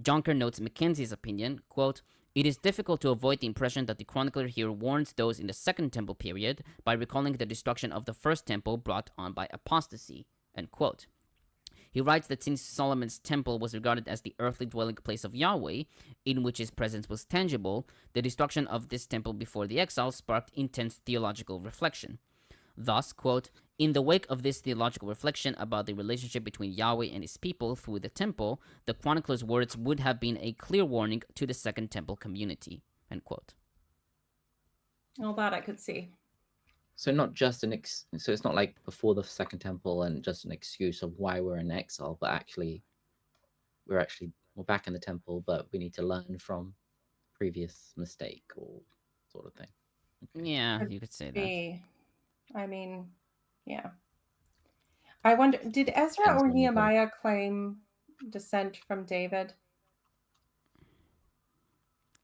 Jonker notes Mackenzie's opinion, quote, "It is difficult to avoid the impression that the chronicler here warns those in the Second Temple period by recalling the destruction of the First Temple brought on by apostasy," end quote. He writes that since Solomon's temple was regarded as the earthly dwelling place of Yahweh, in which his presence was tangible, the destruction of this temple before the exile sparked intense theological reflection. Thus, quote, "In the wake of this theological reflection about the relationship between Yahweh and his people through the temple, the chronicler's words would have been a clear warning to the Second Temple community," end quote. All that I could see. So not just so it's not like before the Second Temple and just an excuse of why we're in exile, but actually we're back in the temple, but we need to learn from previous mistake or sort of thing. Okay. Yeah, you could say that. I mean, yeah. I wonder, did Ezra Depends or on the Nehemiah claim descent from David?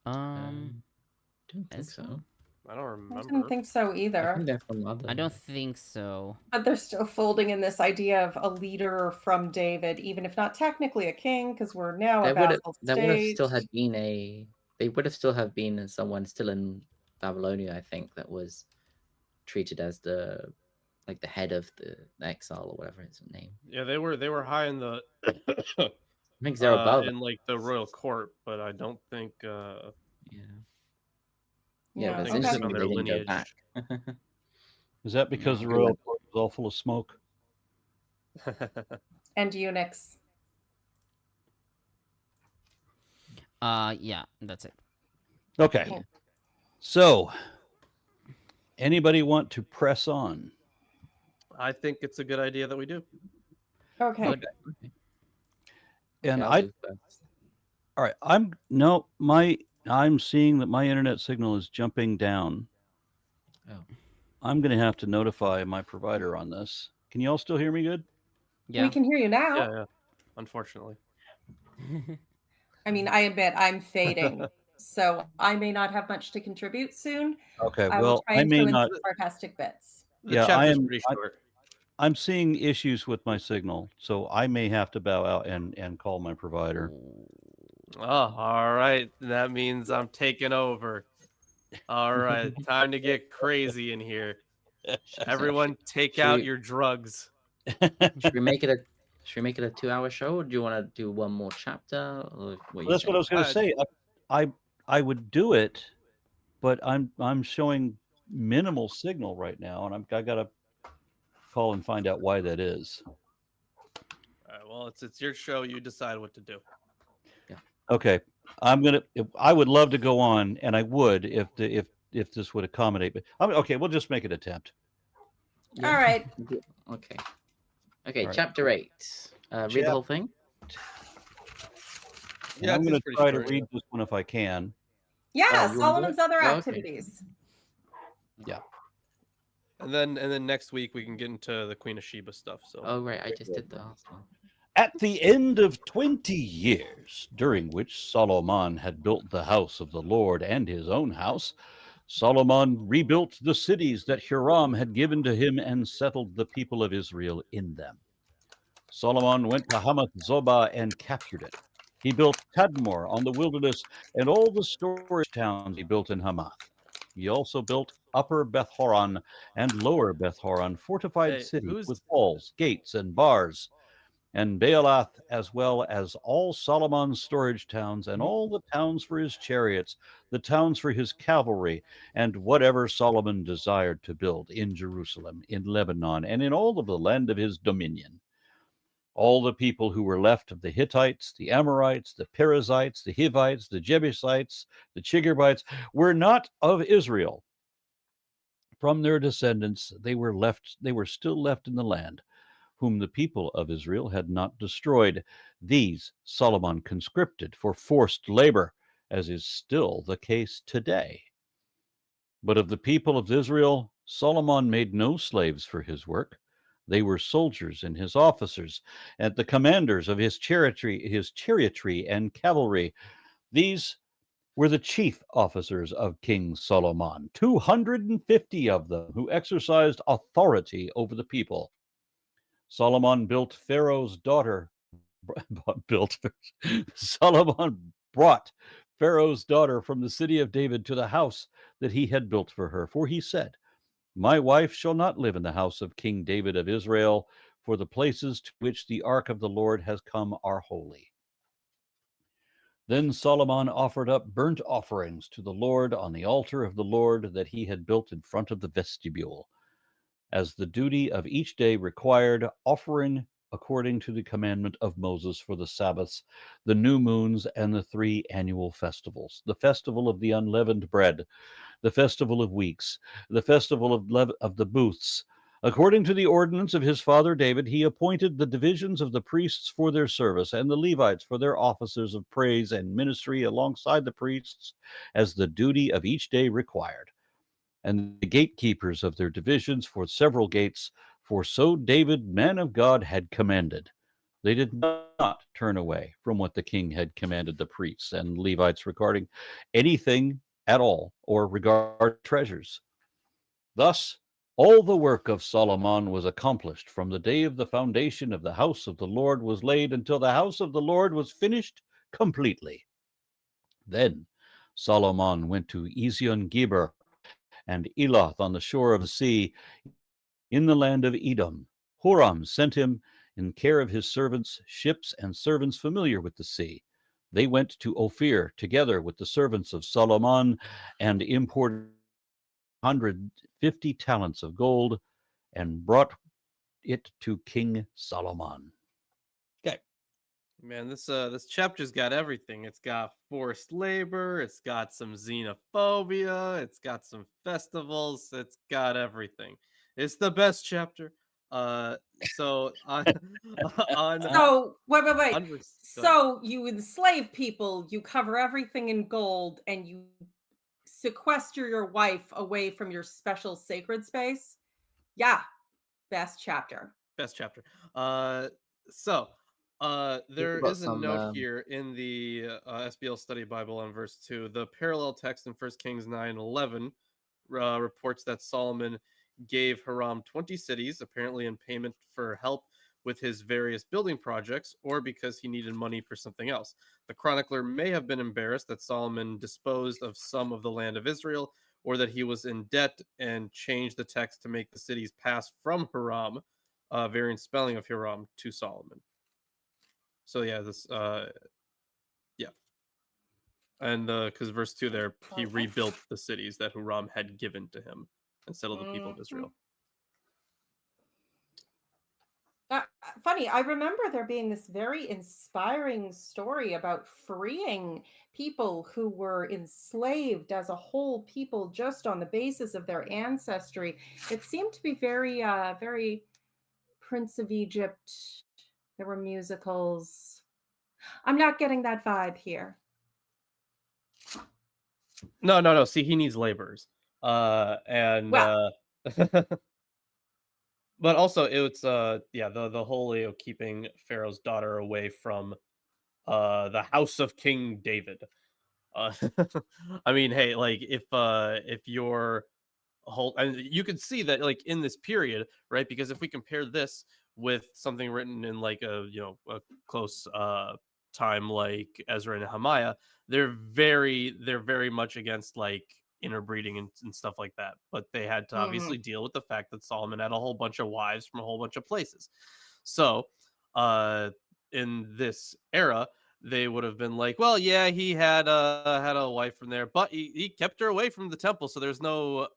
Don't think Ezra? so. I don't I remember. didn't think so I either. think they're from other. I don't think so. But they're still folding in this idea of a leader from David, even if not technically a king, because we're now a vassal There would have state. still had been They would have still have been someone still in Babylonia, I think, that was treated as the head of the exile or whatever his name. Yeah, they were high in the I think they're above. in like the royal court, but I don't think Yeah, but it's okay. interesting on they their didn't go lineage. back. Is that because the No. royal court was all full of smoke? And eunuchs. Yeah, that's it. Okay. Cool. So, anybody want to press on? I think it's a good idea that we do. Okay. Good. And Okay, I'll do first. all right, I'm seeing that my internet signal is jumping down. Oh. I'm going to have to notify my provider on this. Can you all still hear me good? Yeah. We can hear you now. Yeah. Unfortunately. I mean, I admit I'm fading, so I may not have much to contribute soon. Okay, I will well, try I and may fill in not. some sarcastic bits. The Yeah, chapter's pretty short. I'm seeing issues with my signal, so I may have to bow out and call my provider. Oh, all right. That means I'm taking over. All right, time to get crazy in here. Everyone, take Should out we- your drugs. Should we make it a 2-hour show, or do you want to do one more chapter? Or what That's what I was going to say. I would do it, but I'm showing minimal signal right now, and I got to call and find out why that is. All right, well, it's your show. You decide what to do. Okay, I would love to go on, and I would if this would accommodate. But okay, we'll just make an attempt. All right. Okay. All right. Chapter 8. Read the whole thing. And Yeah, I'm going to pretty try short, to read this one if I can. Yeah, you wanna do Solomon's it? other Oh, okay. activities. And then next week we can get into the Queen of Sheba stuff. So Oh, right. I just did the last one. At the end of 20 years, during which Solomon had built the house of the Lord and his own house, Solomon rebuilt the cities that Hiram had given to him and settled the people of Israel in them. Solomon went to Hamath Zobah and captured it. He built Tadmor on the wilderness and all the storage towns he built in Hamath. He also built Upper Beth Horon and Lower Beth Horon, fortified Hey, cities who's with walls, gates, and bars, and Baalath, as well as all Solomon's storage towns and all the towns for his chariots, the towns for his cavalry, and whatever Solomon desired to build in Jerusalem, in Lebanon, and in all of the land of his dominion. All the people who were left of the Hittites, the Amorites, the Perizzites, the Hivites, the Jebusites, the Chigirbites were not of Israel. From their descendants, they were still left in the land, whom the people of Israel had not destroyed. These Solomon conscripted for forced labor, as is still the case today. But of the people of Israel, Solomon made no slaves for his work. They were soldiers and his officers, and the commanders of his chariotry and cavalry. These were the chief officers of King Solomon, 250 of them, who exercised authority over the people. Solomon built Pharaoh's daughter, Solomon brought Pharaoh's daughter from the city of David to the house that he had built for her. For he said, "My wife shall not live in the house of King David of Israel, for the places to which the ark of the Lord has come are holy." Then Solomon offered up burnt offerings to the Lord on the altar of the Lord that he had built in front of the vestibule, as the duty of each day required, offering according to the commandment of Moses for the Sabbaths, the new moons, and the 3 annual festivals, the festival of the unleavened bread, the festival of weeks, the festival of the booths. According to the ordinance of his father David, he appointed the divisions of the priests for their service and the Levites for their offices of praise and ministry alongside the priests, as the duty of each day required, and the gatekeepers of their divisions for several gates, for so David, man of God, had commanded. They did not turn away from what the king had commanded the priests and Levites regarding anything at all, or regard treasures. Thus, all the work of Solomon was accomplished from the day of the foundation of the house of the Lord was laid until the house of the Lord was finished completely. Then Solomon went to Ezion-Geber and Eloth on the shore of the sea in the land of Edom. Huram sent him in care of his servants, ships, and servants familiar with the sea. They went to Ophir together with the servants of Solomon and imported 150 talents of gold and brought it to King Solomon. Okay. Man, this chapter's got everything. It's got forced labor, it's got some xenophobia, it's got some festivals, it's got everything. It's the best chapter. So on on So wait. on go ahead. So you enslave people, you cover everything in gold, and you sequester your wife away from your special sacred space. Yeah, best chapter. Best chapter. So there about is a some, note here in the SBL Study Bible on verse 2. The parallel text in 1 Kings 9:11 reports that Solomon gave Hiram 20 cities, apparently in payment for help with his various building projects or because he needed money for something else. The chronicler may have been embarrassed that Solomon disposed of some of the land of Israel, or that he was in debt and changed the text to make the cities pass from Hiram, variant spelling of Hiram, to Solomon. So yeah, yeah. And because verse 2 there, he rebuilt the cities that Hiram had given to him and settled the people of Israel. Funny, I remember there being this very inspiring story about freeing people who were enslaved as a whole people just on the basis of their ancestry. It seemed to be very, very Prince of Egypt. There were musicals. I'm not getting that vibe here. No. See, he needs laborers. And Well, but also it's the whole keeping Pharaoh's daughter away from the house of King David. Uh, I mean, hey, like if you're whole, and you can see that like in this period, right? Because if we compare this with something written in like a a close time like Ezra and Nehemiah, they're very much against like interbreeding and stuff like that. But they had to Mhm. obviously deal with the fact that Solomon had a whole bunch of wives from a whole bunch of places. So uh in this era, they would have been like, well, yeah, he had a wife from there, but he kept her away from the temple, so there's no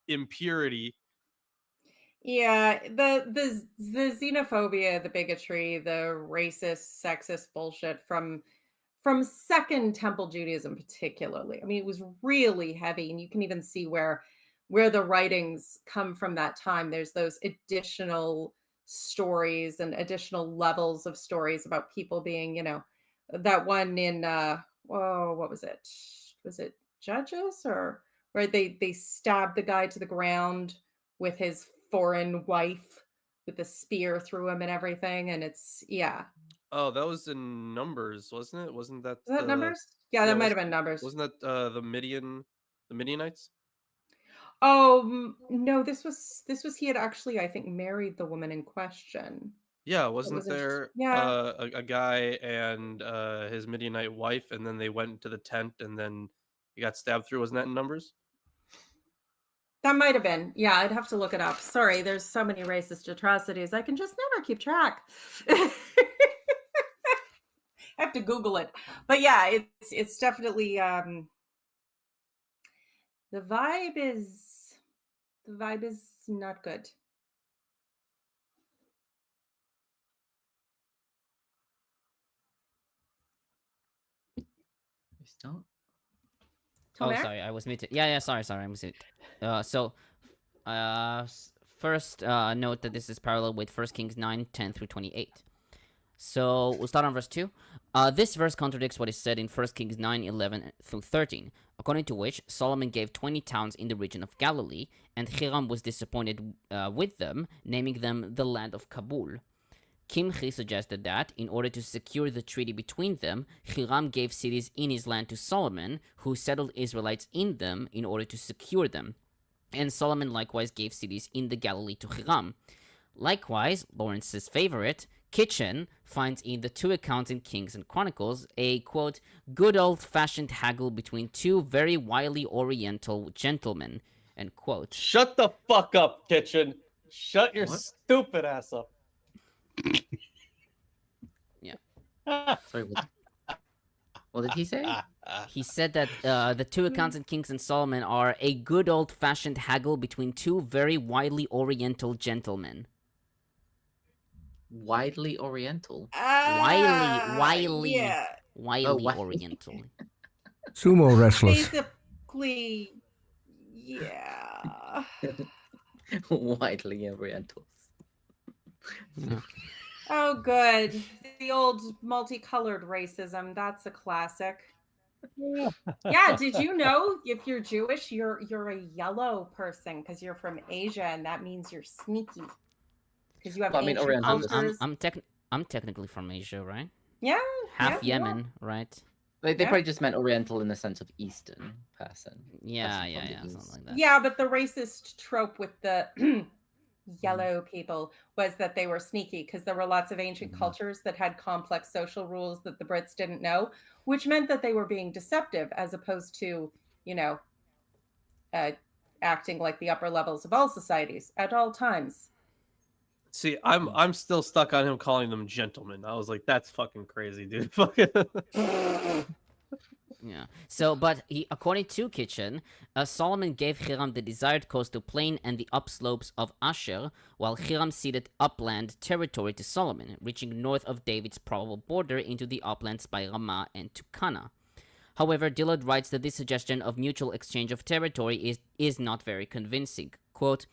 impurity. Yeah, the xenophobia, the bigotry, the racist, sexist bullshit from Second Temple Judaism particularly. I mean, it was really heavy, and you can even see where the writings come from that time. There's those additional stories and additional levels of stories about people being, that one in whoa, what was it? Was it Judges, or where they stabbed the guy to the ground with his foreign wife with the spear through him and everything, and it's yeah. Oh, that was in Numbers, wasn't it? Wasn't that Is that the Numbers? Yeah, yeah? that might have been Numbers. Wasn't that the Midianites? Oh, no, this was he had actually, I think, married the woman in question. Yeah, It wasn't wasn't just there yeah, a guy and his Midianite wife, and then they went into the tent, and then he got stabbed through? Wasn't that in Numbers? that might have been. Yeah, I'd have to look it up. Sorry, there's so many racist atrocities. I can just never keep track. I have to Google it. But yeah, it's definitely the vibe is not good. We start. Oh, Tomer? sorry, I was muted. Yeah, sorry, I was muted. First, note that this is parallel with 1 Kings 9:10 through 28. So we'll start on verse 2. This verse contradicts what is said in 1 Kings 9:11 through 13, according to which Solomon gave 20 towns in the region of Galilee, and Hiram was disappointed with them, naming them the land of Kabul. Kimchi suggested that, in order to secure the treaty between them, Hiram gave cities in his land to Solomon, who settled Israelites in them in order to secure them. And Solomon likewise gave cities in the Galilee to Hiram. Likewise, Lawrence's favorite, Kitchen, finds in the two accounts in Kings and Chronicles a, quote, good old-fashioned haggle between two very wily oriental gentlemen, end quote. Shut the fuck up, Kitchen. Shut your What? stupid ass up. Yeah. Sorry, what did he say? He said that the two accounts in Kings and Solomon are a good old-fashioned haggle between two very widely oriental gentlemen. Widely Oriental. Wily Yeah. oriental. Sumo wrestlers. Basically, yeah. Widely Orientals. Yeah. Oh, good. The old multicolored racism. That's a classic. Yeah, did you know if you're Jewish, you're a yellow person because you're from Asia, and that means you're sneaky because you have Well, I mean, ancient Oriental is- cultures. I'm technically from Asia, right? Yeah, Half yeah, Yemen, right? They Yeah. probably just meant Oriental in the sense of Eastern person. Yeah, Person from the something East. like that. yeah, but the racist trope with the yellow people was that they were sneaky because there were lots of ancient cultures that had complex social rules that the Brits didn't know, which meant that they were being deceptive as opposed to, acting like the upper levels of all societies at all times. See, I'm still stuck on him calling them gentlemen. I was like, that's fucking crazy, dude. Yeah. So, but according to Kitchen, Solomon gave Hiram the desired coastal plain and the upslopes of Asher, while Hiram ceded upland territory to Solomon, reaching north of David's probable border into the uplands by Ramah and Tukana. However, Dillard writes that this suggestion of mutual exchange of territory is not very convincing. Quote,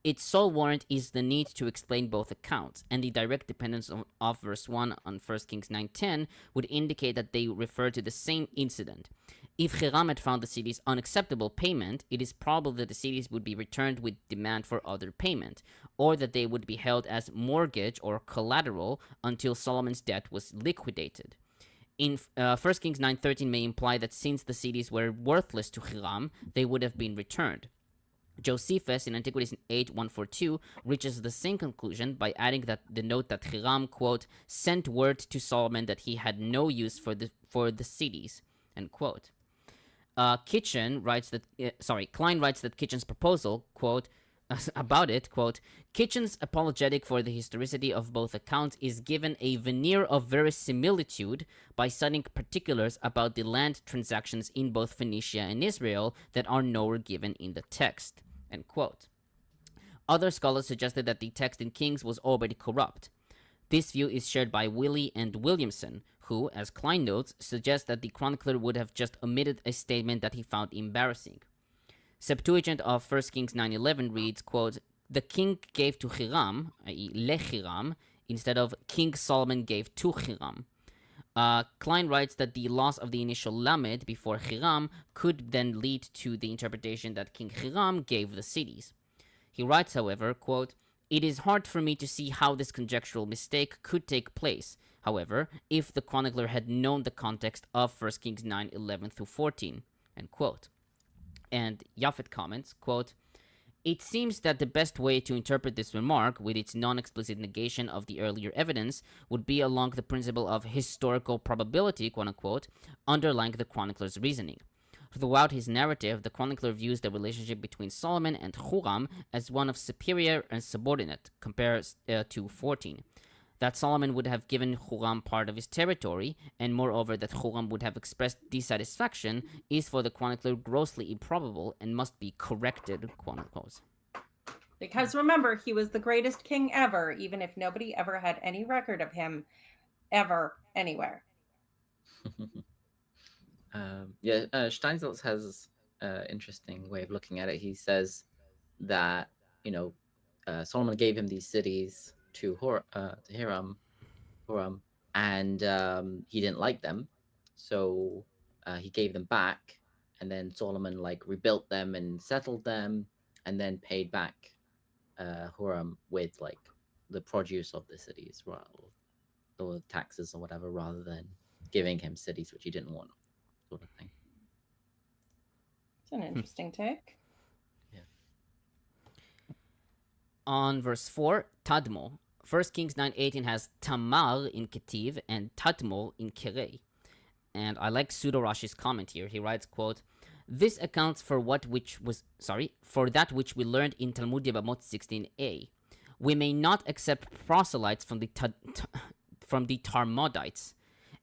its sole warrant is the need to explain both accounts, and the direct dependence of verse 1 on 1 Kings 9:10 would indicate that they refer to the same incident. If Hiram had found the cities unacceptable payment, it is probable that the cities would be returned with demand for other payment, or that they would be held as mortgage or collateral until Solomon's debt was liquidated. In 1 Kings 9:13 may imply that since the cities were worthless to Hiram, they would have been returned. Josephus in Antiquities 8:142 reaches the same conclusion by adding that the note that Hiram, quote, sent word to Solomon that he had no use for the cities, end quote. Klein writes that Kitchen's proposal, quote, about it, quote, Kitchen's apologetic for the historicity of both accounts is given a veneer of verisimilitude by citing particulars about the land transactions in both Phoenicia and Israel that are nowhere given in the text, end quote. Other scholars suggested that the text in Kings was already corrupt. This view is shared by Willie and Williamson, who, as Klein notes, suggest that the chronicler would have just omitted a statement that he found embarrassing. Septuagint of 1 Kings 9:11 reads, quote, the king gave to Hiram, i.e. lehiram, instead of King Solomon gave to Hiram. Klein writes that the loss of the initial lamed before Hiram could then lead to the interpretation that King Hiram gave the cities. He writes, however, quote, it is hard for me to see how this conjectural mistake could take place, however, if the chronicler had known the context of 1 Kings 9:11 through 14, end quote. And Japhet comments, quote, it seems that the best way to interpret this remark, with its non-explicit negation of the earlier evidence, would be along the principle of historical probability, quote-unquote, underlying the chronicler's reasoning. Throughout his narrative, the chronicler views the relationship between Solomon and Huram as one of superior and subordinate, compared to 14. That Solomon would have given Huram part of his territory, and moreover that Huram would have expressed dissatisfaction, is for the chronicler grossly improbable and must be corrected, quote-unquote. Because remember, he was the greatest king ever, even if nobody ever had any record of him ever anywhere. Steinsaltz has an interesting way of looking at it. He says that, Solomon gave him these cities to Hiram, and he didn't like them, so he gave them back, and then Solomon rebuilt them and settled them, and then paid back Hiram with the produce of the cities, or taxes or whatever, rather than giving him cities which he didn't want, sort of thing. It's an interesting take. On verse 4, Tadmo. 1 Kings 9:18 has Tamar in Ketiv and Tadmo in Kirei. And I like Pseudo Rashi's comment here. He writes, quote, this accounts for that which we learned in Talmud Yebamot 16a. We may not accept proselytes from the Tarmodites.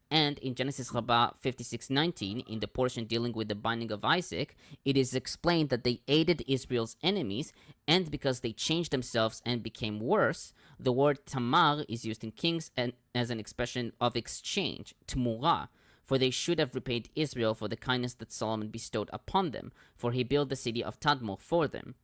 And in Genesis Rabbah 56:19, in the portion dealing with the binding of Isaac, it is explained that they aided Israel's enemies, and because they changed themselves and became worse, the word Tamar is used in Kings and as an expression of exchange, Tmura, for they should have repaid Israel for the kindness that Solomon bestowed upon them, for he built the city of Tadmor for them.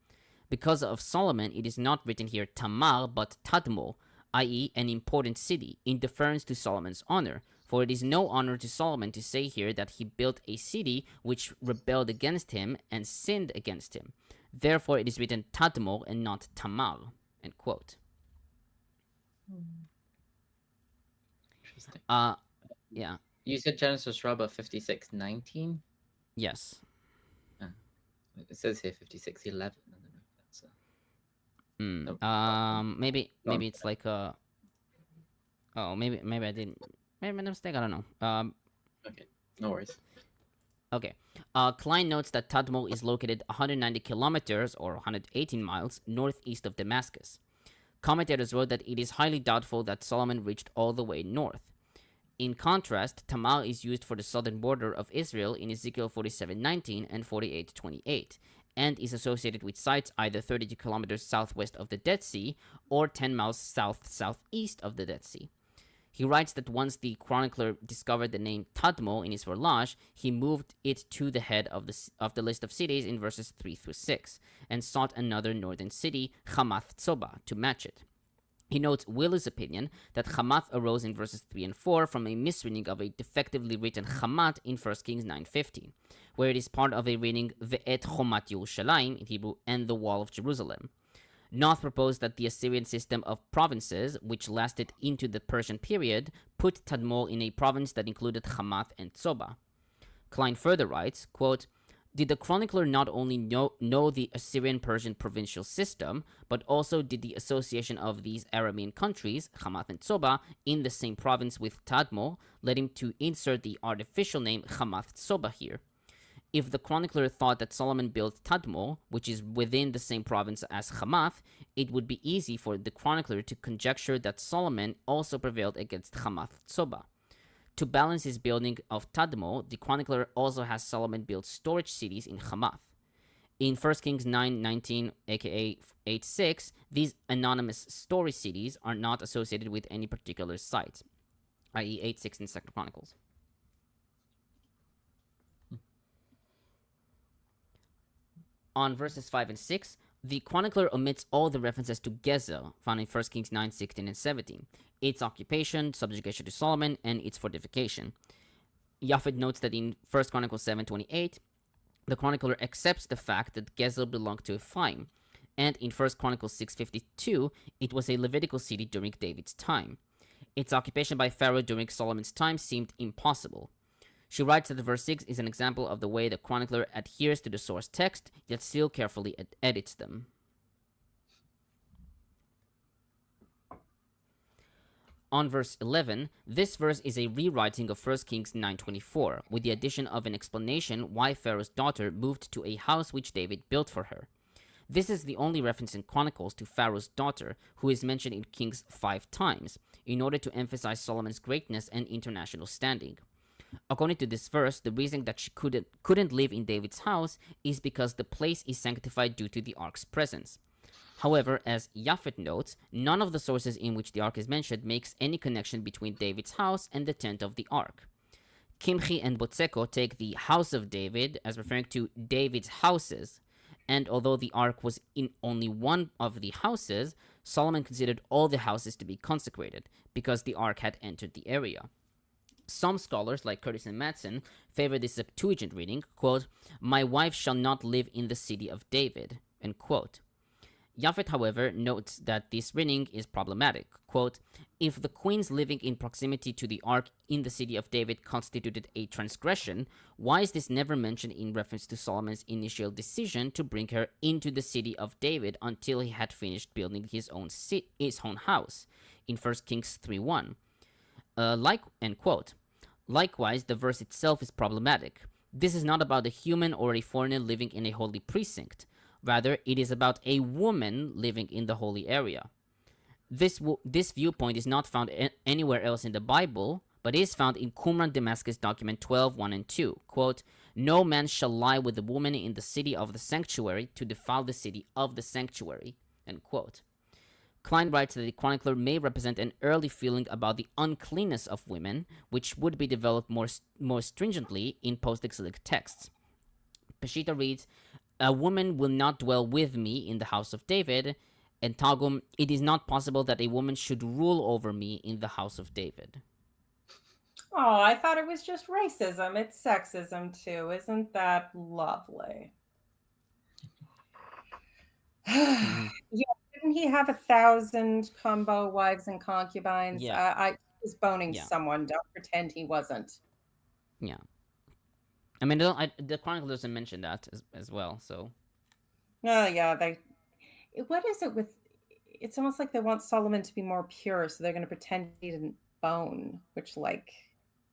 Because of Solomon, it is not written here Tamar, but Tadmor, i.e. an important city, in deference to Solomon's honor. For it is no honor to Solomon to say here that he built a city which rebelled against him and sinned against him. Therefore, it is written Tadmor and not Tamar, end quote. Interesting. Yeah. You said Genesis Rabbah 56:19? Yes. It says here 56:11. I don't know if that's Maybe it's like maybe I didn't. Maybe I made a mistake. I don't know. Okay, no worries. Okay. Klein notes that Tadmor is located 190 kilometers or 118 miles northeast of Damascus. Commentators wrote that it is highly doubtful that Solomon reached all the way north. In contrast, Tamar is used for the southern border of Israel in Ezekiel 47:19 and 48:28, and is associated with sites either 32 kilometers southwest of the Dead Sea or 10 miles south-southeast of the Dead Sea. He writes that once the chronicler discovered the name Tadmo in his Verlage, he moved it to the head of the list of cities in verses 3 through 6, and sought another northern city, Hamath Tzoba, to match it. He notes Will's opinion that Hamath arose in verses 3 and 4 from a misreading of a defectively written Hamat in 1 Kings 9:15, where it is part of a reading Ve'et Chomat Yerushalayim in Hebrew and the wall of Jerusalem. Noth proposed that the Assyrian system of provinces, which lasted into the Persian period, put Tadmor in a province that included Hamath and Tsoba. Klein further writes, quote, did the chronicler not only know the Assyrian-Persian provincial system, but also did the association of these Aramean countries, Hamath and Tsoba, in the same province with Tadmor, led him to insert the artificial name Hamath Tsoba here. If the chronicler thought that Solomon built Tadmor, which is within the same province as Hamath, it would be easy for the chronicler to conjecture that Solomon also prevailed against Hamath Tsoba. To balance his building of Tadmor, the chronicler also has Solomon build storage cities in Hamath. In 1 Kings 9:19, aka 8:6, these anonymous storage cities are not associated with any particular site, i.e. 8:6 in 2 Chronicles. On verses 5 and 6, the chronicler omits all the references to Gezer, found in 1 Kings 9:16 and 17, its occupation, subjugation to Solomon, and its fortification. Japhet notes that in 1 Chronicles 7:28, the chronicler accepts the fact that Gezer belonged to Ephraim, and in 1 Chronicles 6:52, it was a Levitical city during David's time. Its occupation by Pharaoh during Solomon's time seemed impossible. She writes that verse 6 is an example of the way the chronicler adheres to the source text, yet still carefully edits them. On verse 11, this verse is a rewriting of 1 Kings 9:24, with the addition of an explanation why Pharaoh's daughter moved to a house which David built for her. This is the only reference in Chronicles to Pharaoh's daughter, who is mentioned in Kings 5 times, in order to emphasize Solomon's greatness and international standing. According to this verse, the reason that she couldn't live in David's house is because the place is sanctified due to the ark's presence. However, as Japhet notes, none of the sources in which the ark is mentioned makes any connection between David's house and the tent of the ark. Kimchi and Botseko take the house of David as referring to David's houses, and although the ark was in only one of the houses, Solomon considered all the houses to be consecrated, because the ark had entered the area. Some scholars, like Curtis and Madsen, favor the Septuagint reading, quote, my wife shall not live in the city of David, end quote. Japhet, however, notes that this reading is problematic. Quote, if the queens living in proximity to the ark in the city of David constituted a transgression, why is this never mentioned in reference to Solomon's initial decision to bring her into the city of David until he had finished building his own house, in 1 Kings 3:1? End quote. Likewise, the verse itself is problematic. This is not about a human or a foreigner living in a holy precinct. Rather, it is about a woman living in the holy area. This viewpoint is not found anywhere else in the Bible, but is found in Qumran Damascus document 12:1 and 2. Quote, no man shall lie with a woman in the city of the sanctuary to defile the city of the sanctuary. End quote. Klein writes that the chronicler may represent an early feeling about the uncleanness of women, which would be developed more stringently in post-exilic texts. Peshitta reads, a woman will not dwell with me in the house of David, and Targum, it is not possible that a woman should rule over me in the house of David. Oh, I thought it was just racism. It's sexism too. Isn't that lovely? Yeah, didn't he have 1,000 combo wives and concubines? Yeah. I was boning Yeah. someone. Don't pretend he wasn't. Yeah. I mean, the Chronicle doesn't mention that as well, so. Oh, yeah. What is it with... It's almost like they want Solomon to be more pure, so they're going to pretend he didn't bone, which, like,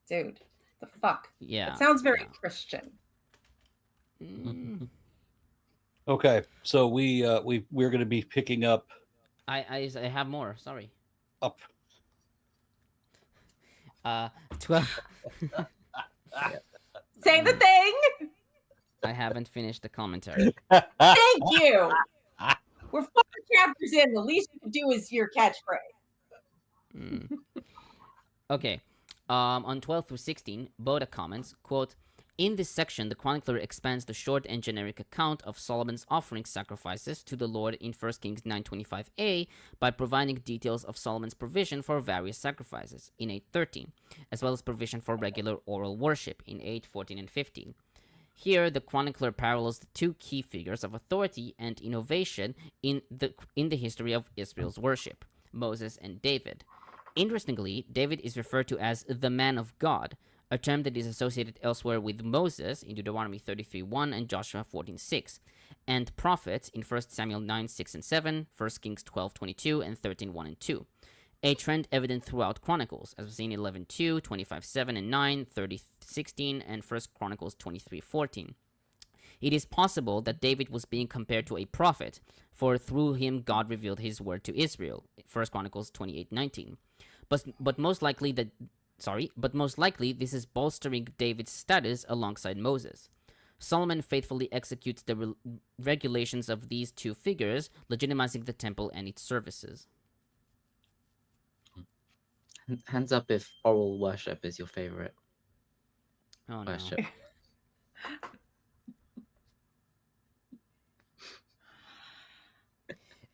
dude, the fuck? Yeah. It sounds very Christian. Mm. Okay, so we're going to be picking up. I have more. Sorry. Up. 12. Say the thing. I haven't finished the commentary. Thank you. We're 4 chapters in. The least you can do is your catchphrase. Okay. On 12 through 16, Boda comments, quote, in this section, the chronicler expands the short and generic account of Solomon's offering sacrifices to the Lord in 1 Kings 9:25a by providing details of Solomon's provision for various sacrifices in 8:13, as well as provision for regular oral worship in 8:14 and 15. Here, the chronicler parallels the two key figures of authority and innovation in the history of Israel's worship, Moses and David. Interestingly, David is referred to as the man of God, a term that is associated elsewhere with Moses in Deuteronomy 33:1 and Joshua 14:6, and prophets in 1 Samuel 9:6 and 7, 1 Kings 12:22, and 13:1 and 2. A trend evident throughout Chronicles, as was seen in 11:2, 25:7 and 9, 30:16, and 1 Chronicles 23:14. It is possible that David was being compared to a prophet, for through him God revealed his word to Israel, 1 Chronicles 28:19. But most likely this is bolstering David's status alongside Moses. Solomon faithfully executes the regulations of these two figures, legitimizing the temple and its services. Hands up if oral worship is your favorite Oh no. worship.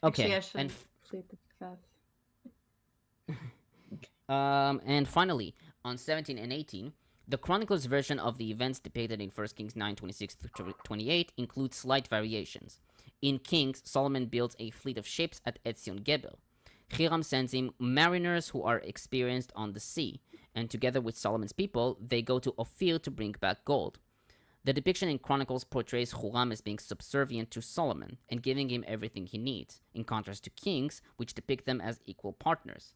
Okay, Actually, I should and plead the fifth. And finally, on 17 and 18, the chronicler's version of the events depicted in 1 Kings 9:26-28 includes slight variations. In Kings, Solomon builds a fleet of ships at Etzion Geber. Hiram sends him mariners who are experienced on the sea, and together with Solomon's people, they go to Ophir to bring back gold. The depiction in Chronicles portrays Huram as being subservient to Solomon and giving him everything he needs, in contrast to Kings, which depict them as equal partners.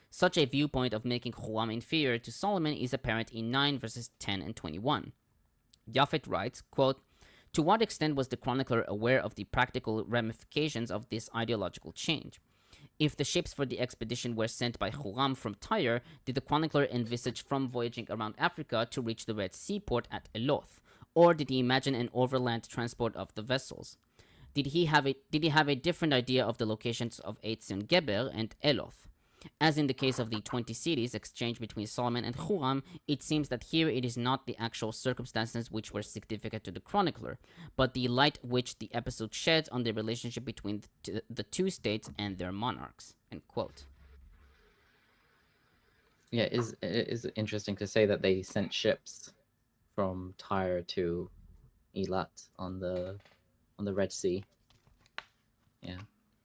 Such a viewpoint of making Huram inferior to Solomon is apparent in 9 verses 10 and 21. Japhet writes, quote, "To what extent was the chronicler aware of the practical ramifications of this ideological change? If the ships for the expedition were sent by Huram from Tyre, did the chronicler envisage from voyaging around Africa to reach the Red Sea port at Eloth? Or did he imagine an overland transport of the vessels? Did he have a different idea of the locations of Etzion Geber and Eloth? As in the case of the 20 cities exchanged between Solomon and Huram, it seems that here it is not the actual circumstances which were significant to the chronicler, but the light which the episode sheds on the relationship between the two states and their monarchs." End quote. Yeah, it is interesting to say that they sent ships from Tyre to Eilat on the Red Sea. Yeah,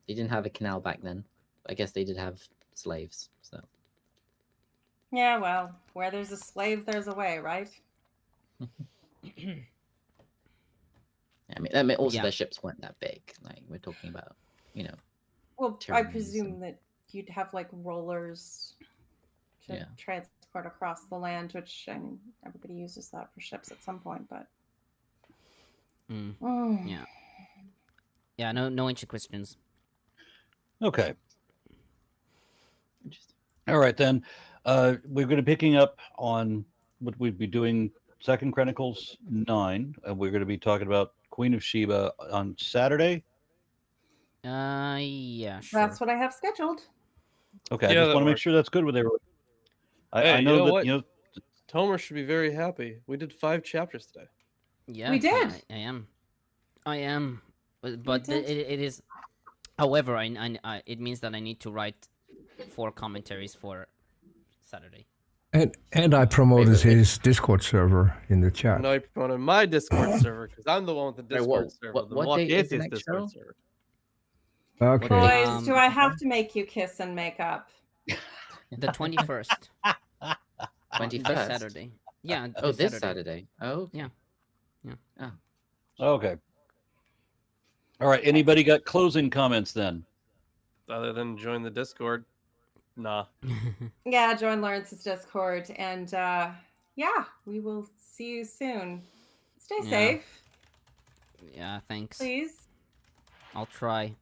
they didn't have a canal back then. I guess they did have slaves. So Yeah, well, where there's a slave, there's a way, right? I mean, also Yeah. their ships weren't that big. Like we're talking about, Well, I Tyrannies presume and- that you'd have like rollers to Yeah. transport across the land, which I mean, everybody uses that for ships at some point, but Yeah. Yeah, no ancient questions. Okay. Interesting. All right, then. We're going to be picking up on what we'd be doing, 2 Chronicles 9, and we're going to be talking about Queen of Sheba on Saturday. Yeah, sure. that's what I have scheduled. Okay, Yeah, I just that want to make works. sure that's good with everyone. Hey, I you know know that, what? Tomer should be very happy. We did 5 chapters today. Yeah, We did. I am. But did. it is. However, I it means that I need to write 4 commentaries for Saturday. And I promoted his Discord server in the chat. Now you promoted my Discord server because I'm the one with the Wait, Discord what- server. what- the what date is the Milwaukee next Discord show? server. Okay. Boys, do I have to make you kiss and make up? The 21st. 21st? Saturday. Yeah. Oh, this Saturday. Oh, Yeah. Okay. All right. Anybody got closing comments then? Other than join the Discord, nah. Yeah, join Lawrence's Discord, and yeah, we will see you soon. Stay Yeah. safe, Yeah, thanks. please. I'll try.